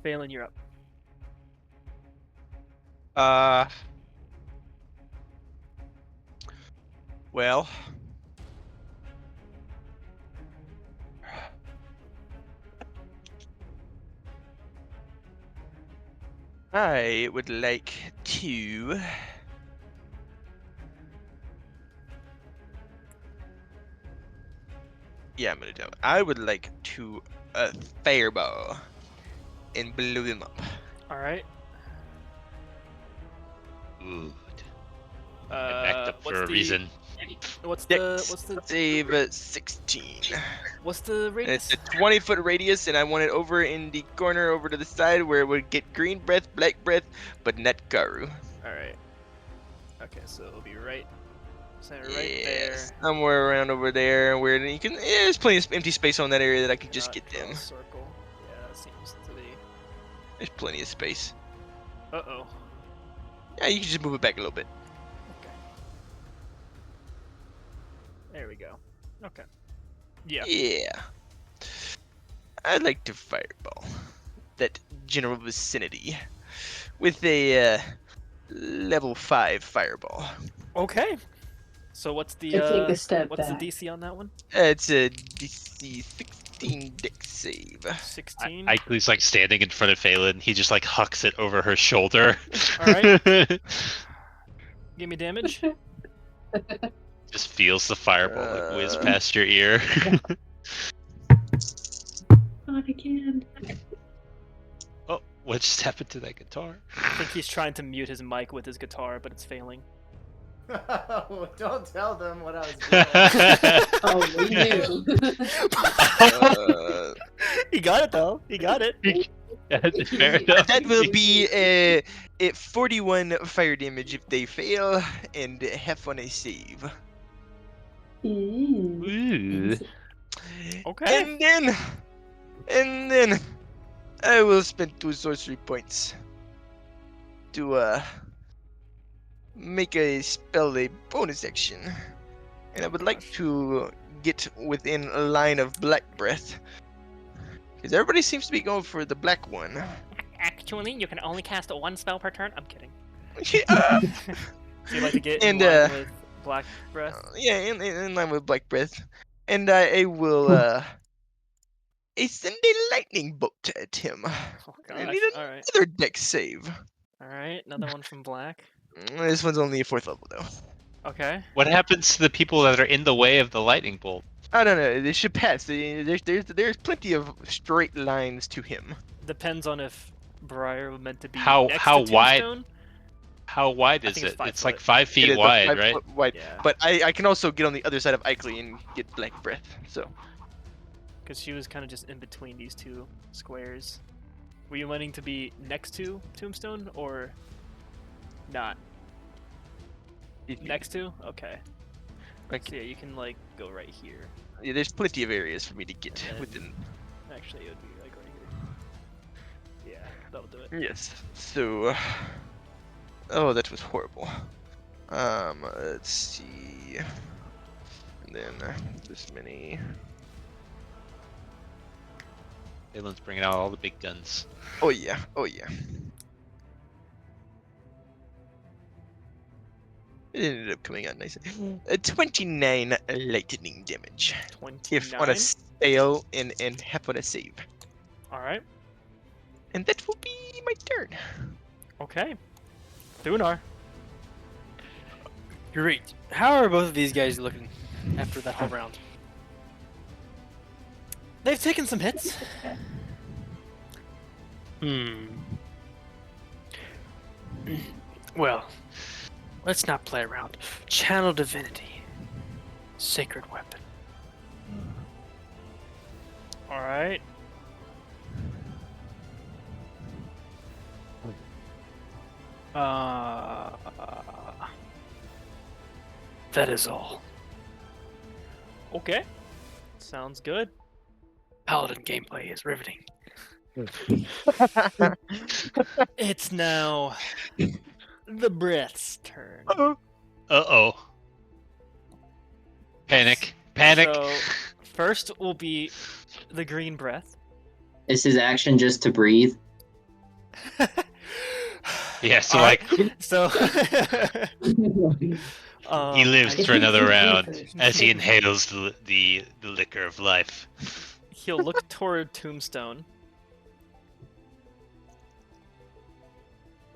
Phelan, you're up. Well. I would like to. Yeah, I'm gonna do it. I would like to fireball and blow them up. All right. Ooh. I backed up for a reason. What's Dex the save 16. what's the And radius? it's a 20-foot radius, and I want it over in the corner, over to the side where it would get green breath, black breath, but not Garu. All right. Okay, so it'll be right there. Somewhere around over there where you can. There's plenty of empty space on that area that I could just Not get them. Circle. Yeah, that seems to be. There's plenty of space. Uh-oh. Yeah, you can just move it back a little bit. Okay. There we go. Okay. Yeah. Yeah. I'd like to fireball that general vicinity with a level 5 fireball. Okay. So what's the I take a step what's back. the DC on that one? It's a DC 16 Dex save. 16. Igley's like standing in front of Phelan. He just like hucks it over her shoulder. Alright. Give me damage. Just feels the fireball like whiz past your ear. Not again. Oh, what just happened to that guitar? I think he's trying to mute his mic with his guitar, but it's failing. Don't tell them what I was doing. Oh, we knew. He got it though. He got it. Fair enough. That will be a 41 fire damage if they fail, and half on a save. Ooh. Okay. And then I will spend 2 sorcery points to make a spell a bonus action. And I would like to get within a line of Black Breath. Because everybody seems to be going for the black one. Actually, you can only cast one spell per turn. I'm kidding. Yeah, So you like to get And, in line with Black Breath? yeah, in line with Black Breath. And I will send a lightning bolt at him. Oh I gosh. need Alright. another dex save. Alright, another one from Black. This one's only a 4th level though. Okay. What happens to the people that are in the way of the lightning bolt? I don't know. They should pass. There's plenty of straight lines to him. Depends on if Briar was meant to be How next to wide- Tombstone. How wide I is think it's it? 5 It's like foot. 5 It feet is a wide, 5 right? foot wide. Yeah. But I can also get on the other side of Ikley and get Black Breath. So Because she was kind of just in between these two squares. Were you wanting to be next to Tombstone or not? Next to? Okay. So yeah, you can like go right here. yeah, there's plenty of areas for me to get And then- within. Actually, it would be like right here. Yeah, that'll do it. Yes. So. Oh, that was horrible. Let's see. And then this many. Phelan's bringing out all the big guns. Oh yeah. Oh yeah. It ended up coming out nice. 29 lightning damage. 29. If on a fail and half on a save. All right. And that will be my turn. Okay. Thunar. Great. How are both of these guys looking after that whole round? They've taken some hits. Well, let's not play around. Channel Divinity. Sacred weapon. All right. That is all. Okay. Sounds good. Paladin gameplay is riveting. It's now the breath's turn. Uh-oh. Panic. Panic. So first will be the green breath. Is his action just to breathe? Yeah, so Alright, like so he lives I for another think- round as he inhales the liquor of life. he'll look toward Tombstone.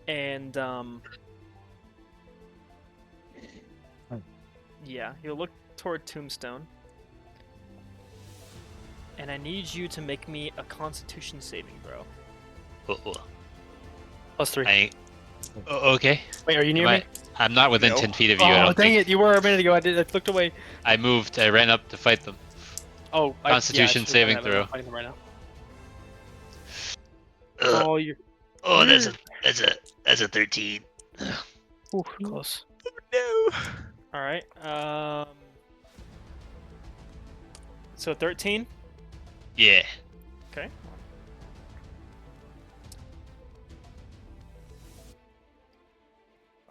And yeah, he'll look toward Tombstone. And I need you to make me a Constitution saving throw. Uh-oh. +3. Okay. Wait, are you near Am me? I'm not within No. 10 feet of you. I Oh, don't dang think. it! You were a minute ago. I looked away. I moved. I ran up to fight them. Oh, Constitution saving I'm throw. fighting them right now. Ugh. Oh, you're Oh, that's a 13. ooh, close. No. All right. So 13. Yeah. Okay.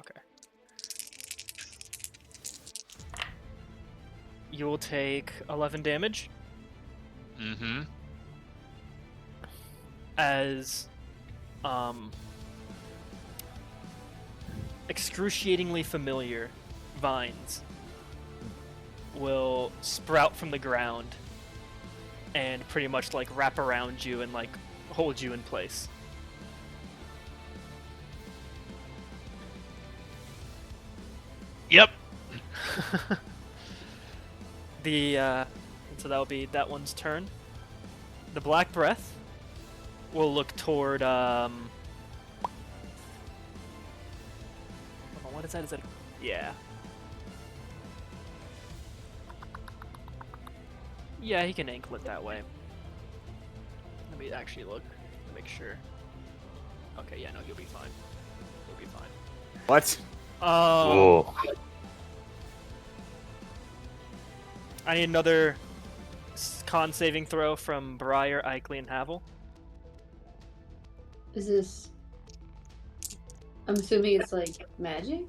Okay. You will take 11 damage Mm-hmm. as excruciatingly familiar vines will sprout from the ground and pretty much like wrap around you and like hold you in place. Yep. So that'll be that one's turn. The Black Breath will look toward hold on, what is that? Is that yeah. Yeah, he can ankle it that way. Let me actually look to make sure. Okay, yeah, no, you'll be fine. You'll be fine. What? Whoa. I need another con saving throw from Briar, Ikley, and Havel. Is this? I'm assuming it's like magic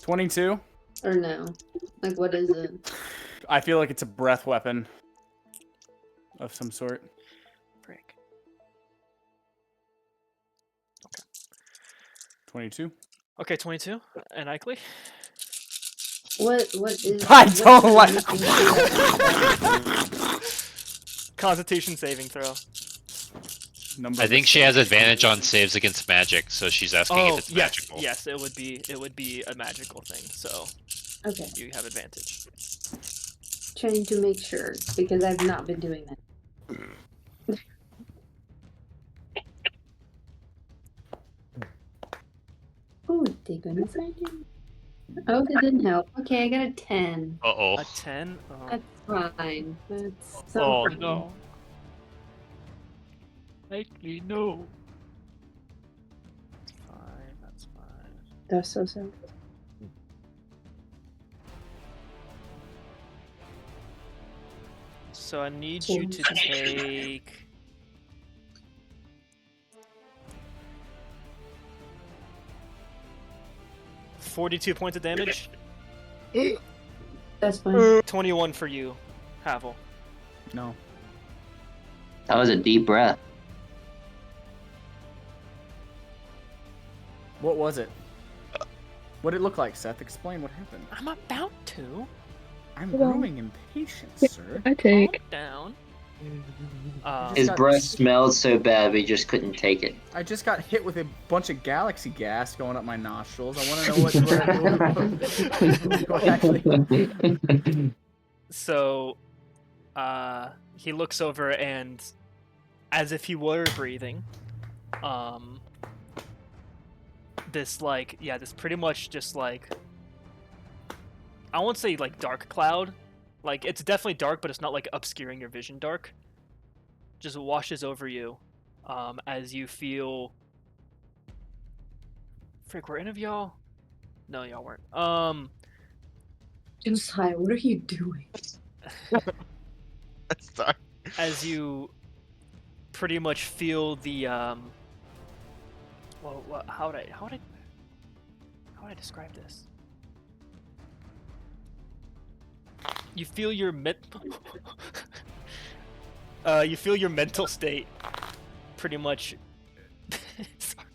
22. or no? Like what is it? I feel like it's a breath weapon of some sort. Frick. 22. Okay, 22. And Ikley? What is? I what's don't the like- missing piece? Constitution saving throw. Number I think she has advantage on saves against magic, so she's asking Oh, if it's yes, magical. yes, it would be a magical thing, so Okay, you have advantage. trying to make sure because I've not been doing that. Oh, thank goodness I did. Oh, that didn't help. Okay, I got a 10. Uh-oh. A 10? Oh. That's fine. That's Oh, something. no. Likely no. Fine, that's fine. That's so sad. So I need you to take... $42 points of damage. That's fine. 21 for you, Havel. No. That was a deep breath. What was it? What did it look like, Seth? Explain what happened. I'm about to. I'm Hold on. growing impatient, sir. I take. Calm down. His got- breath smelled so bad, we just couldn't take it. I just got hit with a bunch of galaxy gas going up my nostrils. I want to know what actually. So, he looks over and, as if he were breathing, this pretty much just like, I won't say like dark cloud, like it's definitely dark, but it's not like obscuring your vision dark. Just washes over you, as you feel. Frick, were any of y'all? No, y'all weren't. Josiah, what are you doing? Sorry. As you pretty much feel the well, how would I How would I describe this? You feel your you feel your mental state pretty much. Sorry.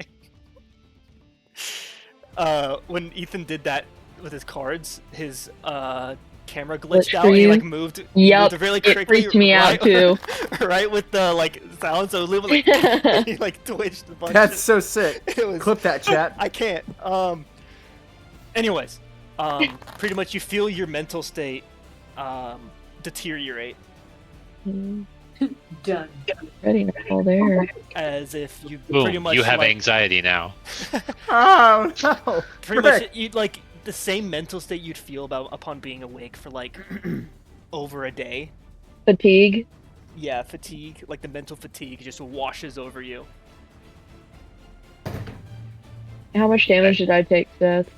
When Ethan did that with his cards, his camera glitched Glitched out for and he you? like moved. Yep, moved really it quickly. freaked me out right- too. right with the like sound, so Lou was like he like twitched a bunch. That's so sick. It was, Clip that, chat. I can't. Anyways, pretty much you feel your mental state deteriorate Done. Ready now, there. as if you Boom, pretty much you have like, anxiety now. Oh no! pretty much Frick. you like the same mental state you'd feel about upon being awake for like over a day. Fatigue. Yeah, fatigue, like the mental fatigue just washes over you. How much damage did I take, Seth?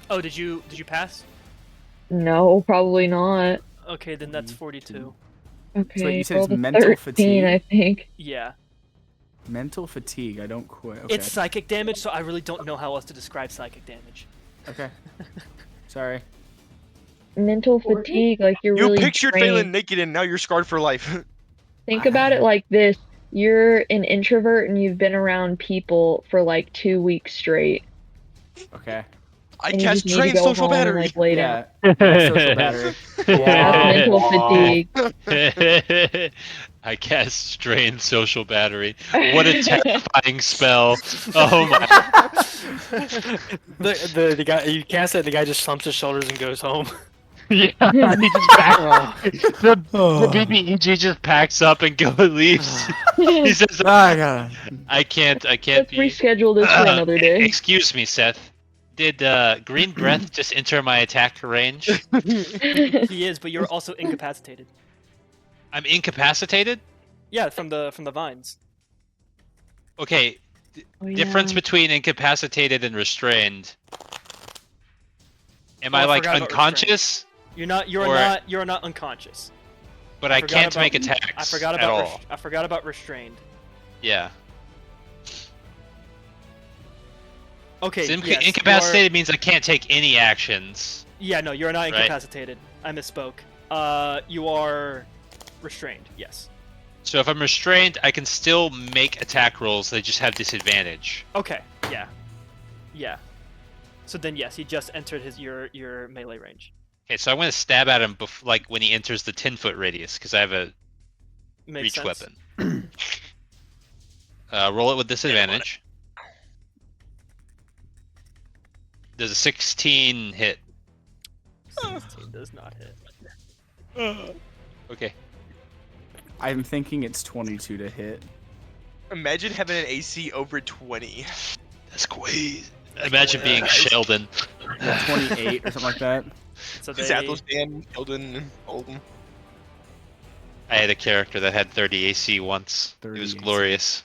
Oh, did you pass? No, probably not. Okay, then that's 42. Okay, So you said rolled it's a mental 13, fatigue? I think. Yeah. Mental fatigue. I don't quit. Okay. It's psychic damage, so I really don't know how else to describe psychic damage. Okay. Sorry. Mental fatigue, like you're You really pictured drained. Phelan naked and now you're scarred for life. Think about it like this. You're an introvert and you've been around people for like 2 weeks straight. Okay. I And you cast just need to drain go social home and, battery. like, lay down. Yeah. Social battery. That's mental fatigue. I cast strain social battery. What a terrifying spell! Oh my! The guy you cast it, the guy just slumps his shoulders and goes home. Yeah, he just packs. The BBEG just packs up and leaves. He says, "I can't Let's be." reschedule this for another day. Excuse me, Seth. Did Green Breath just enter my attack range? He is, but you're also incapacitated. I'm incapacitated? Yeah, from the vines. Okay, Oh, difference yeah. between incapacitated and restrained. Am Oh, I I like forgot about unconscious? You're not unconscious. But I forgot can't about- make attacks I forgot at about all. I forgot about restrained. Yeah. Okay. So yes, you are- incapacitated means I can't take any actions. Yeah, no, you're not Right. incapacitated. I misspoke. You are restrained. Yes. So if I'm restrained, I can still make attack rolls. They just have disadvantage. Okay. Yeah. Yeah. So then, yes, he just entered your melee range. Okay, so I'm gonna stab at him like when he enters the 10-foot radius because I have a Makes reach sense. weapon. Roll it with disadvantage. Does a 16 hit? 16 does not hit. Okay. I'm thinking it's 22 to hit. Imagine having an AC over 20. That's crazy. Imagine being Sheldon. Yeah, 28 or something like that. So It's they, Athelstan, Sheldon, and Oldham. I had a character that had 30 AC once. It 30 was AC. glorious.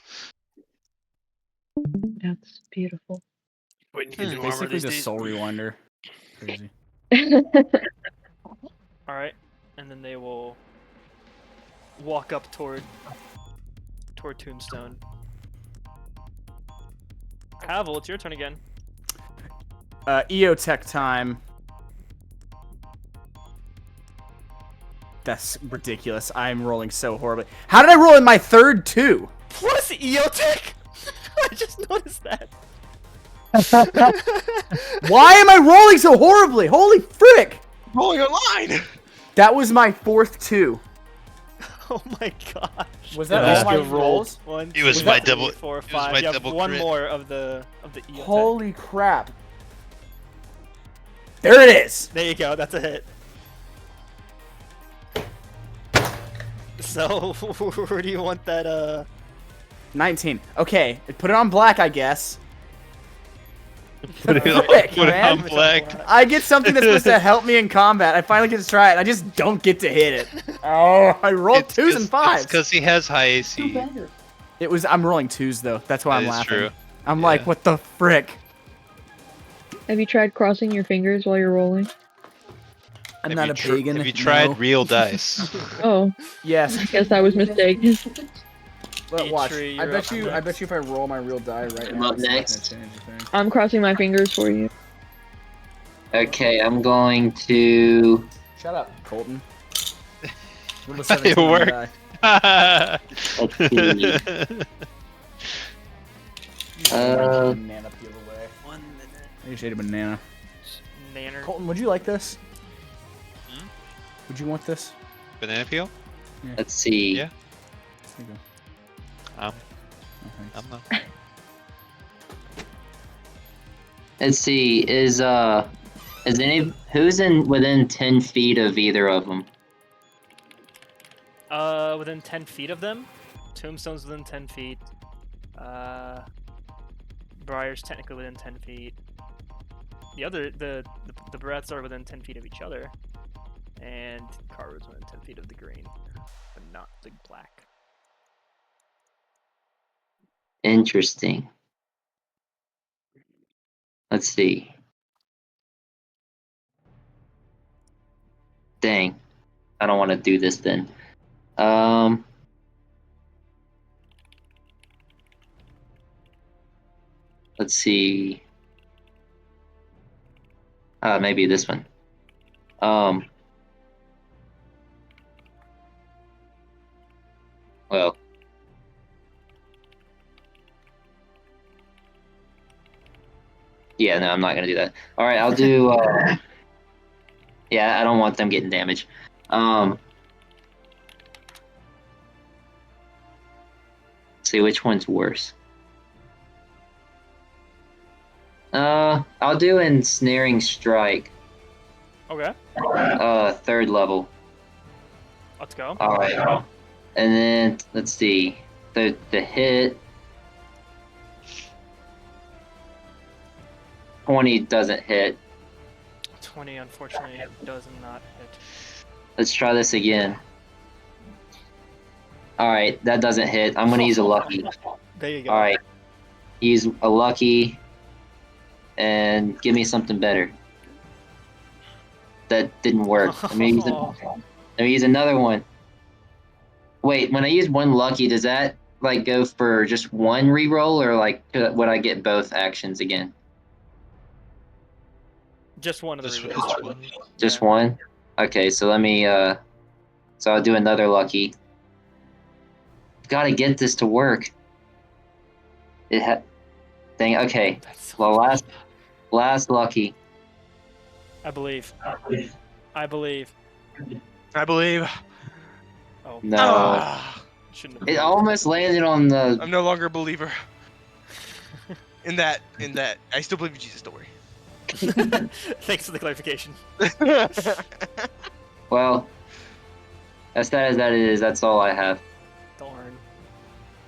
That's beautiful. Wouldn't use armor Basically these the days. Soul Rewinder. Crazy. all right, and then they will walk up toward Tombstone. Havel, it's your turn again. EOTech time. That's ridiculous. I'm rolling so horribly. How did I roll in my third 2? Plus EOTech. I just noticed that. Why am I rolling so horribly? Holy frick! Rolling a line! That was my fourth 2. Oh my gosh. Was Yeah, that that's all my good roll. rolls? One, It was two, my three, double- four, it was five. my You have double one crit. more of the EOTech. Holy crap. There it is! There you go. That's a hit. So, where do you want that? 19. Okay, put it on black, I guess. Put it on, Frick, put it man. on black. I get something that's supposed to help me in combat. I finally get to try it, and I just don't get to hit it. Oh, I rolled 2s and 5s. because he has high AC. better. It was. I'm rolling 2s though. That's why That I'm is laughing. true. I'm Yeah. like, what the frick? Have you tried crossing your fingers while you're rolling? I'm Have not you a tr- pagan. Have you tried no. real dice? Oh, Yes. I guess I was mistaken. But watch, Atri, I you're bet up you next. if I roll my real die right I'm now, up it's not gonna next. change a thing. I'm crossing my fingers for you. Okay, I'm going to. Shut up, Colton. Roll a It 17 on the worked. die. Let's see. Banana peel away. 1 minute. I just ate a banana. Nanner. Colton, would you like this? Hmm? Would you want this? Banana peel? Let's see. Yeah. There you go. Um, Oh, thanks. I'm not. Let's see. Is who's in within 10 feet of either of them? Within 10 feet of them. Tombstone's within 10 feet. Briar's technically within 10 feet. The Barrettes are within 10 feet of each other. And Karu's within 10 feet of the green. But not the black. Interesting. Let's see. Dang. I don't want to do this then. Let's see. Maybe this one. Well. Yeah, no, I'm not gonna do that. All right, I'll do. Yeah, I don't want them getting damaged. Let's see which one's worse. I'll do ensnaring strike. Okay, 3rd level. let's go. All right, and then let's see the hit. 20 doesn't hit. 20 unfortunately does not hit. Let's try this again. All right, that doesn't hit. I'm gonna use a lucky. There you go. All right, use a lucky, and give me something better. That didn't work. Let me use another one. Wait, when I use one lucky, does that like go for just one reroll, or like would I get both actions again? Just one of the Just rerolls. one. Just Yeah. one? Okay, so let me so I'll do another lucky. Gotta get this to work. Dang, okay. That's so Well, last lucky. I believe. I believe. I believe. Oh, No. Ah, shouldn't have. It almost landed on the I'm no longer a believer. In that, I still believe in Jesus. Don't worry. Thanks for the clarification. well. As sad as that is, that's all I have. Darn.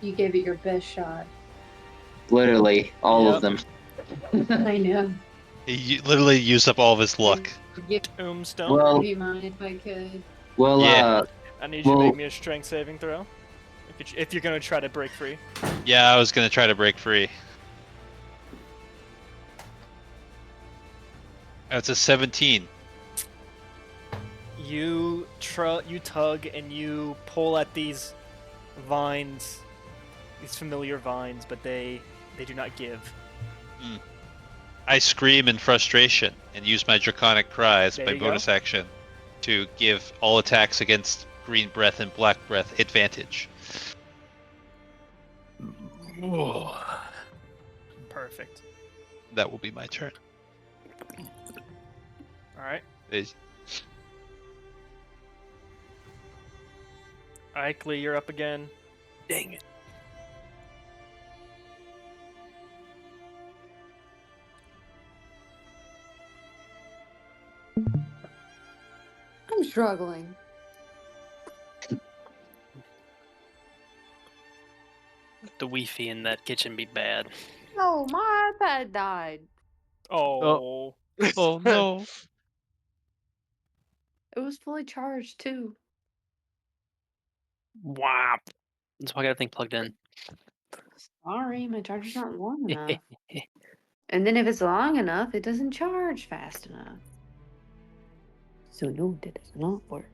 You gave it your best shot. Literally, all Yep. of them. I know. He literally used up all of his luck. Tombstone. Well, Give you mine if I could. well, Yeah. I need you to well- make me a strength saving throw. If you're gonna try to break free. Yeah, I was gonna try to break free. That's a 17. You tug and you pull at these vines, these familiar vines, but they do not give. I scream in frustration and use my Draconic Cry as There my you go. bonus action to give all attacks against Green Breath and Black Breath advantage. Perfect. That will be my turn. All right. Is- Icely, you're up again. Dang it. I'm struggling. The Wi-Fi in that kitchen be bad. No, my iPad died. Oh. Oh no. It was fully charged too. Wow. That's why I got everything plugged in. Sorry, my charger's not long enough. And then if it's long enough, it doesn't charge fast enough. So no, that does not work.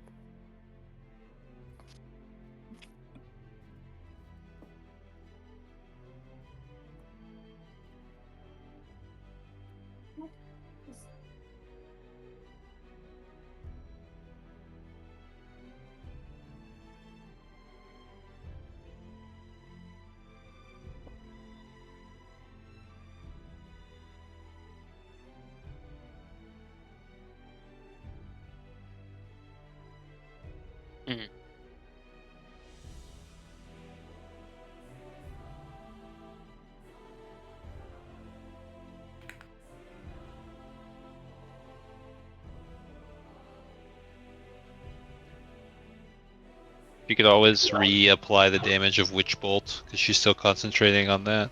You could always reapply the damage of Witch Bolt because she's still concentrating on that.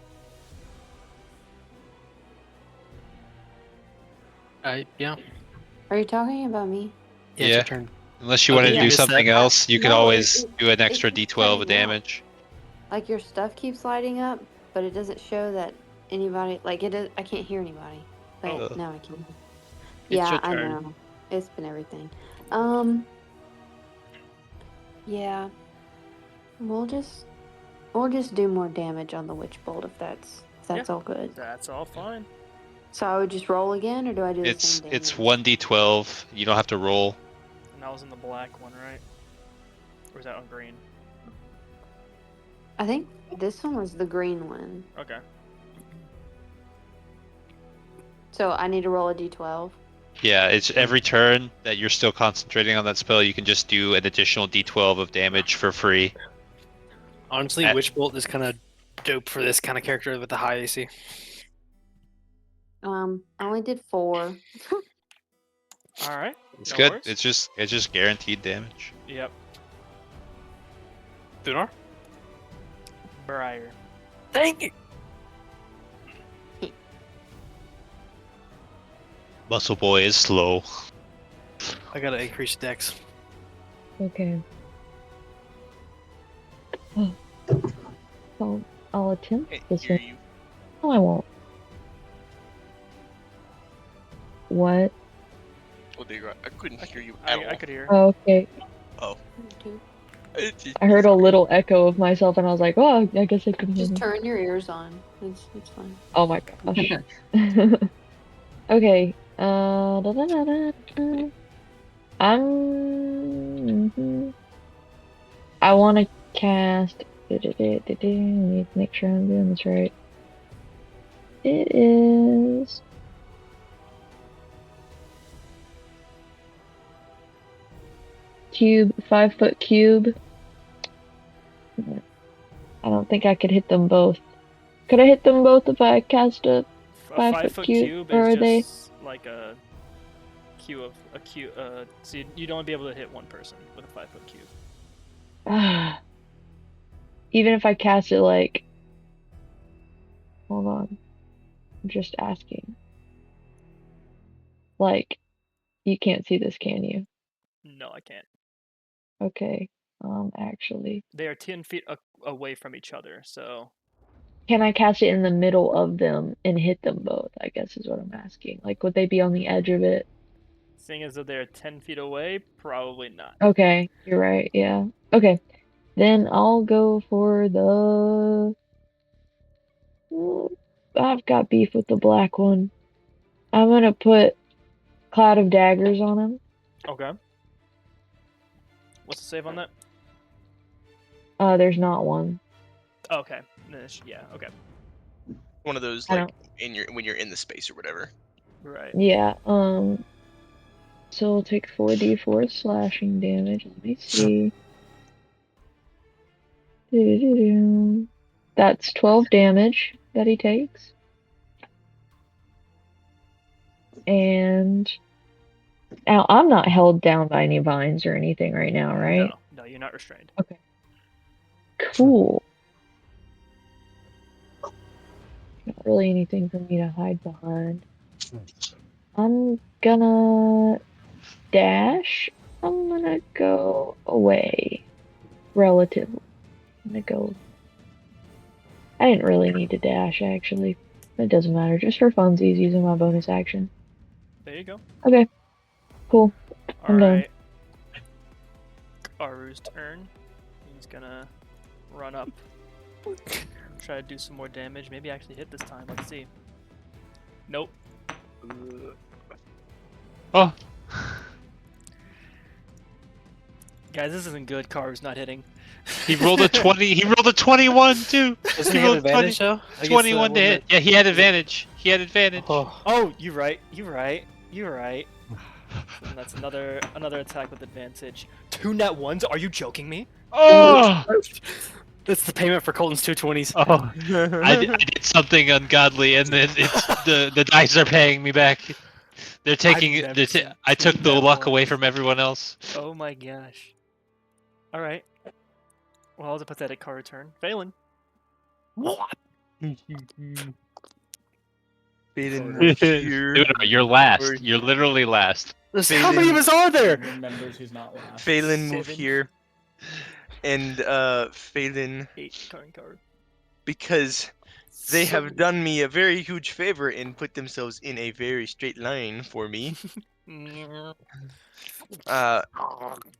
Yeah. Are you talking about me? Yeah. It's your turn. Unless you Okay, wanted to yeah, do missed that. something else, you could No, always it- do an it extra keeps D12 of cutting out. damage. Like your stuff keeps lighting up, but it doesn't show that anybody. Like it is. I can't hear anybody. But Oh. now I can. It's Yeah, your I turn. know. It's been everything. Yeah. We'll just do more damage on the witch bolt if that's all good. That's all fine. So I would just roll again, or do I do the It's same damage? it's 1d12. You don't have to roll. And that was in the black one, right? Or was that on green? I think this one was the green one. Okay. So I need to roll a d12. Yeah, it's every turn that you're still concentrating on that spell, you can just do an additional d12 of damage for free. Honestly, Witch Bolt is kind of dope for this kind of character with the high AC. I only did 4. All right. It's No good. worries. It's just guaranteed damage. Yep. Dunar? Briar. Thank you. Muscle Boy is slow. I gotta increase dex. Okay. So I'll attempt Can't this hear one. you. No, I won't. What? Oh, there you go. I couldn't hear you at all. I could hear. Oh, okay. I heard a little echo of myself, and I was like, "Oh, I guess I couldn't hear Just me." turn your ears on. It's fine. Oh my gosh. Okay. I want to cast. Need to make sure I'm doing this right. It is. Cube, 5-foot cube. I don't think I could hit them both. Could I hit them both if I cast a A 5-foot cube? is Or are they? just like a cube of a cube. So you'd only be able to hit one person with a 5-foot cube. Even if I cast it like. Hold on. I'm just asking. Like, you can't see this, can you? No, I can't. Okay. Actually. They are 10 feet away from each other, so Can I cast it in the middle of them and hit them both? I guess is what I'm asking. Like, would they be on the edge of it? seeing as though they're 10 feet away, probably not. Okay, you're right. Yeah. Okay. Then I'll go for the. I've got beef with the black one. I'm gonna put Cloud of Daggers on him. Okay. What's the save on that? There's not one. Okay. Then yeah. Okay. One of those I like when you're in the space or whatever. Right. Yeah. So we'll take 4d4 slashing damage. Let me see. That's 12 damage that he takes. And now I'm not held down by any vines or anything right now, right? No, you're not restrained. Okay. Cool. Not really anything for me to hide behind. I'm gonna dash. I'm gonna go away. Relatively. I'm gonna go. I didn't really need to dash, actually. It doesn't matter. Just for funsies, using my bonus action. There you go. Okay. Cool. I'm done. Alright. Aru's turn. He's gonna run up. Try to do some more damage. Maybe actually hit this time. Let's see. Nope. Oh. Guys, this isn't good. Karu's not hitting. He rolled a 20. He rolled a 21 too. Doesn't He he have rolled 20 advantage though? Against the 21 to one hit. Yeah, he had advantage. He had advantage. Oh, Oh, you're right. You're right. You're right. And that's another attack with advantage. 2 net ones? Are you joking me? Oh! that's the payment for Colton's 220s. Oh! I did something ungodly, and then it's the dice are paying me back. They're taking. never seen I took two the net luck away ones. from everyone else. Oh my gosh. All right. Well, it was a pathetic Karu turn. Phelan. What? Phelan will hear. Dude, you're last. Or- You're literally last. How many of us are there? Remembers who's not last. Phelan will 7. hear. And Phelan, 8 current card. because they have done me a very huge favor and put themselves in a very straight line for me.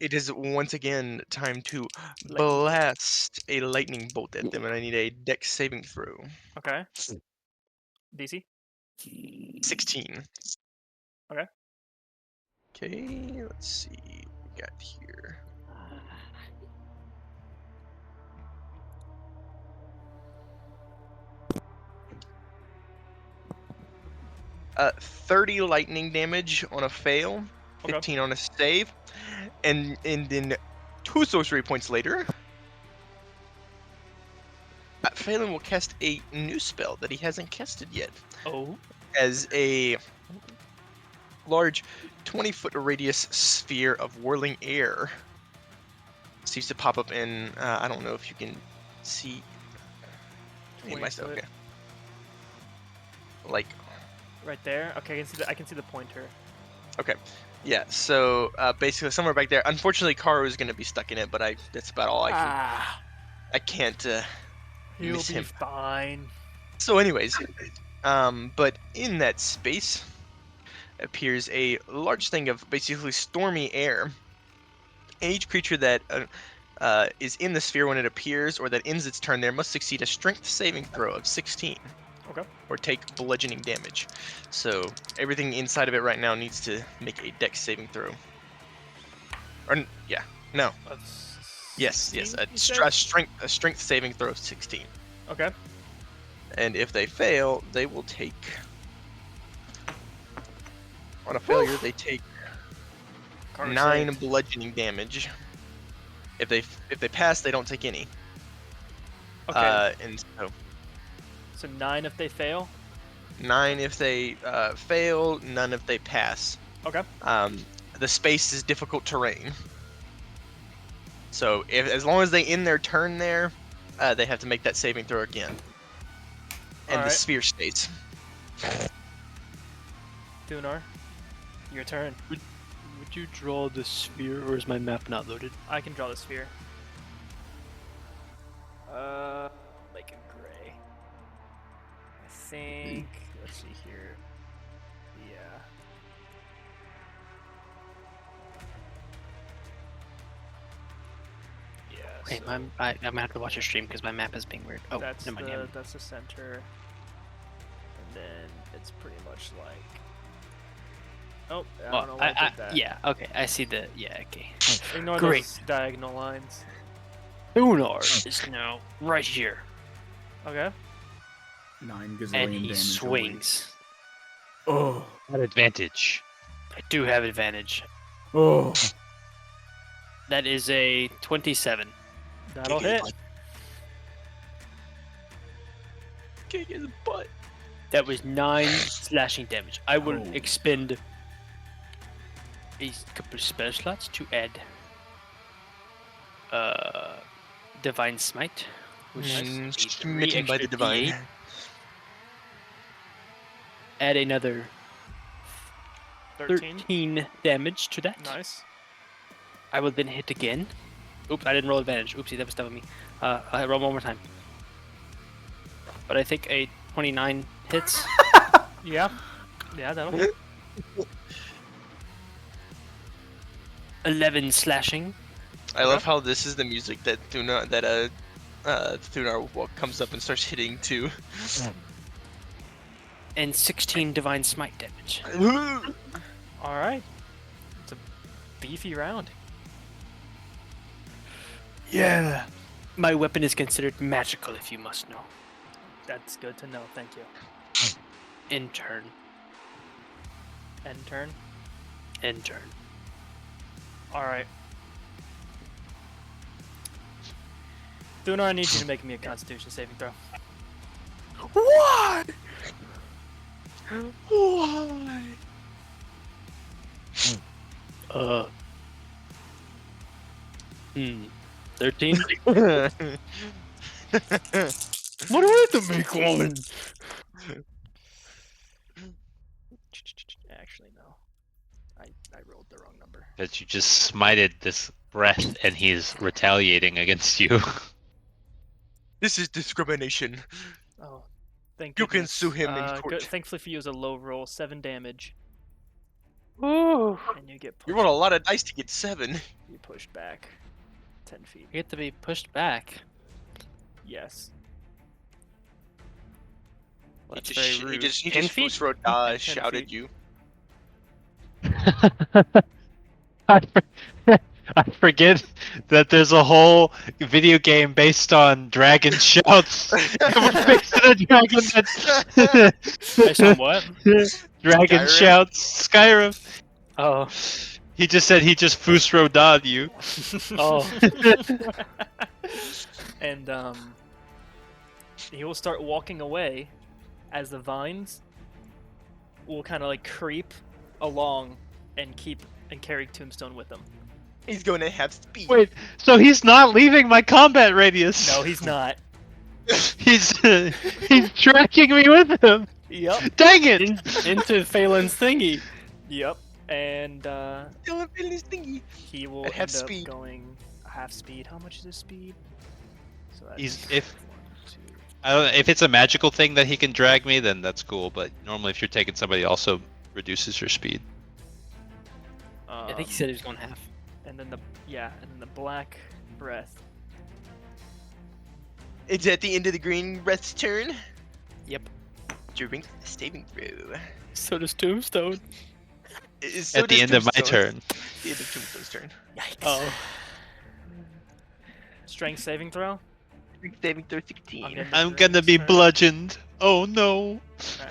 It is once again time to blast a lightning bolt at them, and I need a dex saving throw. Okay. DC. 16. Okay. Okay, let's see what we got here. 30 lightning damage on a fail, 15 on a save, and then 2 sorcery points later, Phelan will cast a new spell that he hasn't casted yet. Oh. As a large 20-foot radius sphere of whirling air seems to pop up in, I don't know if you can see in my stuff. Okay. Like right there. Okay, I can see the pointer. Okay. Yeah, so basically somewhere back there. Unfortunately, Karu is going to be stuck in it, but that's about all I can. I can't He'll miss be him. fine. So anyways, but in that space appears a large thing of basically stormy air. And each creature that is in the sphere when it appears or that ends its turn there must succeed a strength saving throw of 16. Okay. Or take bludgeoning damage. So everything inside of it right now needs to make a dex saving throw. Or yeah, no. Yes, a strength saving throw of 16. Okay. And if they fail, they will take. On a failure, they take 9 bludgeoning damage. If they pass, they don't take any. Okay. And so. So 9 if they fail. 9 if they fail, none if they pass. Okay. The space is difficult terrain. So as long as they end their turn there, they have to make that saving throw again. And the sphere stays. Thunar, your turn. Would you draw the sphere, or is my map not loaded? I can draw the sphere. Like a gray. I think. Let's see here. Yeah. Yeah. Wait, I'm gonna have to watch your stream because my map is being weird. Oh, that's never mind. that's the center, and then it's pretty much like. Oh, I don't know why I did that. Yeah, okay, I see the. Yeah, okay. Ignore Great. those diagonal lines. Thunar is now right here, $9 gazillion and he damage. swings. Oh. At advantage. I do have advantage. Oh. That is a 27. That'll hit. Kick his butt. That was 9 slashing damage. I will Oh. expend a couple spell slots to add Divine Smite, which is Smitten by the divine. Add another 13. 13 damage to that. Nice. I will then hit again. Oops, I didn't roll advantage. Oopsie, that was dumb of me. I'll roll one more time. But I think a 29 hits. Yeah. Yeah, that'll hit. 11 slashing. I love how this is the music that Thunar comes up and starts hitting too. And 16 Divine Smite damage. All right. It's a beefy round. Yeah. My weapon is considered magical, if you must know. That's good to know. Thank you. Intern. End turn. Intern. All right. Thunar, I need you to make me a Constitution saving throw. Why? Why? 13? What do I have to make one? Actually, no. I rolled the wrong number. That you just smited this breath and he's retaliating against you. This is discrimination. Oh, thank You can goodness. sue him in Good. court. Thankfully for you, is a low roll, 7 damage, Ooh. and you get You pushed. rolled a lot of dice to get 7. You pushed back 10 feet. You get to be pushed back. Yes. Well, that's he very just, rude. he just, 10 feet? Fusro 10 shouted feet. you. I forget that there's a whole video game based on dragon shouts. It was based on a dragon that Based on what? Dragon Skyrim? shouts Skyrim. Oh. He just said he just Fusro Dod you. Oh. And he will start walking away as the vines will kind of like creep along and carry Tombstone with them. He's going to have speed. Wait, so he's not leaving my combat radius? No, he's not. He's tracking me with him. Yep. Dang it! Into Phelan's thingy. Yep. And Still a Philly's thingy. he will At end half up speed. going half speed. How much is his speed? So that's He's if 1, 2. I don't know, if it's a magical thing that he can drag me, then that's cool. But normally, if you're taking somebody, it also reduces your speed. I think he said he was going half. And then the black breath. It's at the end of the green breath's turn. Yep. During the saving throw. So does Tombstone. So At the does end of my Tombstone. turn. The end of Tombstone's turn. Yikes. Oh. Strength saving throw. Saving throw 16. I'm gonna- I'm gonna be Turn. bludgeoned. Oh no. Okay.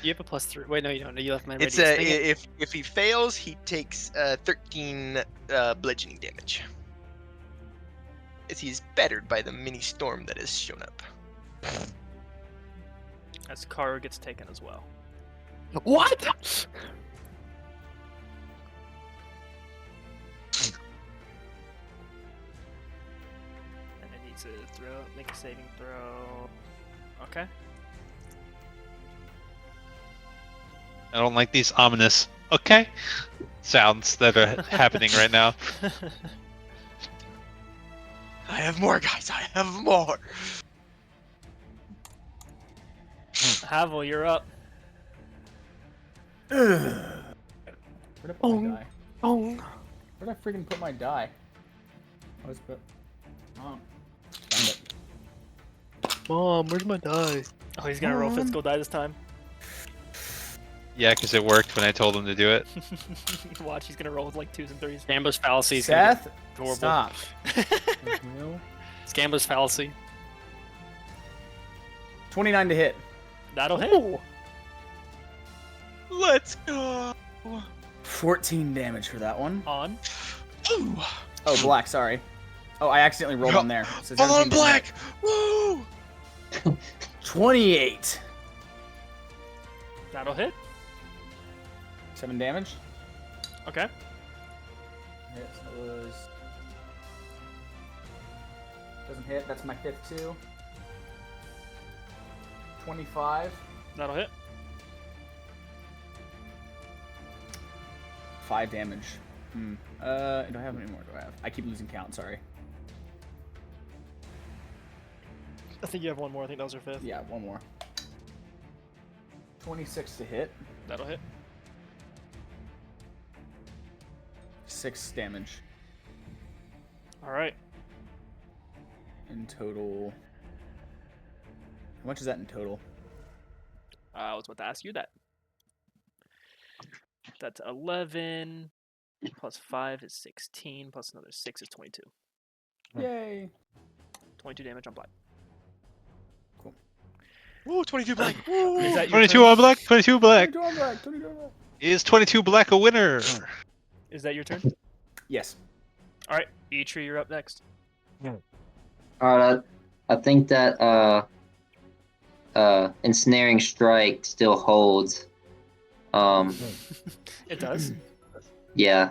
You have a +3. Wait, no, you don't. You left my It's radius. Dang it. if he fails, he takes 13 bludgeoning damage. As he is battered by the mini storm that has shown up. As Karu gets taken as well. What? And it needs to make a saving throw. Okay. I don't like these ominous okay sounds that are happening right now. I have more, guys. I have more. Havel, you're up. Where'd I put my die? Oh. Where'd I freaking put my die? I was put. Oh. Found it. Mom, where's my die? Oh, he's gonna roll physical die this time. Yeah, because it worked when I told him to do it. Watch, he's gonna roll with like 2s and 3s. Gambler's fallacy. is Seth, adorable. stop. Will. It's Gambler's fallacy. 29 to hit. That'll hit. Let's go. 14 damage for that one. On. Ooh. Oh, black, sorry. Oh, I accidentally rolled on there. So Fall 17 on didn't black. hit. Woo. 28. That'll hit. 7 damage. Okay. Hit, so it was. Doesn't hit, that's my 5th too. 25. That'll hit. 5 damage. Do I have any more? Do I have? I keep losing count, sorry. I think you have one more. I think that was your 5th. Yeah, one more. 26 to hit. That'll hit. 6 damage All right. in total. How much is that in total? I was about to ask you that. that to 11. Plus 5 is 16. Plus another 6 is 22. Yay. 22 damage on black. Ooh, 22 black. Ooh. Is that your 22 turn? on black. 22 black. 22 on black. 22 on black. Is 22 black a winner? Is that your turn? Yes. All right, Eitri, you're up next. Alright, I think that ensnaring strike still holds. It does. Yeah,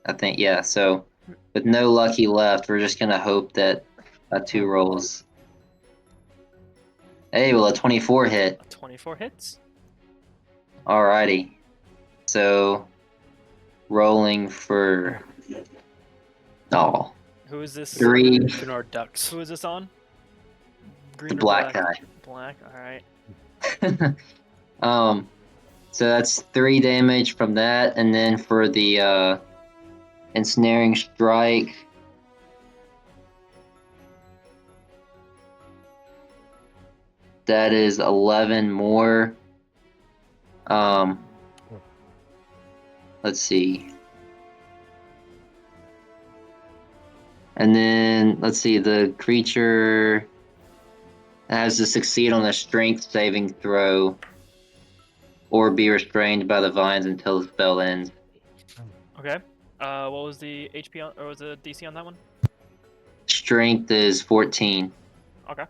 I think yeah. So with no lucky left, we're just gonna hope that 2 rolls. Hey, well, a 24 hit. 24 hits. Alrighty. So rolling for Who is this? 3. Our ducks. Who is this on? Green The or black Black. All right. guy. So that's 3 damage from that, and then for the ensnaring strike. That is 11 more. Let's see. And then, let's see, the creature has to succeed on a strength saving throw or be restrained by the vines until the spell ends. Okay. What was the HP on, or was the DC on that one? Strength is 14. Okay.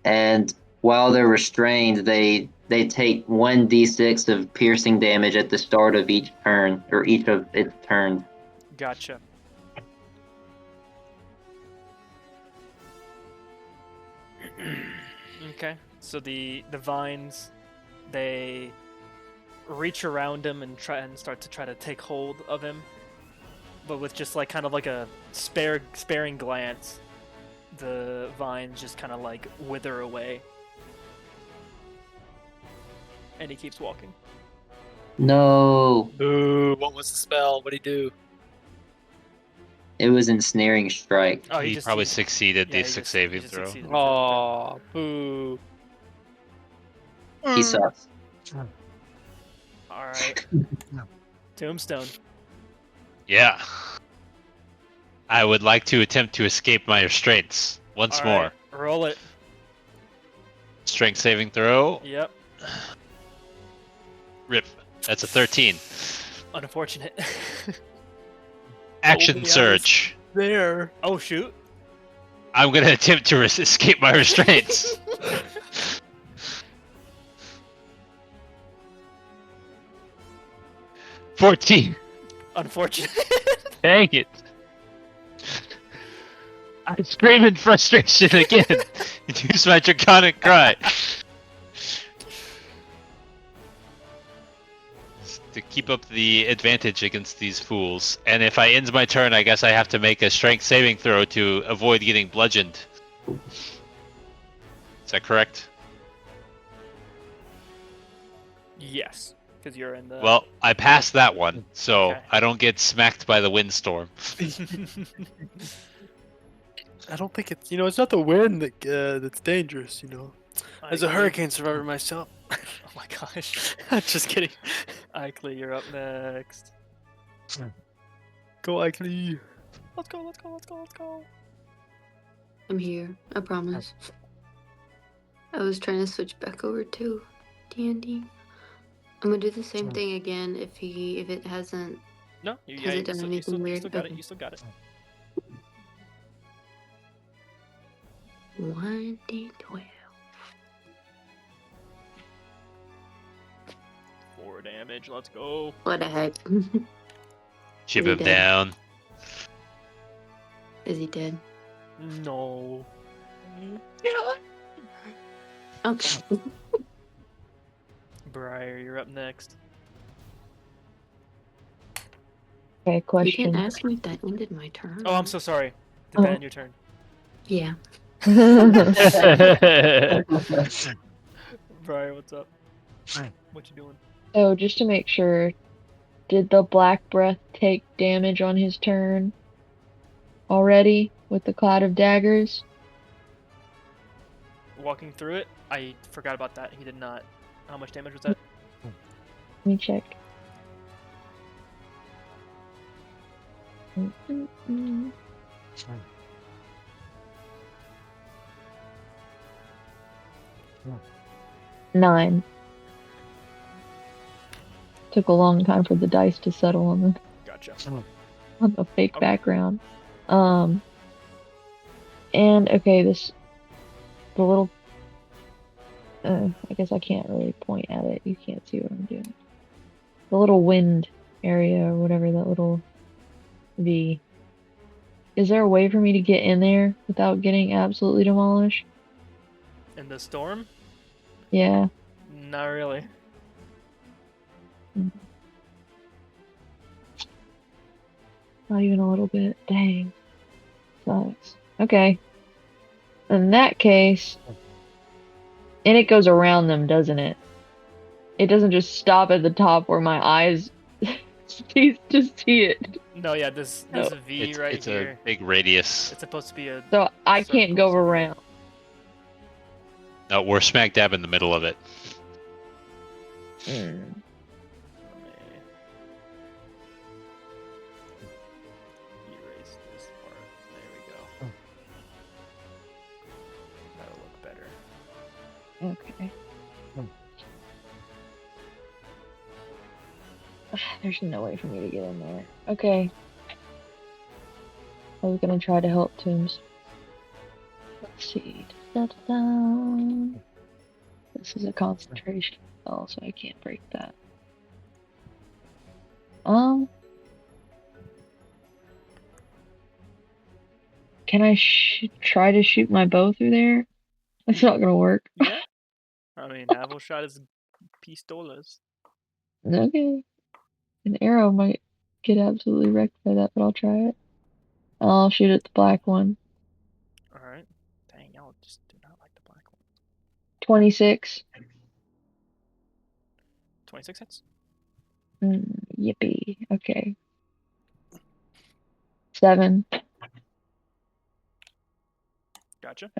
And while they're restrained, they take 1d6 of piercing damage at the start of each turn, or each of its turns. Gotcha. Okay. So the vines, they reach around him and start to take hold of him, but with just like kind of like a sparing glance, the vines just kind of like wither away, and he keeps walking. No, Boo! What was the spell? What'd he do? it was ensnaring strike. Oh, He probably succeeded yeah, the he six just- saving he just throw. succeeded. Oh, boo! He sucks. All right. Tombstone. Yeah. I would like to attempt to escape my restraints once All more. right, roll it. Strength saving throw. Yep. Rip. That's a 13. Unfortunate. Action Only I was- surge. There. Oh shoot. I'm going to attempt to escape my restraints. $14. Unfortunate. Dang it. I scream in frustration again and use my draconic cry. To keep up the advantage against these fools. And if I end my turn, I guess I have to make a strength saving throw to avoid getting bludgeoned. Is that correct? Yes, because you're in the. Well, I passed that one, so Okay. I don't get smacked by the windstorm. I don't think it's it's not the wind that's dangerous. As a hurricane survivor myself. Oh my gosh. Just kidding. Ikley, you're up next. Go Ikley. Let's go, let's go, let's go, let's go. I'm here. I promise. I was trying to switch back over to D&D. I'm gonna do the same thing again if it hasn't. No, you, Has yeah, it you done still, anything you weird? still got it. Okay. You still got it. 1d12. 4 damage. Let's go. What the heck? Chip He him did. down. Is he dead? No. Okay. Briar, you're up next. Okay, You question. didn't ask me if that ended my turn. Oh, I'm so sorry. Did that Oh. end your turn? Yeah. Briar, what's up? What you doing? So just to make sure, did the Black Breath take damage on his turn already with the Cloud of Daggers? walking through it. I forgot about that. He did not. How much damage was that? Let me check. Mm. 9. Took a long time for the dice to settle on Gotcha. the fake Okay. background. And okay, the little. I guess I can't really point at it. You can't see what I'm doing. The little wind area or whatever that little V. Is there a way for me to get in there without getting absolutely demolished? In the storm? Yeah. Not really. Not even a little bit. Dang. Sucks. Okay. In that case. And it goes around them, doesn't it? It doesn't just stop at the top where my eyes cease to see it. No, yeah, there's a V It's, right it's here. a big radius. It's supposed to be a. So I can't go circle. around. No, we're smack dab in the middle of it. Let me- Erase this part. There we go. That'll look better. Okay. There's no way for me to get in there. Okay. I was gonna try to help Tombs. Let's see. Da-da-da. This is a concentration spell, so I can't break that. Can I try to shoot my bow through there? That's not gonna work. Yeah. I mean, Havel shot his pistolas. Okay. An arrow might get absolutely wrecked by that, but I'll try it. I'll shoot at the black one. Alright. Dang, y'all just do not like the black one. 26. 26 hits? Yippee. Okay. 7. Gotcha.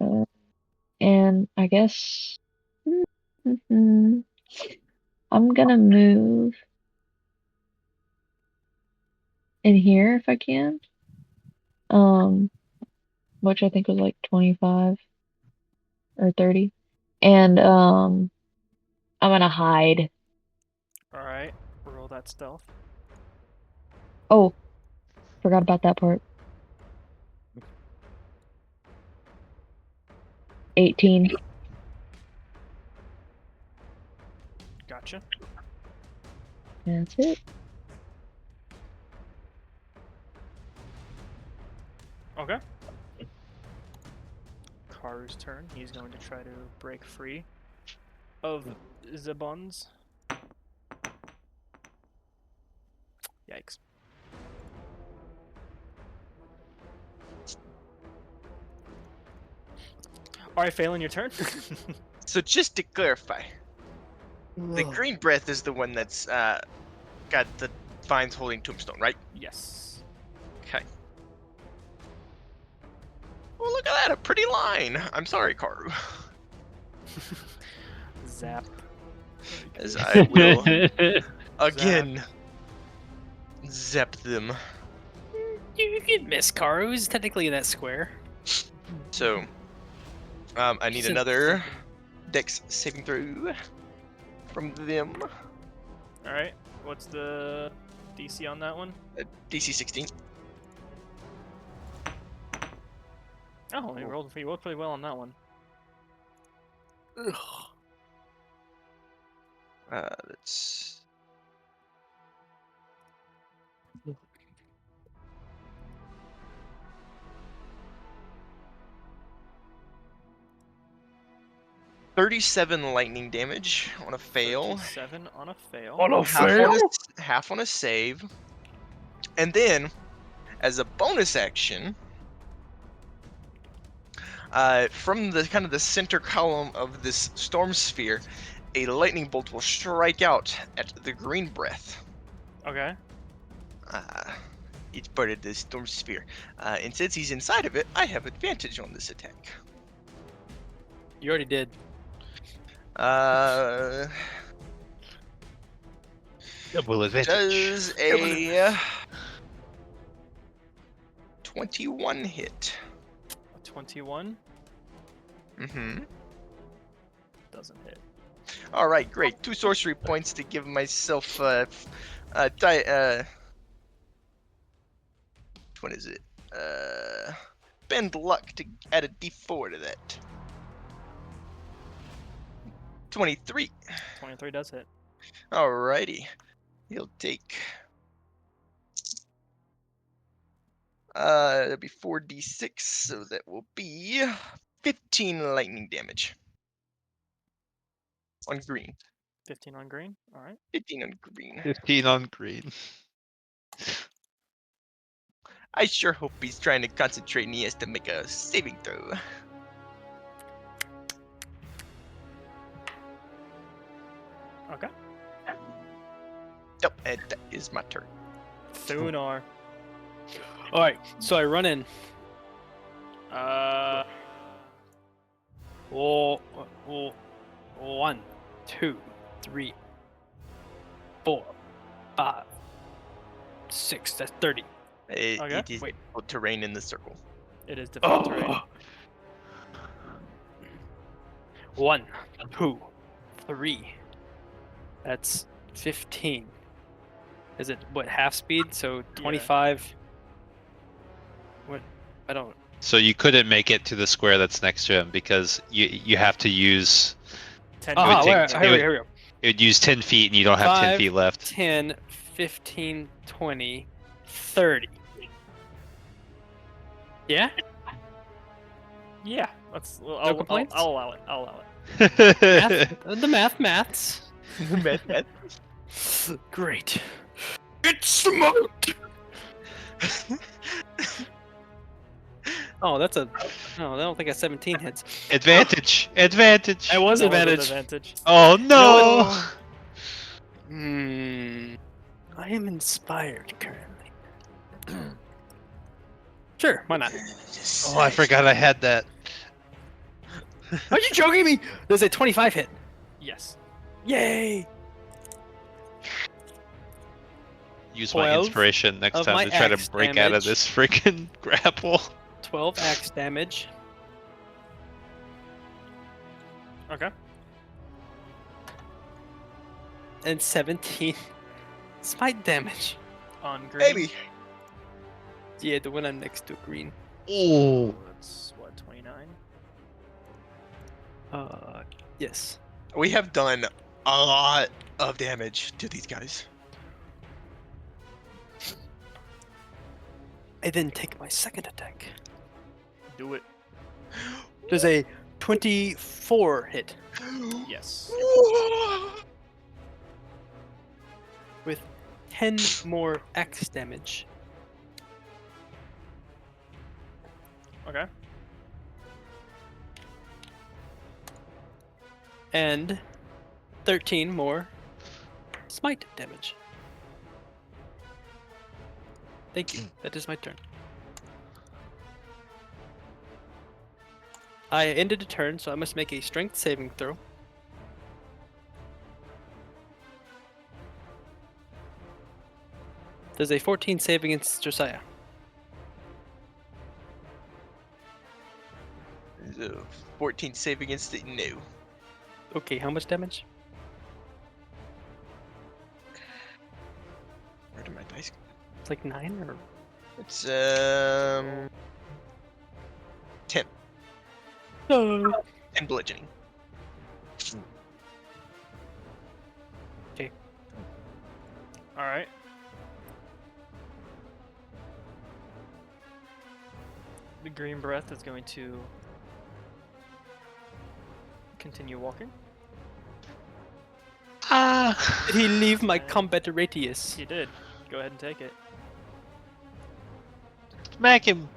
And I guess I'm gonna move in here if I can. Which I think was like 25 or 30. And I'm gonna hide. Alright. Roll that stealth. Oh, forgot about that part. 18. Gotcha. That's it. Okay. Karu's turn. He's going to try to break free of Zebon's. Yikes. Alright, Phelan, your turn. So just to clarify, the green breath is the one that's got the vines holding Tombstone, right? Yes. Okay. Well, look at that, a pretty line. I'm sorry, Karu. Zap. As I will again zap them. You can miss Karu. He's technically in that square. So, I need another Dex saving throw from them. Alright, what's the DC on that one? DC 16. Oh, you rolled pretty well on that one. That's $37 lightning damage on a fail. 7 on a fail. Half on a save. And then, as a bonus action, from the kind of the center column of this storm sphere, a lightning bolt will strike out at the green breath. Okay. It's part of the storm sphere. And since he's inside of it, I have advantage on this attack. You already did. Double advantage. Does a 21 hit? 21 Mm-hmm. doesn't hit. All right, great. 2 sorcery points to give myself what is it? Bend luck to add a d4 to that. 23. 23 does hit. Alrighty. He'll take that'll be 4d6, so that will be 15 lightning damage. On green. 15 on green. All right. 15 on green. 15 on green. I sure hope he's trying to concentrate and he has to make a saving throw. Okay. Yep, and that is my turn. Thunar. All right, so I run in. Oh, 1, 2, 3, 4, 5, 6. That's 30. Okay, It is wait. difficult terrain in the circle. It is difficult terrain. 1, 2, 3. That's 15. Is it what, half speed? So 25. What? I don't. So you couldn't make it to the square that's next to him because you have to use 10 would Ah, take- wait, it here would- we go. it would use 10 feet and you don't have 10 5, feet left. 10, 15, 20, 30. Yeah? Yeah, that's. No complaints? I'll allow it. I'll allow it. Math, the maths. Math. Great. It's smoked. Oh, that's a. No, I don't think a 17 hits. Advantage! Advantage! I was That was an advantage. advantage. Oh no! I am inspired currently. Sure, why not? Oh, I forgot I had that. Are you joking me? There's a 25 hit. Yes. Yay! Use my 12 inspiration next of time my to try to axe break out of damage. this freaking grapple. 12 axe damage. Okay. And 17 smite damage. On green. Baby. Yeah, the one I'm next to green. Oh. That's what, 29? Yes. We have done a lot of damage to these guys. I then take my second attack. Do it. There's a 24 hit Yes. with 10 more axe damage. Okay. And 13 more smite damage. Thank you. That is my turn. I ended a turn, so I must make a strength saving throw. There's a 14 save against Josiah. There's a 14 save against it. No. Okay, how much damage? Where did my dice go? It's like 9 or. It's 10. No. And bludgeoning. All right. The green breath is going to continue walking. Ah! Did he leave my combat radius? He did. Go ahead and take it. Smack him!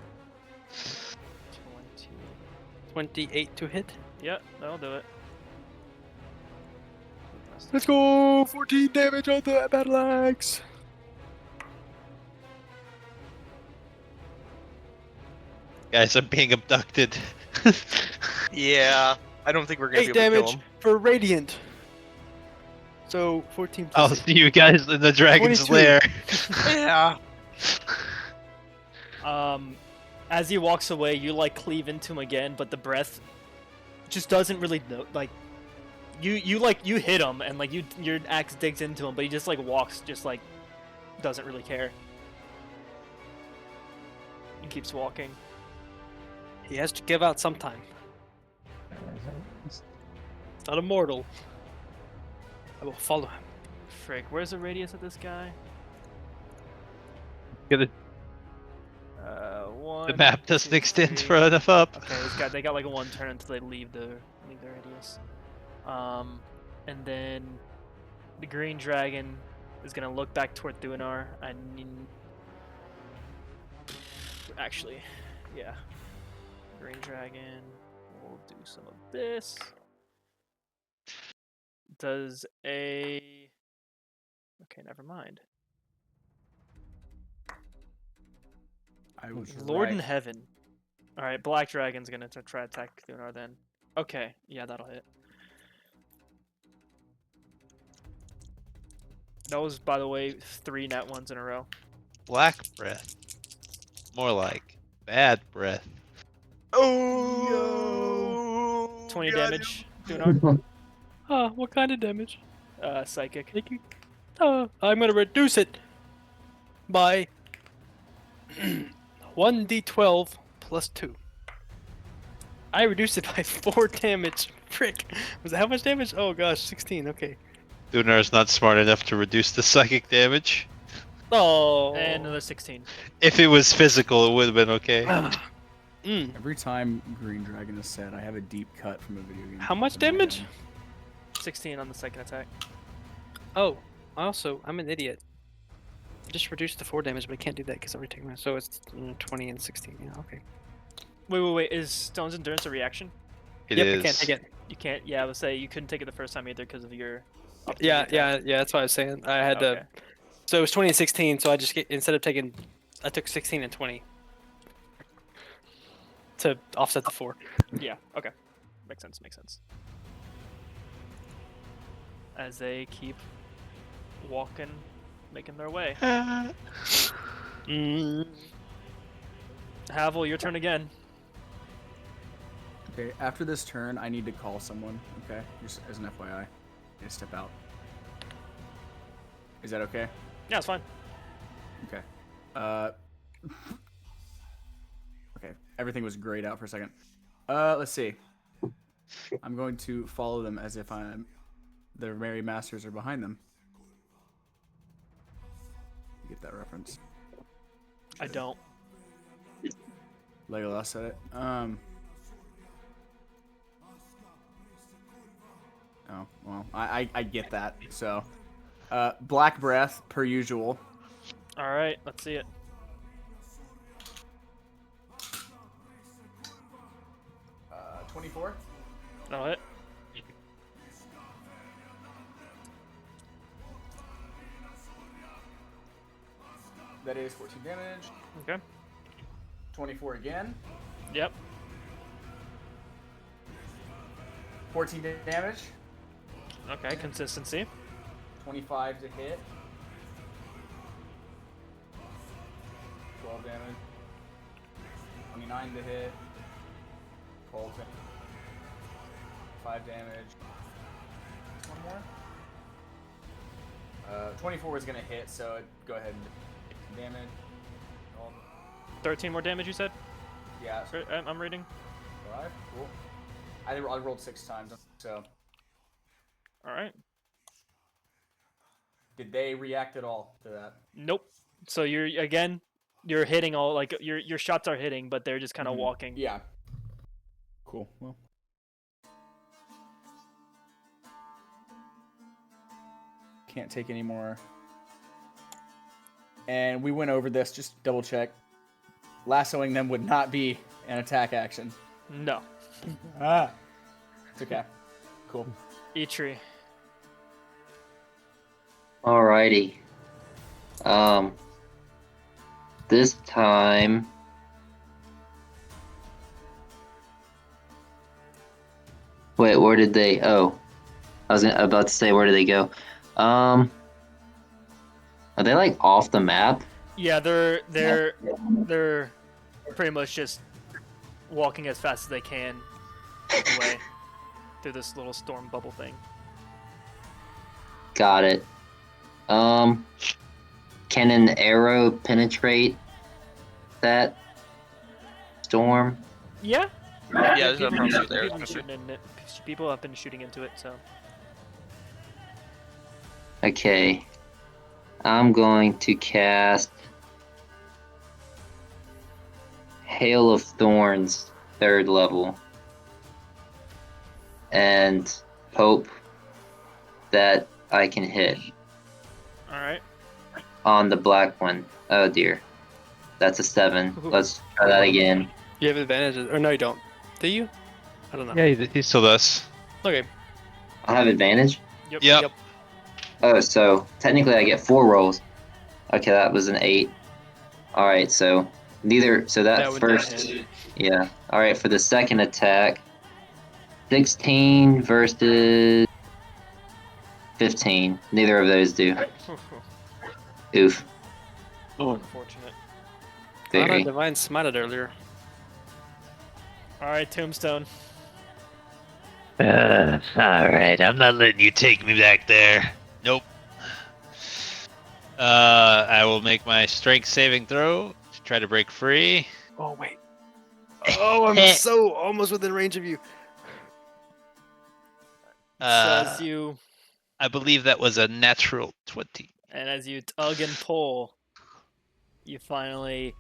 20. 28 to hit. Yep, that'll do it. Let's go! 14 damage on the battle axe. Guys, I'm being abducted. Yeah. I don't think we're gonna 8 be able to kill damage him. for radiant. So 14 plus I'll 8. see you guys in the dragon's 22. lair. Yeah. As he walks away, you like cleave into him again, but the breath just doesn't really like. You hit him and like your axe digs into him, but he just like walks, just like doesn't really care. He keeps walking. He has to give out sometime. It's not immortal. I will follow him. Frick, where's the radius of this guy? Get it. One. The map doesn't 2, extend 3. far enough up. Okay, they got like a 1 turn until they leave the radius. And then the green dragon is gonna look back toward Thunar. Actually, yeah. Green dragon will do some of this. Does a. Okay, never mind. I was Lord in right. heaven. Alright, Black Dragon's gonna try to attack Thunar then. Okay, yeah, that'll hit. That was, by the way, 3 nat 1s in a row. Black breath. More like bad breath. Oh. 20 got him. damage, Thunar. What kind of damage? Psychic. Thank you. I'm gonna reduce it by 1d12 plus 2. I reduced it by 4 damage. Frick. Was that how much damage? Oh gosh, 16. Okay. Dunar's not smart enough to reduce the psychic damage. Oh. And another 16. If it was physical, it would have been okay. Every time Green Dragon is said, I have a deep cut from a video game. How much in my damage? head. 16 on the second attack. Oh, also, I'm an idiot. I just reduced the 4 damage, but I can't do that because I'm retaking my. So it's 20 and 16. Yeah, okay. Wait. Is Stone's Endurance a reaction? It Yep, is. I can't take it. You can't. Yeah, I would say you couldn't take it the first time either because of your. Yeah, opportunity attack. that's what I was saying. I had Okay. to. So it was 20 and 16. So I just instead of taking, I took 16 and 20 to offset the 4. Yeah. Okay. Makes sense. As they keep walking, making their way. Havel, your turn again. Okay, after this turn, I need to call someone. Okay, just as an FYI, I need to step out. Is that okay? Yeah, it's fine. Okay. Okay, everything was grayed out for a second. Let's see. I'm going to follow them as if their merry masters are behind them. You get that reference? I don't. Legolas said it. Oh, well, I get that. So, Black Breath, per usual. All right, let's see it. Uh, 24. That'll hit. That is 14 damage. Okay. 24 again. Yep. 14 damage. Okay, consistency. 25 to hit. 12 damage. 29 to hit. 12 damage. 5 damage. One more. 24 is going to hit, so go ahead and damage. 13 more damage, you said? Yeah, so I'm reading. 5. Cool. I rolled 6 times, so. All right. Did they react at all to that? Nope. So you're hitting all, like, your shots are hitting, but they're just kind of walking. Yeah. Cool. Well. Can't take any more. And we went over this, just double check. Lassoing them would not be an attack action. No. It's okay. Cool. Eitri. Alrighty. This time. Wait, where did they? Oh, I was about to say, where did they go? Are they like off the map? Yeah, they're pretty much just walking as fast as they can away through this little storm bubble thing. Got it. Can an arrow penetrate that storm? Yeah. Yeah, there's no people, problem with arrows people, shooting in it. People have been shooting into it, so. Okay. I'm going to cast Hail of Thorns, 3rd level. And hope that I can hit Alright. on the black one. Oh dear. That's a 7. Let's try that again. You have advantages, or no, you don't. Do you? I don't know. Yeah, he still does. Okay. I have advantage? Yep. Oh, so technically I get 4 rolls. Okay, that was an 8. Alright, so neither. So that would not first. hit. Yeah. Alright, for the second attack, 16 versus 15. Neither of those do. Oof. Unfortunate. I Very. Divine Smited earlier. Alright, Tombstone. Alright, I'm not letting you take me back there. Nope. I will make my strength saving throw to try to break free. Oh wait. Oh, I'm so almost within range of you. So as you I believe that was a natural 20. and as you tug and pull, you finally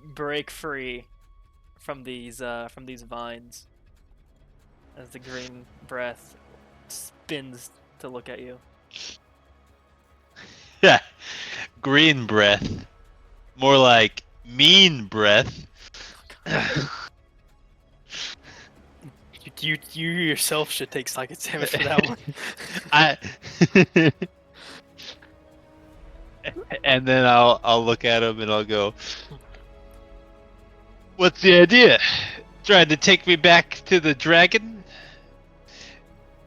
break free from these vines. As the green breath spins to look at you. Yeah. Green breath. More like mean breath. You yourself should take psychic damage for that one. And then I'll look at him and I'll go, "What's the idea? Trying to take me back to the dragon?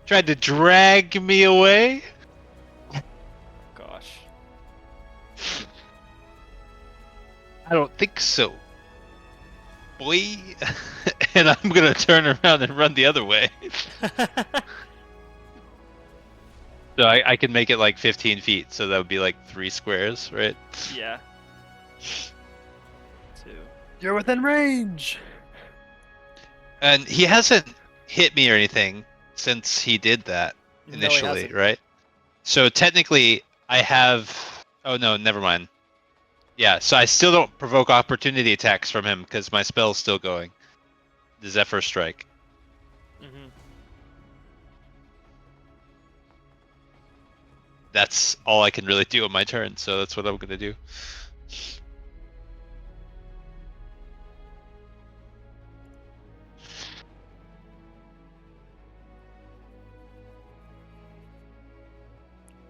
Tried to drag me away?" Gosh. I don't think so, boy. And I'm gonna turn around and run the other way. So I can make it like 15 feet, so that would be like 3 squares, right? Yeah. 2. You're within range. And he hasn't hit me or anything since he did that No, he initially, hasn't. right? So technically, I have. Oh no, never mind. Yeah, so I still don't provoke opportunity attacks from him because my spell's still going. The Zephyr Strike. Mm-hmm. That's all I can really do on my turn, so that's what I'm gonna do.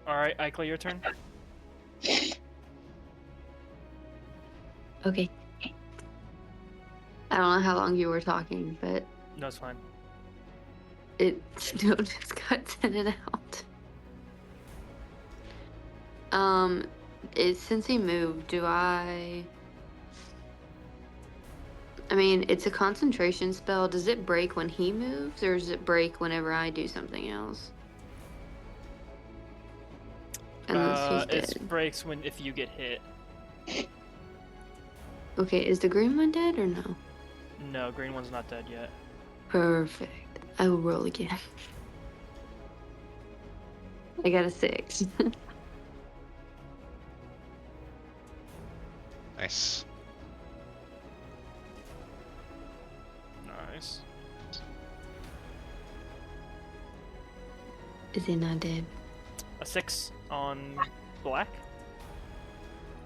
Alright, Eichel, your turn. Okay. I don't know how long you were talking, but No, it's fine. it still just got sent out. Since he moved, do I mean, it's a concentration spell. Does it break when he moves, or does it break whenever I do something else? Unless he's It dead. breaks if you get hit. Okay, is the green one dead or no? No, green one's not dead yet. Perfect. I will roll again. I got a 6. Nice. Nice. Is he not dead? A 6 on black?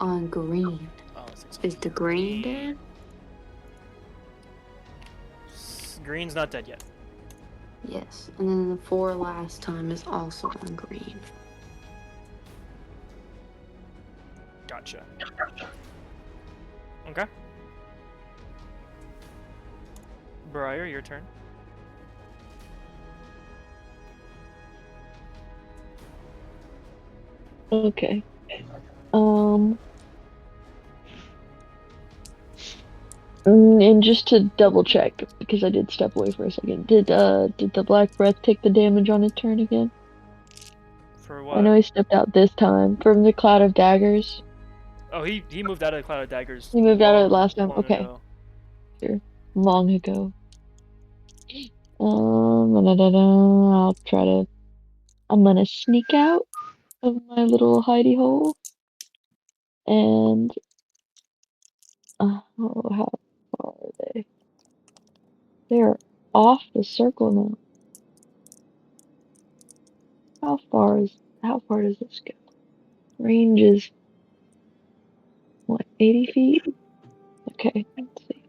On green. Oh, a 6 Is the green dead? Green's not dead yet. Yes. And then the 4 last time is also on green. Gotcha. Okay. Briar, your turn. Okay. And just to double check, because I did step away for a second, did the Black Breath take the damage on his turn again? For what? I know he stepped out this time from the Cloud of Daggers. Oh, he moved out of the Cloud of Daggers. He moved out of it long- last time. long Okay. ago. Sure. Long ago. I'll try to. I'm gonna sneak out of my little hidey hole, and oh, how far are they? They're off the circle now. How far does this go? Range is what, 80 feet? Okay, let's see.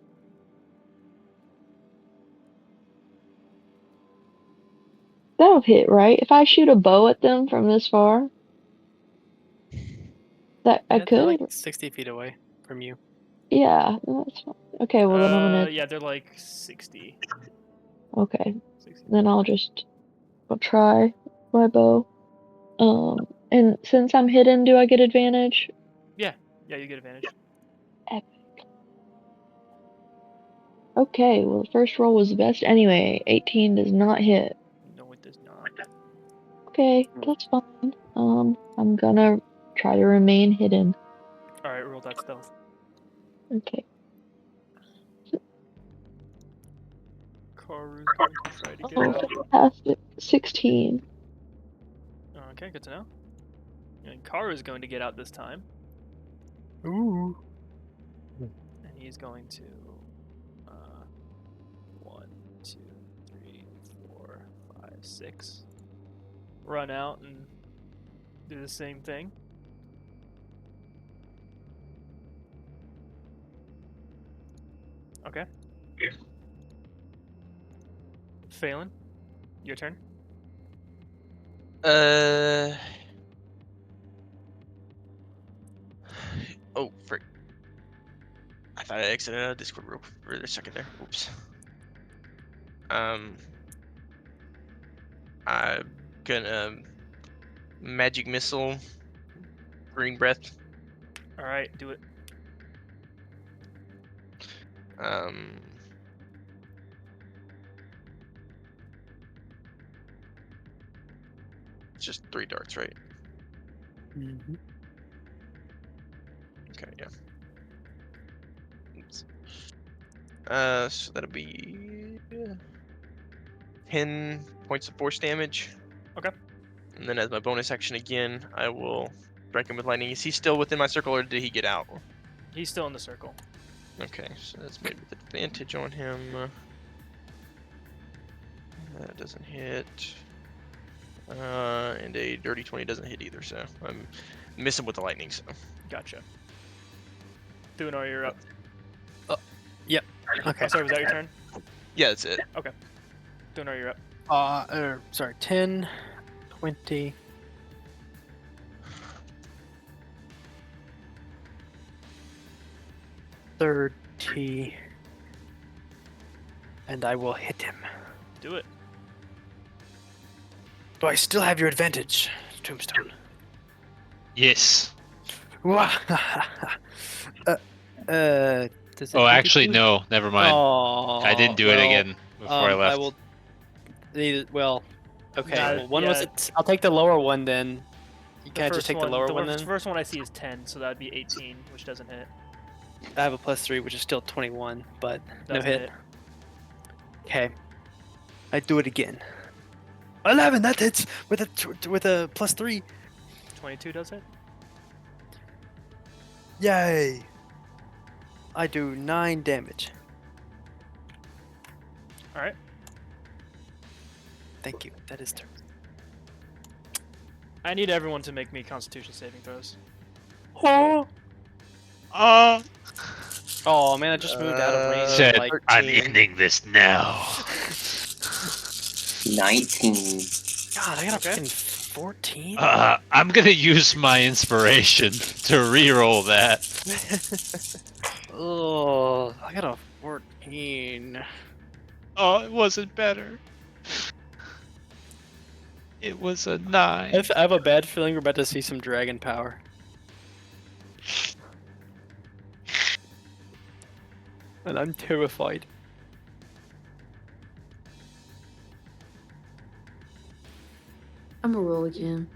That'll hit, right? If I shoot a bow at them from this far, that I Yeah, they're could. like 60 feet away from you. Yeah, that's fine. Okay, well then I'm gonna. Yeah, they're like 60. Okay, 60. then I'll try my bow. And since I'm hidden, do I get advantage? Yeah, you get advantage. Epic. Okay, well the first roll was the best anyway. 18 does not hit. No, it does not. Okay, that's fine. I'm gonna try to remain hidden. All right, roll that stealth. Okay. Karu's going to try to get Oh, out. fantastic. 16. Okay, good to know. And Karu's going to get out this time, Ooh. and he's going to 1, 2, 3, 4, 5, 6 run out and do the same thing. Okay. Phelan, your turn. Oh, frick. I thought I exited out of Discord real for a second there. Oops. I'm gonna magic missile, green breath. All right, do it. It's just 3 darts, right? Mm-hmm. Okay, yeah. Oops. So that'll be 10 points of force damage. Okay. And then as my bonus action again, I will strike him with lightning. Is he still within my circle, or did he get out? He's still in the circle. Okay, so that's made with advantage on him. That doesn't hit. And a dirty 20 doesn't hit either, so I'm missing with the lightning, so. Gotcha. Thunar, you're up. Okay. Oh, sorry, was that your turn? Yeah, that's it. Thunar, you're up. Sorry, 10, 20. 30. And I will hit him. Do it. Do I still have your advantage, Tombstone? Yes. Does it Oh, actually, 22? no. Never mind. Oh, I didn't do it again before I left. I will. Well, okay. Nah, well, one was yeah. it? I'll take the lower one then. You The can't just first take the lower one The then. first one I see is 10, so that would be 18, which doesn't hit. I have a +3, which is still 21, but no Doesn't hit. Okay. I do it again. 11. That hits with a +3. 22 does it? Yay! I do 9 damage. All right. Thank you. That is turn. I need everyone to make me Constitution saving throws. Oh man, I just moved out of range. Said, like I'm 13. ending this now. 19. God, I got a Okay. fucking 14. I'm gonna use my inspiration to re-roll that. Oh, I got a 14. Oh, it wasn't better. It was a I 9. have a bad feeling we're about to see some dragon power. And I'm terrified. I'm gonna roll again.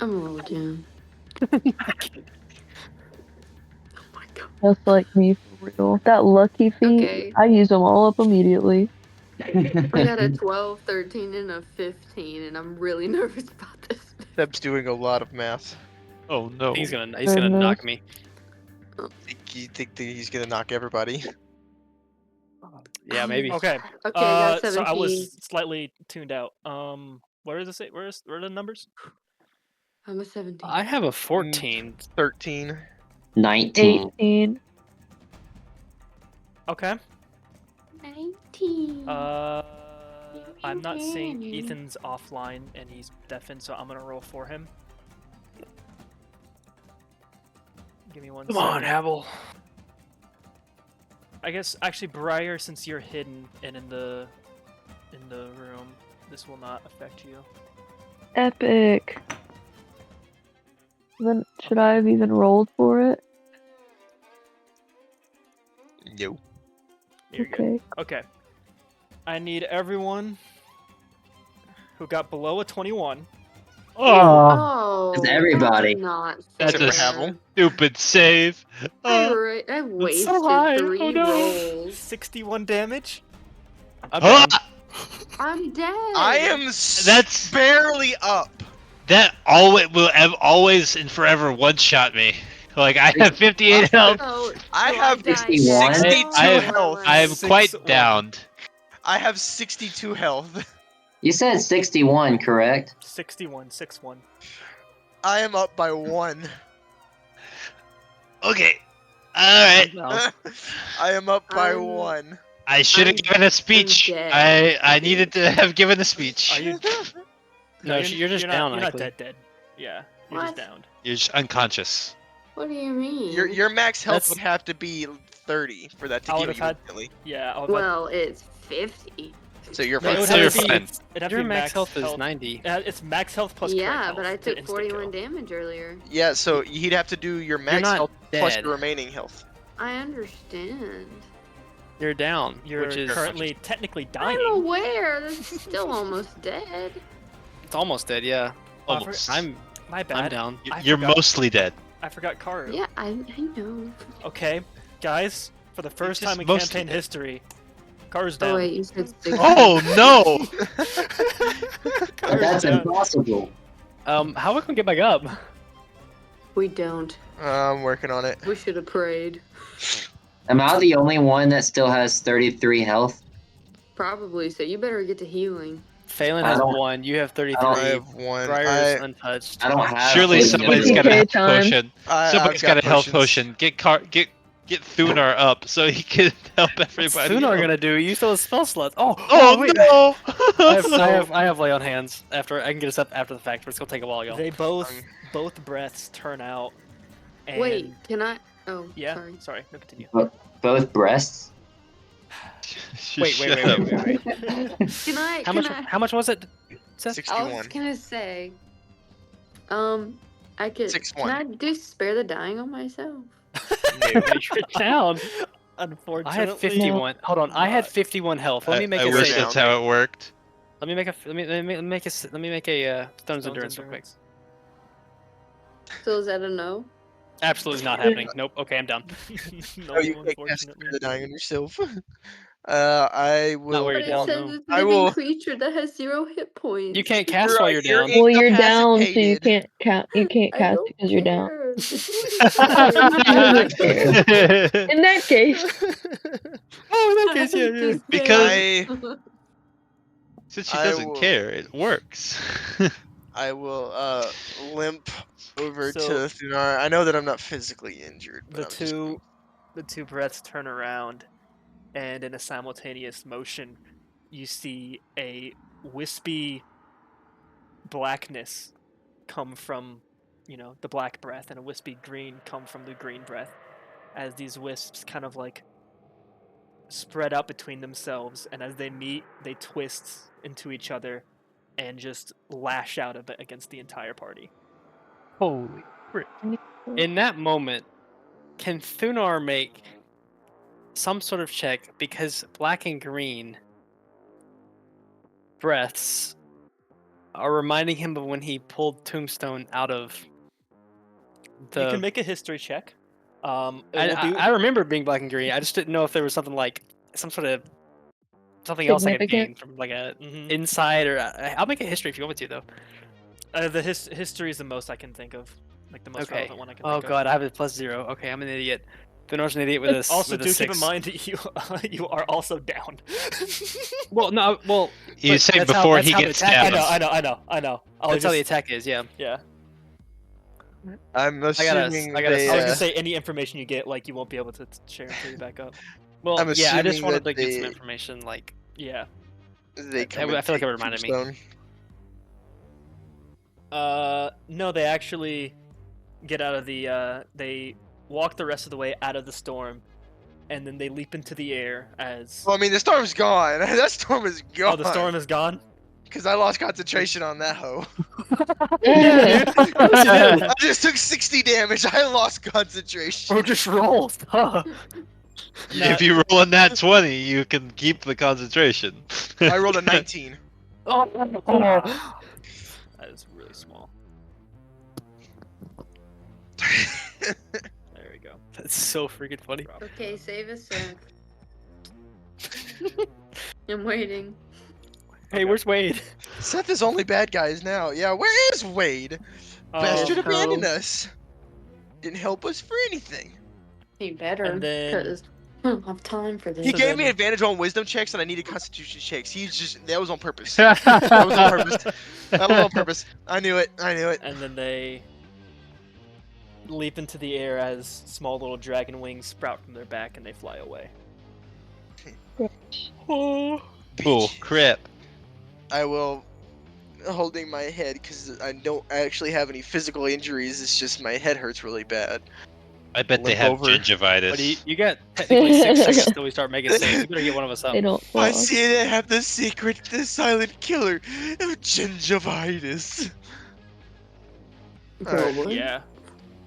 I'm gonna roll again. Oh my god. Just like me for real. That lucky feat, Okay. I use them all up immediately. I got a 12, 13, and a 15, and I'm really nervous about this. Seb's doing a lot of math. Oh no. He's gonna Goodness. knock me. You think that he's gonna knock everybody? Yeah, maybe. Okay. Okay, I got 17. So I was slightly tuned out. Where does it say? Where are the numbers? I'm a 17. I have a 14. 13. 19. 18. Okay. 19. I'm not seeing Ethan's offline and he's deafened, so I'm gonna roll for him. Give me one Come on, second. Havel. I guess actually, Briar, since you're hidden and in the room, this will not affect you. Epic. Then should I have even rolled for it? No. You're good. Okay. Okay. I need everyone who got below a 21. Oh, It's everybody. That's not That's fair. a stupid save. I wasted high. 3 Oh, no. rolls. 61 damage. I'm down. I'm dead. I am That's- barely up. That always will always and forever one-shot me. Like I have 58 health. So, I so have die 61. now, 62 I have- health. I am quite 6-1. downed. I have 62 health. You said 61, correct? 61, 6-1. I am up by 1. Okay. Alright. Down. I am up by I'm- 1. I should have I'm- given a speech. dead. I needed to have given a speech. Are you? No, you're just not, down, You're not likely. dead. Yeah, you're just What? downed. You're just unconscious. What do you mean? Your max health That's- would have to be 30 for that to I heal would've you had- instantly. Yeah, I'll Well, it's 50. So you're No, it fine. would So have you're to be- fine. it'd have to Your be max health is 90. It's max health plus current Yeah, health but I to took insta 41 kill. damage earlier. Yeah, so he'd have to do your max not health plus dead. your remaining health. I understand. You're down, You're which is currently technically dying. I'm aware. That's still almost dead. it's almost dead. Yeah, Almost. My I'm bad. down. You're forgot- mostly dead. I forgot Karu. Yeah, I know. Okay, guys, for the first just time in mostly campaign dead. history, Karu's down. Oh wait, you said 60. Oh no! Karu's That's down. impossible. How are we gonna get back up? We don't. I'm working on it. We should have prayed. Am I the only one that still has 33 health? Probably. So you better get to healing. Phelan I has don't- 1. You have 33. I I have 1. Briar's untouched. I don't have. Surely poison somebody's anymore. got a health Time. potion. Somebody's got a health potion. Get Thunar up so he can help What's everybody. Thunar else. gonna do? Use those spell slots. Oh, Oh wait. no! I have lay on hands. After I can get us up after the fact, but it's gonna take a while, y'all. They both breaths turn out. And Wait, can I? Oh, Yeah. sorry. Sorry. No, continue. Both breasts? Wait. Can I? How can much? I? How much was it? Seth? I was 61. gonna say. I could. 6-1. Can I do spare the dying on myself? You're down. Unfortunately, I had 51. Hold on, I had 51 health. Let me make I a wish save. that's how it worked. Let me make a. Let me make a. Let me make a Stone's Endurance real quick. So is that a no? Absolutely not happening. Nope. Okay, I'm done. No, Oh, you can't cast unfortunately. the dying on yourself. I will. where But you're it down, says no. it's I a living will- creature that has 0 hit points. You can't cast while you're down. Well, you're down, so you incapacitated. can't count. You can't I cast don't because you're down. care. Doesn't care. In that case, Oh, in that case, yeah, yeah. Because- I Since she I doesn't will- care, it works. I will limp over to So- Thunar. I know that I'm not physically injured. But The I'm just- the two breaths turn around, and in a simultaneous motion, you see a wispy blackness come from, the black breath, and a wispy green come from the green breath, as these wisps kind of like spread out between themselves, and as they meet, they twist into each other and just lash out against the entire party. Holy frick. In that moment, can Thunar make some sort of check, because black and green breaths are reminding him of when he pulled Tombstone out of the... You can make a history check. I remember being black and green. I just didn't know if there was something like some sort of something else I could gain Significant. from like a insight, or I'll make a history if you want me to, though. The history is the most I can think of, like the most Okay. relevant one I can Oh think of. god, I have a +0. Okay, I'm an idiot. Thunar's an idiot with a Also, with a do 6. keep in mind that you are also down. Well, no, well. You but say that's how- before that's he how the gets attack stabbed. I know. That's how the attack is, yeah. Yeah. I'm gotta- assuming I gotta they, I was gonna say any information you get, like you won't be able to share until you back up. Well, I'm yeah, I just assuming wanted that to get some they- information, like. Yeah. they come I and feel like take it reminded me. Tombstone. No, they actually get out of the. They walk the rest of the way out of the storm, and then they leap into the air as. Well, I mean, the storm's gone. That storm is gone. Oh, the storm is gone. Because I lost concentration on that hoe. Yeah, I just took 60 damage. I lost concentration. Bro, just rolled. Huh. If you roll a nat 20, you can keep the concentration. I rolled a 19. Oh. That is really small. There we go. That's so freaking funny. Okay, save us, Seth. I'm waiting. Hey, where's Wade? Seth is only bad guys now. Yeah, where is Wade? Bastard Oh. abandoned us. Didn't help us for anything. He better, And then- because I don't have time for this. He gave me advantage on wisdom checks and I needed constitution checks. That was on purpose. That was on purpose. That was on purpose. I knew it. And then they leap into the air as small little dragon wings sprout from their back and they fly away. Cool. Bitch. Crip. I will, holding my head because I don't actually have any physical injuries. It's just my head hurts really bad. I bet they Limp have over. gingivitis. But you got technically 6 seconds till we start making saves. You better get one of us up. They don't I fall. see they have the secret, the silent killer of gingivitis. Girl, Alright, what? Yeah.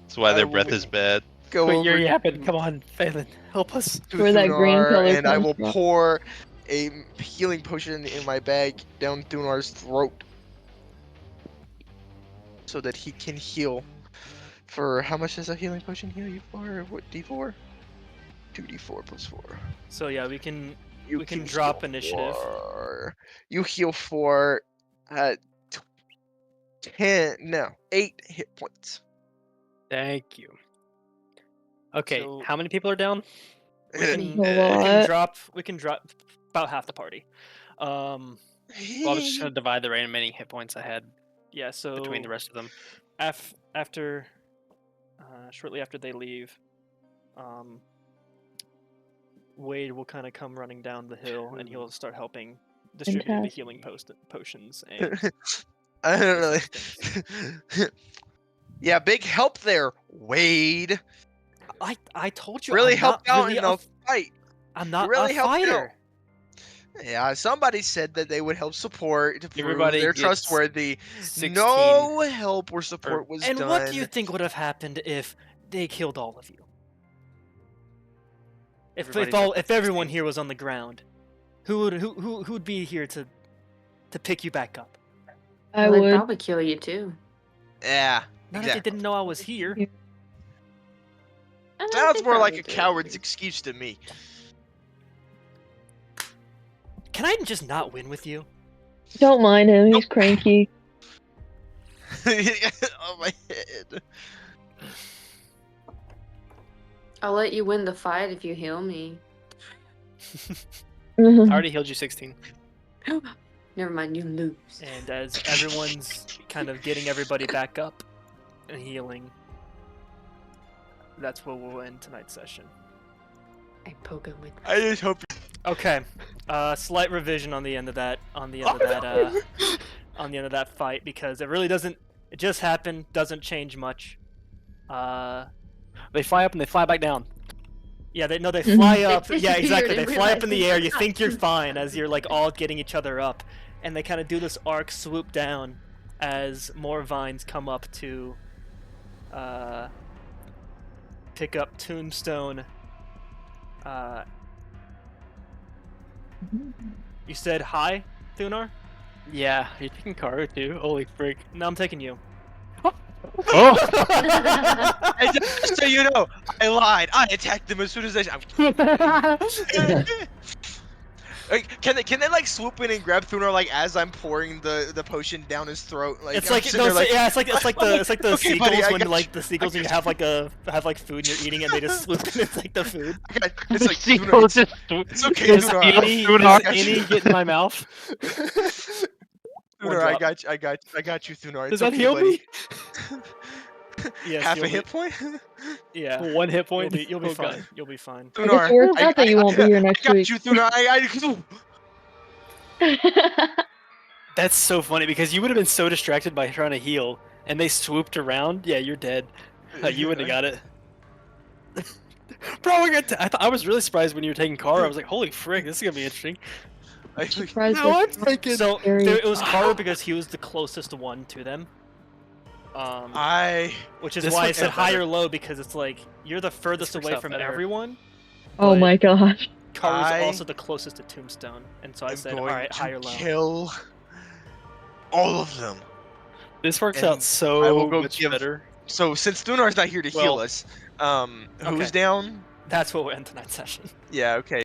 That's why their I breath will- is bad. Go Wait, over you're yapping. Come on, Phelan, help us. to Where that green Thunar, color and I comes will from. pour a healing potion in my bag down Thunar's throat so that he can heal. For how much does a healing potion heal you for? What, D4? 2d4 plus 4. So yeah, we can You We can drop heal initiative. You heal for 8 hit points. Thank you. Okay, So- how many people are down? we can, lot. we can drop about half the party. Well, I was just gonna divide the remaining hit points I had Yeah, so between the rest of them. after shortly after they leave, Wade will kind of come running down the hill and he'll start helping distribute the Fantastic. healing potions and I don't really. Yeah, big help there, Wade. I told you Really I'm helped not out really in the fight. I'm not really a helped out. fighter. Yeah, somebody said that they would help support to prove Everybody they're gets trustworthy. 16. No help or support was And done. what do you think would have happened if they killed all of you? Everybody If everyone here was on the ground, who would be here to pick you back up? I Well, they'd would. probably kill you too. Yeah, Not if they didn't know I was here. sounds more like a coward's excuse to me. Can I just not win with you? Don't mind him. He's cranky. On my head. I'll let you win the fight if you heal me. I already healed you 16. Never mind, you lose. And as everyone's kind of getting everybody back up and healing, that's where we'll end tonight's session. I poke him with. I just hope. Okay, slight revision on the end of that. On the end of that. On the end of that fight, because it really doesn't. It just happened. Doesn't change much. They fly up and they fly back down. Yeah, they Mhm. fly up. They Yeah, exactly. They disappeared and fly up in the realized air. they You forgot think you're to- fine as you're like all getting each other up, and they kind of do this arc swoop down as more vines come up to pick up Tombstone. You said hi, Thunar? Yeah, are you taking Karu too? Holy frick. No, I'm taking you. Oh! And just so you know, I lied. I attacked them as soon as Like, can they like swoop in and grab Thunar like as I'm pouring the potion down his throat? Like It's I'm like sitting no, there, it's like the Okay, seagulls buddy, I when got like you. the seagulls when you have like food and you're eating it, they just swoop and it's like the food. It's like Seagull Thunar, just it's okay, Does Thunar. any, Thunar, does I got any you. get in my mouth? Thunar, I got you. I got you, Thunar. Does It's that okay, heal buddy. me? Yes, Half you'll a be- hit point. Yeah. 1 hit point? You'll be Oh, God. fine. You'll be fine. I guess Thunar, it works out that you won't be here next I got week. you, Thunar. That's so funny because you would have been so distracted by trying to heal, and they swooped around. Yeah, you're dead. You wouldn't have got it. Bro, I was really surprised when you were taking Karu. I was like, holy frick, this is gonna be interesting. Surprised Now I'm with thinking. So Very- it was Karu because he was the closest one to them. Which is This why I works said out high better. or low because it's like you're the furthest works away out from better. everyone. Oh but my gosh. Karu's I also the closest to Tombstone, and so I I'm said, all going right, high to or low. kill all of them. This works And out I so will go much give- better. So since Thunar's not here to heal Well, us, who's okay. down? That's what we'll end tonight's session. Yeah. Okay.